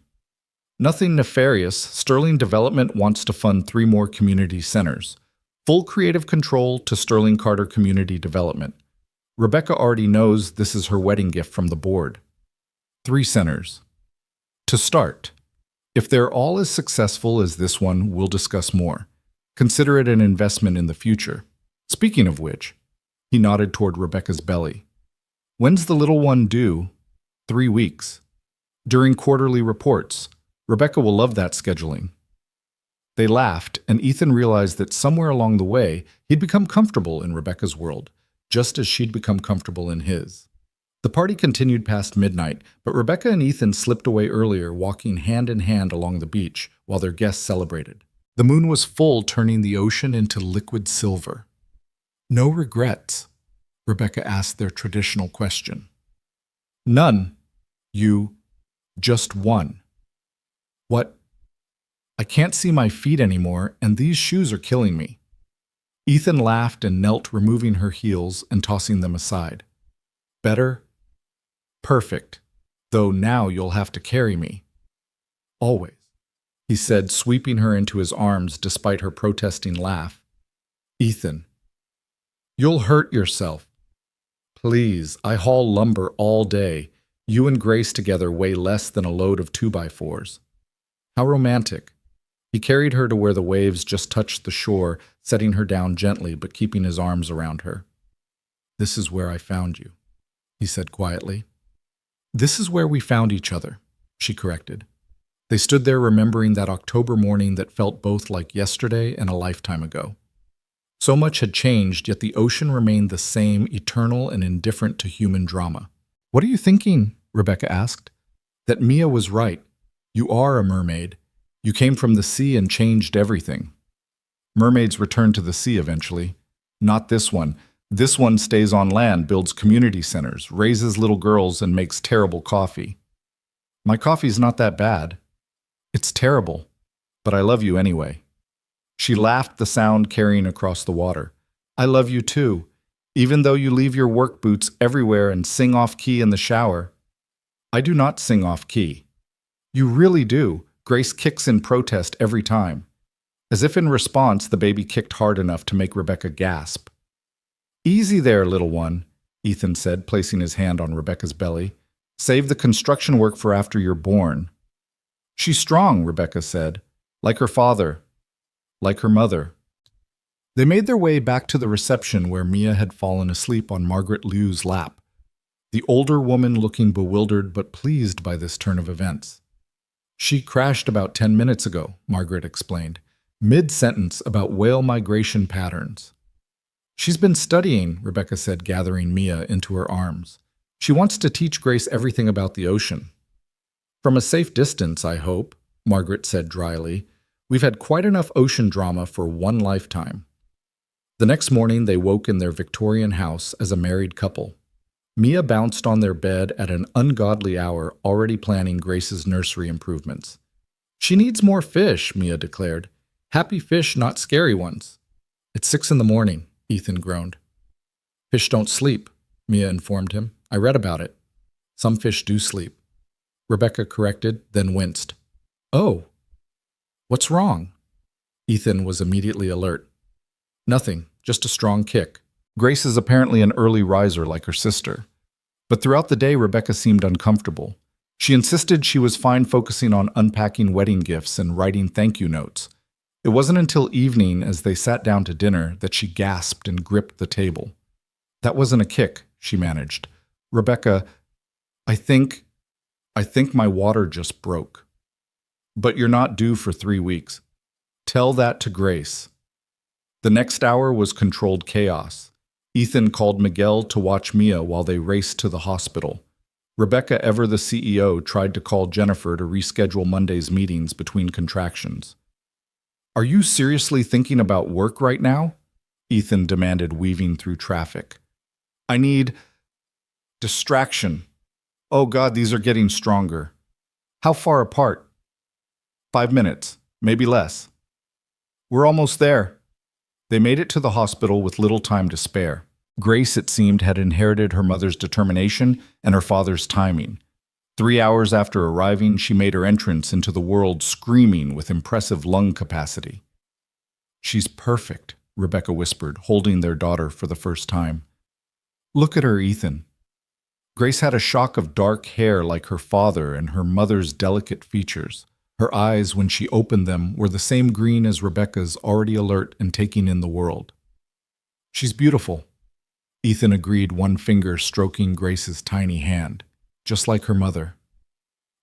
Nothing nefarious, Sterling Development wants to fund 3 more community centers. Full creative control to Sterling Carter Community Development. Rebecca already knows this is her wedding gift from the board. 3 centers. To start, if they're all as successful as this one, we'll discuss more. Consider it an investment in the future. Speaking of which, he nodded toward Rebecca's belly. When's the little one due? 3 weeks. During quarterly reports. Rebecca will love that scheduling. They laughed, and Ethan realized that somewhere along the way, he'd become comfortable in Rebecca's world, just as she'd become comfortable in his. The party continued past midnight, but Rebecca and Ethan slipped away earlier, walking hand in hand along the beach while their guests celebrated. The moon was full, turning the ocean into liquid silver. No regrets? Rebecca asked their traditional question. None. You. Just one. What? I can't see my feet anymore, and these shoes are killing me. Ethan laughed and knelt, removing her heels and tossing them aside. Better? Perfect. Though now you'll have to carry me. Always, he said, sweeping her into his arms despite her protesting laugh. Ethan. You'll hurt yourself. Please, I haul lumber all day. You and Grace together weigh less than a load of 2x4s. How romantic. He carried her to where the waves just touched the shore, setting her down gently but keeping his arms around her. "This is where I found you," he said quietly. "This is where we found each other," she corrected. They stood there remembering that October morning that felt both like yesterday and a lifetime ago. So much had changed, yet the ocean remained the same, eternal and indifferent to human drama. "What are you thinking?" Rebecca asked. "That Mia was right. You are a mermaid. You came from the sea and changed everything." Mermaids return to the sea eventually. Not this one. This one stays on land, builds community centers, raises little girls, and makes terrible coffee. "My coffee's not that bad." "It's terrible, but I love you anyway." She laughed, the sound carrying across the water. "I love you too, even though you leave your work boots everywhere and sing off key in the shower." "I do not sing off key." "You really do." Grace kicks in protest every time. As if in response, the baby kicked hard enough to make Rebecca gasp. "Easy there, little one," Ethan said, placing his hand on Rebecca's belly. "Save the construction work for after you're born." "She's strong," Rebecca said. "Like her father. Like her mother." They made their way back to the reception where Mia had fallen asleep on Margaret Liu's lap, the older woman looking bewildered but pleased by this turn of events. "She crashed about 10 minutes ago," Margaret explained, mid-sentence about whale migration patterns. "She's been studying," Rebecca said, gathering Mia into her arms. "She wants to teach Grace everything about the ocean." "From a safe distance, I hope," Margaret said dryly. "We've had quite enough ocean drama for one lifetime." The next morning, they woke in their Victorian house as a married couple. Mia bounced on their bed at an ungodly hour, already planning Grace's nursery improvements. "She needs more fish," Mia declared. "Happy fish, not scary ones." "It's 6 in the morning," Ethan groaned. "Fish don't sleep," Mia informed him. "I read about it." "Some fish do sleep," Rebecca corrected, then winced. "Oh. What's wrong?" Ethan was immediately alert. "Nothing, just a strong kick. Grace is apparently an early riser like her sister." But throughout the day, Rebecca seemed uncomfortable. She insisted she was fine focusing on unpacking wedding gifts and writing thank you notes. It wasn't until evening, as they sat down to dinner, that she gasped and gripped the table. "That wasn't a kick," she managed. "Rebecca, I think my water just broke." "But you're not due for 3 weeks. Tell that to Grace." The next hour was controlled chaos. Ethan called Miguel to watch Mia while they raced to the hospital. Rebecca, ever the CEO, tried to call Jennifer to reschedule Monday's meetings between contractions. "Are you seriously thinking about work right now?" Ethan demanded, weaving through traffic. "I need distraction. Oh God, these are getting stronger. How far apart?" 5 minutes, maybe less." "We're almost there." They made it to the hospital with little time to spare. Grace, it seemed, had inherited her mother's determination and her father's timing. 3 hours after arriving, she made her entrance into the world screaming with impressive lung capacity. "She's perfect," Rebecca whispered, holding their daughter for the first time. "Look at her, Ethan." Grace had a shock of dark hair like her father and her mother's delicate features. Her eyes, when she opened them, were the same green as Rebecca's, already alert and taking in the world. "She's beautiful," Ethan agreed, one finger stroking Grace's tiny hand, "just like her mother."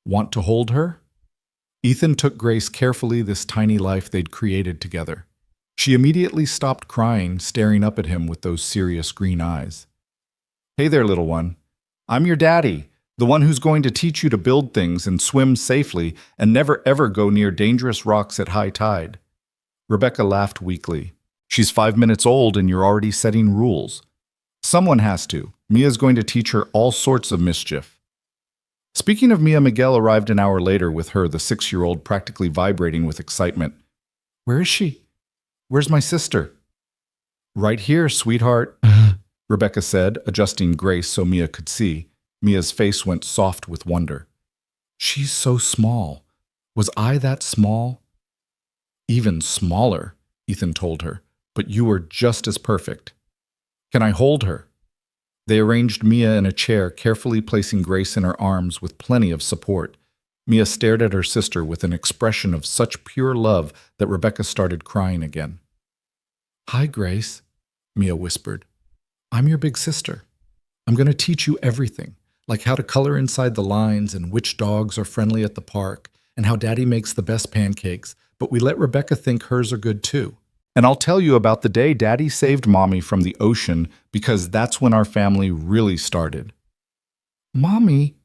"Want to hold her?" Ethan took Grace carefully, this tiny life they'd created together. She immediately stopped crying, staring up at him with those serious green eyes. "Hey there, little one. I'm your daddy. The one who's going to teach you to build things and swim safely and never ever go near dangerous rocks at high tide." Rebecca laughed weakly. "She's 5 minutes old and you're already setting rules." "Someone has to. Mia's going to teach her all sorts of mischief." Speaking of Mia, Miguel arrived an hour later with her, the 6-year-old, practically vibrating with excitement. "Where is she? Where's my sister?" "Right here, sweetheart," Rebecca said, adjusting Grace so Mia could see. Mia's face went soft with wonder. "She's so small. Was I that small?" "Even smaller," Ethan told her, "but you were just as perfect." "Can I hold her?" They arranged Mia in a chair, carefully placing Grace in her arms with plenty of support. Mia stared at her sister with an expression of such pure love that Rebecca started crying again. "Hi, Grace," Mia whispered. "I'm your big sister. I'm going to teach you everything, like how to color inside the lines and which dogs are friendly at the park and how Daddy makes the best pancakes, but we let Rebecca think hers are good too. And I'll tell you about the day Daddy saved Mommy from the ocean because that's when our family really started." "Mommy?"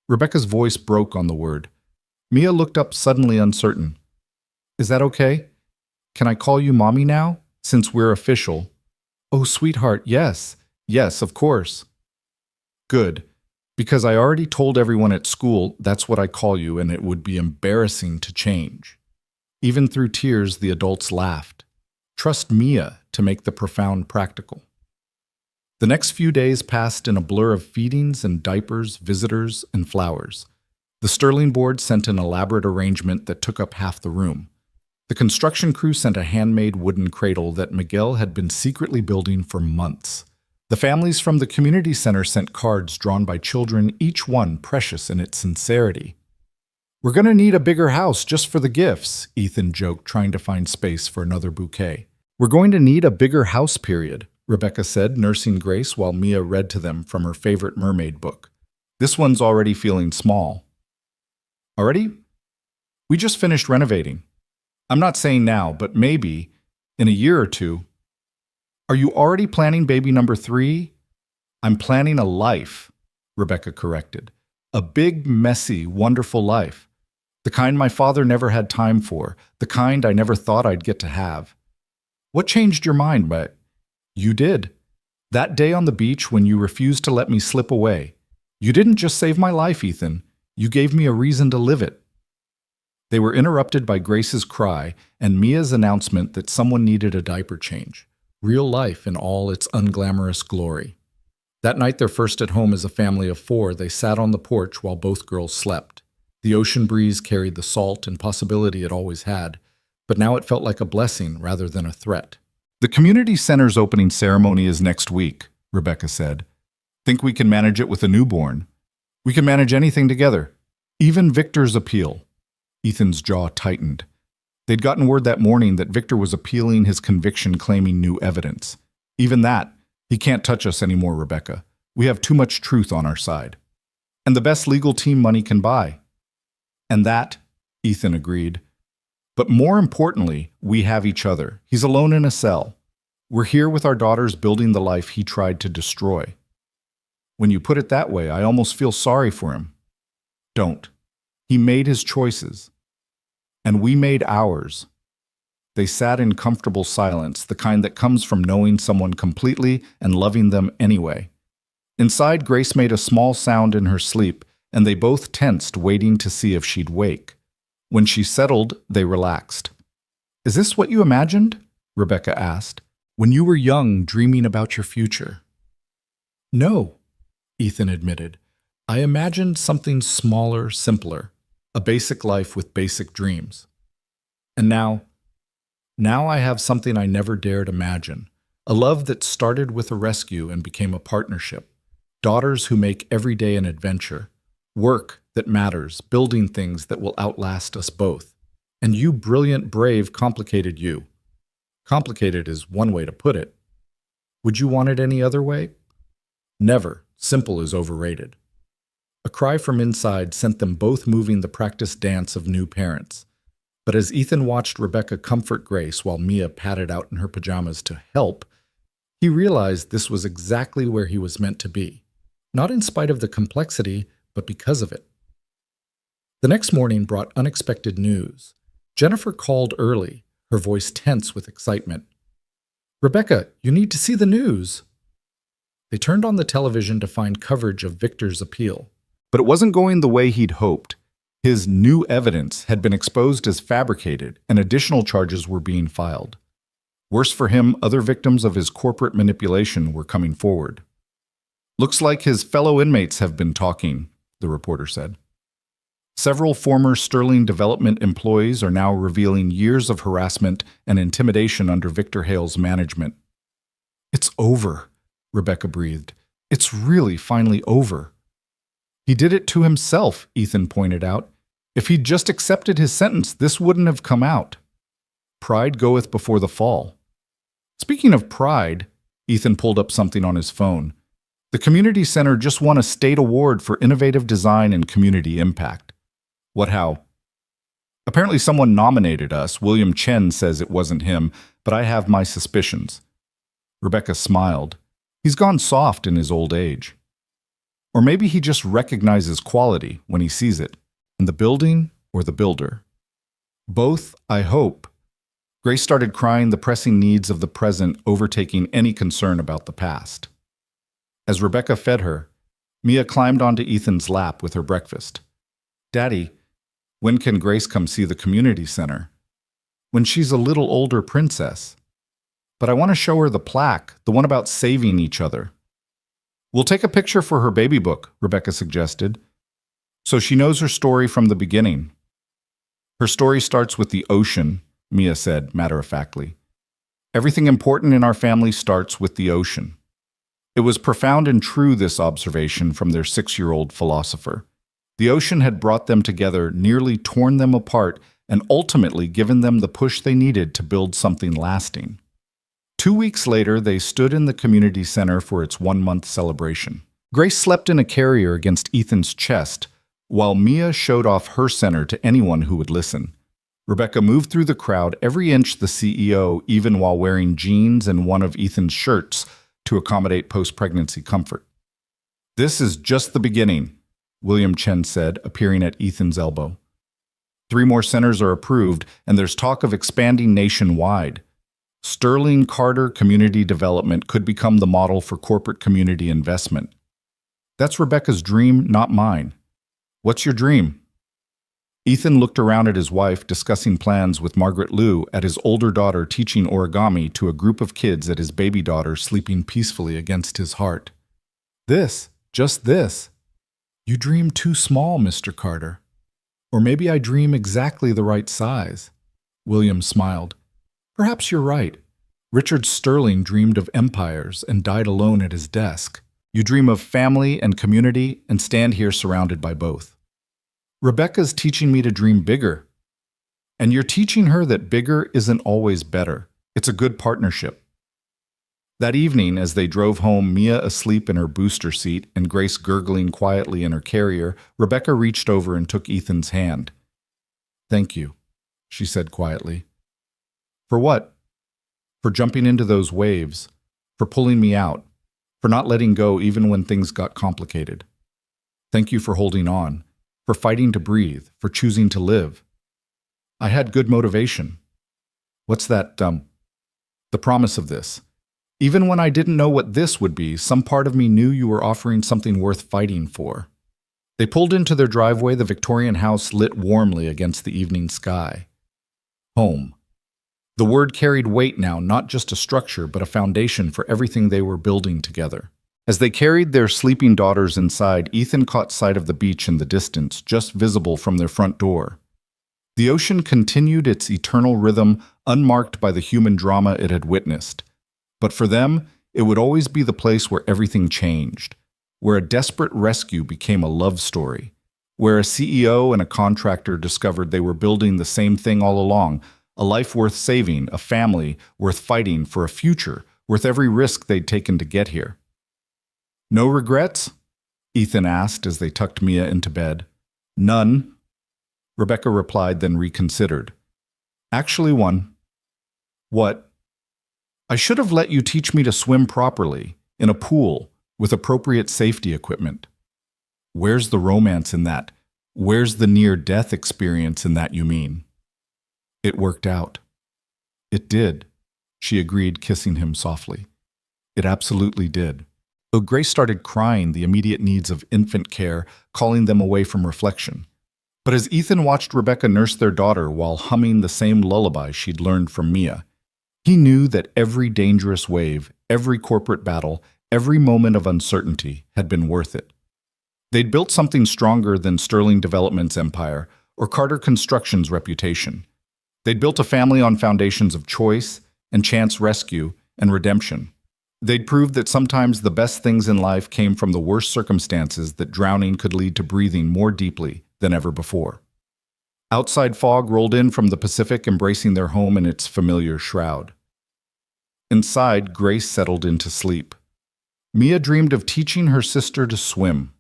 Rebecca's voice broke on the word. Mia looked up suddenly uncertain. "Is that okay? Can I call you Mommy now, since we're official?" "Oh, sweetheart, yes. Yes, of course." "Good, because I already told everyone at school that's what I call you and it would be embarrassing to change." Even through tears, the adults laughed. Trust Mia to make the profound practical. The next few days passed in a blur of feedings and diapers, visitors, and flowers. The Sterling board sent an elaborate arrangement that took up half the room. The construction crew sent a handmade wooden cradle that Miguel had been secretly building for months. The families from the community center sent cards drawn by children, each one precious in its sincerity. "We're going to need a bigger house just for the gifts," Ethan joked, trying to find space for another bouquet. "We're going to need a bigger house, period," Rebecca said, nursing Grace while Mia read to them from her favorite mermaid book. "This one's already feeling small." "Already? We just finished renovating. I'm not saying now, but maybe in a year or two." "Are you already planning baby number 3? "I'm planning a life," Rebecca corrected. "A big, messy, wonderful life. The kind my father never had time for, the kind I never thought I'd get to have." "What changed your mind, but you did. That day on the beach when you refused to let me slip away. You didn't just save my life, Ethan. You gave me a reason to live it." They were interrupted by Grace's cry and Mia's announcement that someone needed a diaper change. Real life in all its unglamorous glory. That night, their first at home as a family of 4, they sat on the porch while both girls slept. The ocean breeze carried the salt and possibility it always had, but now it felt like a blessing rather than a threat. "The community center's opening ceremony is next week," Rebecca said. "Think we can manage it with a newborn? We can manage anything together. Even Victor's appeal." Ethan's jaw tightened. They'd gotten word that morning that Victor was appealing his conviction claiming new evidence. "Even that, he can't touch us anymore, Rebecca. We have too much truth on our side. And the best legal team money can buy." "And that," Ethan agreed. "But more importantly, we have each other. He's alone in a cell. We're here with our daughters building the life he tried to destroy." "When you put it that way, I almost feel sorry for him." "Don't. He made his choices. And we made ours." They sat in comfortable silence, the kind that comes from knowing someone completely and loving them anyway. Inside, Grace made a small sound in her sleep, and they both tensed, waiting to see if she'd wake. When she settled, they relaxed. "Is this what you imagined?" Rebecca asked. "When you were young, dreaming about your future?" "No," Ethan admitted. "I imagined something smaller, simpler. A basic life with basic dreams. And now I have something I never dared imagine. A love that started with a rescue and became a partnership. Daughters who make every day an adventure. Work that matters, building things that will outlast us both. And you, brilliant, brave, complicated you. Complicated is one way to put it. Would you want it any other way? Never. Simple is overrated." A cry from inside sent them both moving the practice dance of new parents. But as Ethan watched Rebecca comfort Grace while Mia padded out in her pajamas to help, he realized this was exactly where he was meant to be. Not in spite of the complexity, but because of it. The next morning brought unexpected news. Jennifer called early, her voice tense with excitement. "Rebecca, you need to see the news." They turned on the television to find coverage of Victor's appeal. But it wasn't going the way he'd hoped. His new evidence had been exposed as fabricated, and additional charges were being filed. Worse for him, other victims of his corporate manipulation were coming forward. "Looks like his fellow inmates have been talking," the reporter said. Several former Sterling Development employees are now revealing years of harassment and intimidation under Victor Hale's management. "It's over," Rebecca breathed. "It's really finally over." "He did it to himself," Ethan pointed out. If he'd just accepted his sentence, this wouldn't have come out. Pride goeth before the fall. Speaking of pride, Ethan pulled up something on his phone. The community center just won a state award for innovative design and community impact. What how? Apparently someone nominated us. William Chen says it wasn't him, but I have my suspicions. Rebecca smiled. He's gone soft in his old age. Or maybe he just recognizes quality when he sees it, in the building or the builder. Both, I hope. Grace started crying, the pressing needs of the present overtaking any concern about the past. As Rebecca fed her, Mia climbed onto Ethan's lap with her breakfast. Daddy, when can Grace come see the community center? When she's a little older princess. But I want to show her the plaque, the one about saving each other. We'll take a picture for her baby book, Rebecca suggested, so she knows her story from the beginning. Her story starts with the ocean, Mia said matter-of-factly. Everything important in our family starts with the ocean. It was profound and true, this observation from their 6-year-old philosopher. The ocean had brought them together, nearly torn them apart, and ultimately given them the push they needed to build something lasting. 2 weeks later, they stood in the community center for its 1-month celebration. Grace slept in a carrier against Ethan's chest, while Mia showed off her center to anyone who would listen. Rebecca moved through the crowd, every inch the CEO, even while wearing jeans and one of Ethan's shirts to accommodate post-pregnancy comfort. This is just the beginning, William Chen said, appearing at Ethan's elbow. 3 more centers are approved, and there's talk of expanding nationwide. Sterling Carter Community Development could become the model for corporate community investment. That's Rebecca's dream, not mine. What's your dream? Ethan looked around at his wife, discussing plans with Margaret Liu, at his older daughter teaching origami to a group of kids, at his baby daughter sleeping peacefully against his heart. This, just this. You dream too small, Mr. Carter. Or maybe I dream exactly the right size. William smiled. Perhaps you're right. Richard Sterling dreamed of empires and died alone at his desk. You dream of family and community and stand here surrounded by both. Rebecca's teaching me to dream bigger. And you're teaching her that bigger isn't always better. It's a good partnership. That evening, as they drove home, Mia asleep in her booster seat and Grace gurgling quietly in her carrier, Rebecca reached over and took Ethan's hand. Thank you, she said quietly. For what? For jumping into those waves, for pulling me out, for not letting go even when things got complicated. Thank you for holding on, for fighting to breathe, for choosing to live. I had good motivation. What's that, the promise of this. Even when I didn't know what this would be, some part of me knew you were offering something worth fighting for. They pulled into their driveway, the Victorian house lit warmly against the evening sky. Home. The word carried weight now, not just a structure, but a foundation for everything they were building together. As they carried their sleeping daughters inside, Ethan caught sight of the beach in the distance, just visible from their front door. The ocean continued its eternal rhythm, unmarked by the human drama it had witnessed. But for them, it would always be the place where everything changed, where a desperate rescue became a love story, where a CEO and a contractor discovered they were building the same thing all along, a life worth saving, a family worth fighting for, a future worth every risk they'd taken to get here. No regrets? Ethan asked as they tucked Mia into bed. None, Rebecca replied, then reconsidered. Actually, one. What? I should have let you teach me to swim properly, in a pool, with appropriate safety equipment. Where's the romance in that? Where's the near-death experience in that, you mean? It worked out. It did, she agreed, kissing him softly. It absolutely did. Though Grace started crying, the immediate needs of infant care, calling them away from reflection. But as Ethan watched Rebecca nurse their daughter while humming the same lullaby she'd learned from Mia, he knew that every dangerous wave, every corporate battle, every moment of uncertainty had been worth it. They'd built something stronger than Sterling Development's empire or Carter Construction's reputation. They'd built a family on foundations of choice and chance rescue and redemption. They'd proved that sometimes the best things in life came from the worst circumstances, that drowning could lead to breathing more deeply than ever before. Outside fog rolled in from the Pacific, embracing their home in its familiar shroud. Inside, Grace settled into sleep. Mia dreamed of teaching her sister to swim.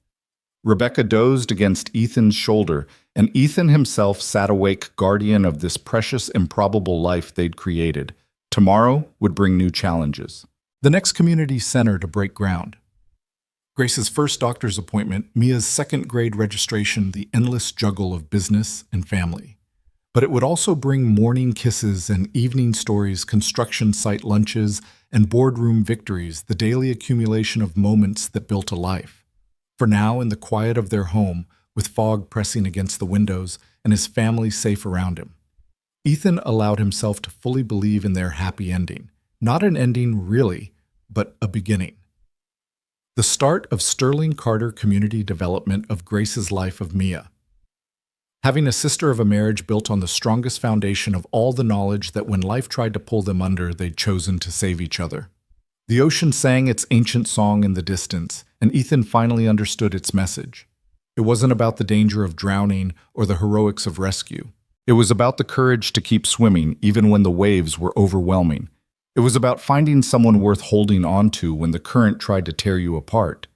Rebecca dozed against Ethan's shoulder, and Ethan himself sat awake, guardian of this precious, improbable life they'd created. Tomorrow would bring new challenges. The next community center to break ground. Grace's first doctor's appointment, Mia's second-grade registration, the endless juggle of business and family. But it would also bring morning kisses and evening stories, construction site lunches, and boardroom victories, the daily accumulation of moments that built a life. For now, in the quiet of their home, with fog pressing against the windows and his family safe around him, Ethan allowed himself to fully believe in their happy ending. Not an ending, really, but a beginning. The start of Sterling Carter community development of Grace's life of Mia. Having a sister of a marriage built on the strongest foundation of all the knowledge that when life tried to pull them under, they'd chosen to save each other. The ocean sang its ancient song in the distance, and Ethan finally understood its message. It wasn't about the danger of drowning or the heroics of rescue. It was about the courage to keep swimming even when the waves were overwhelming. It was about finding someone worth holding on to when the current tried to tear you apart.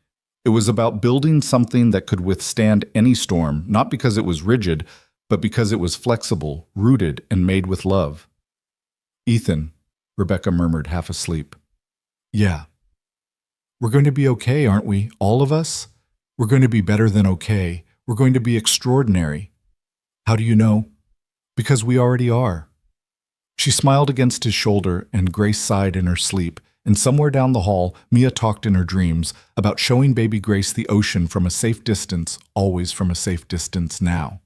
It was about building something that could withstand any storm, not because it was rigid, but because it was flexible, rooted, and made with love. "Ethan," Rebecca murmured, half asleep. "Yeah. We're going to be okay, aren't we? All of us? We're going to be better than okay. We're going to be extraordinary." "How do you know?" "Because we already are." She smiled against his shoulder, and Grace sighed in her sleep, and somewhere down the hall, Mia talked in her dreams about showing baby Grace the ocean from a safe distance, always from a safe distance now.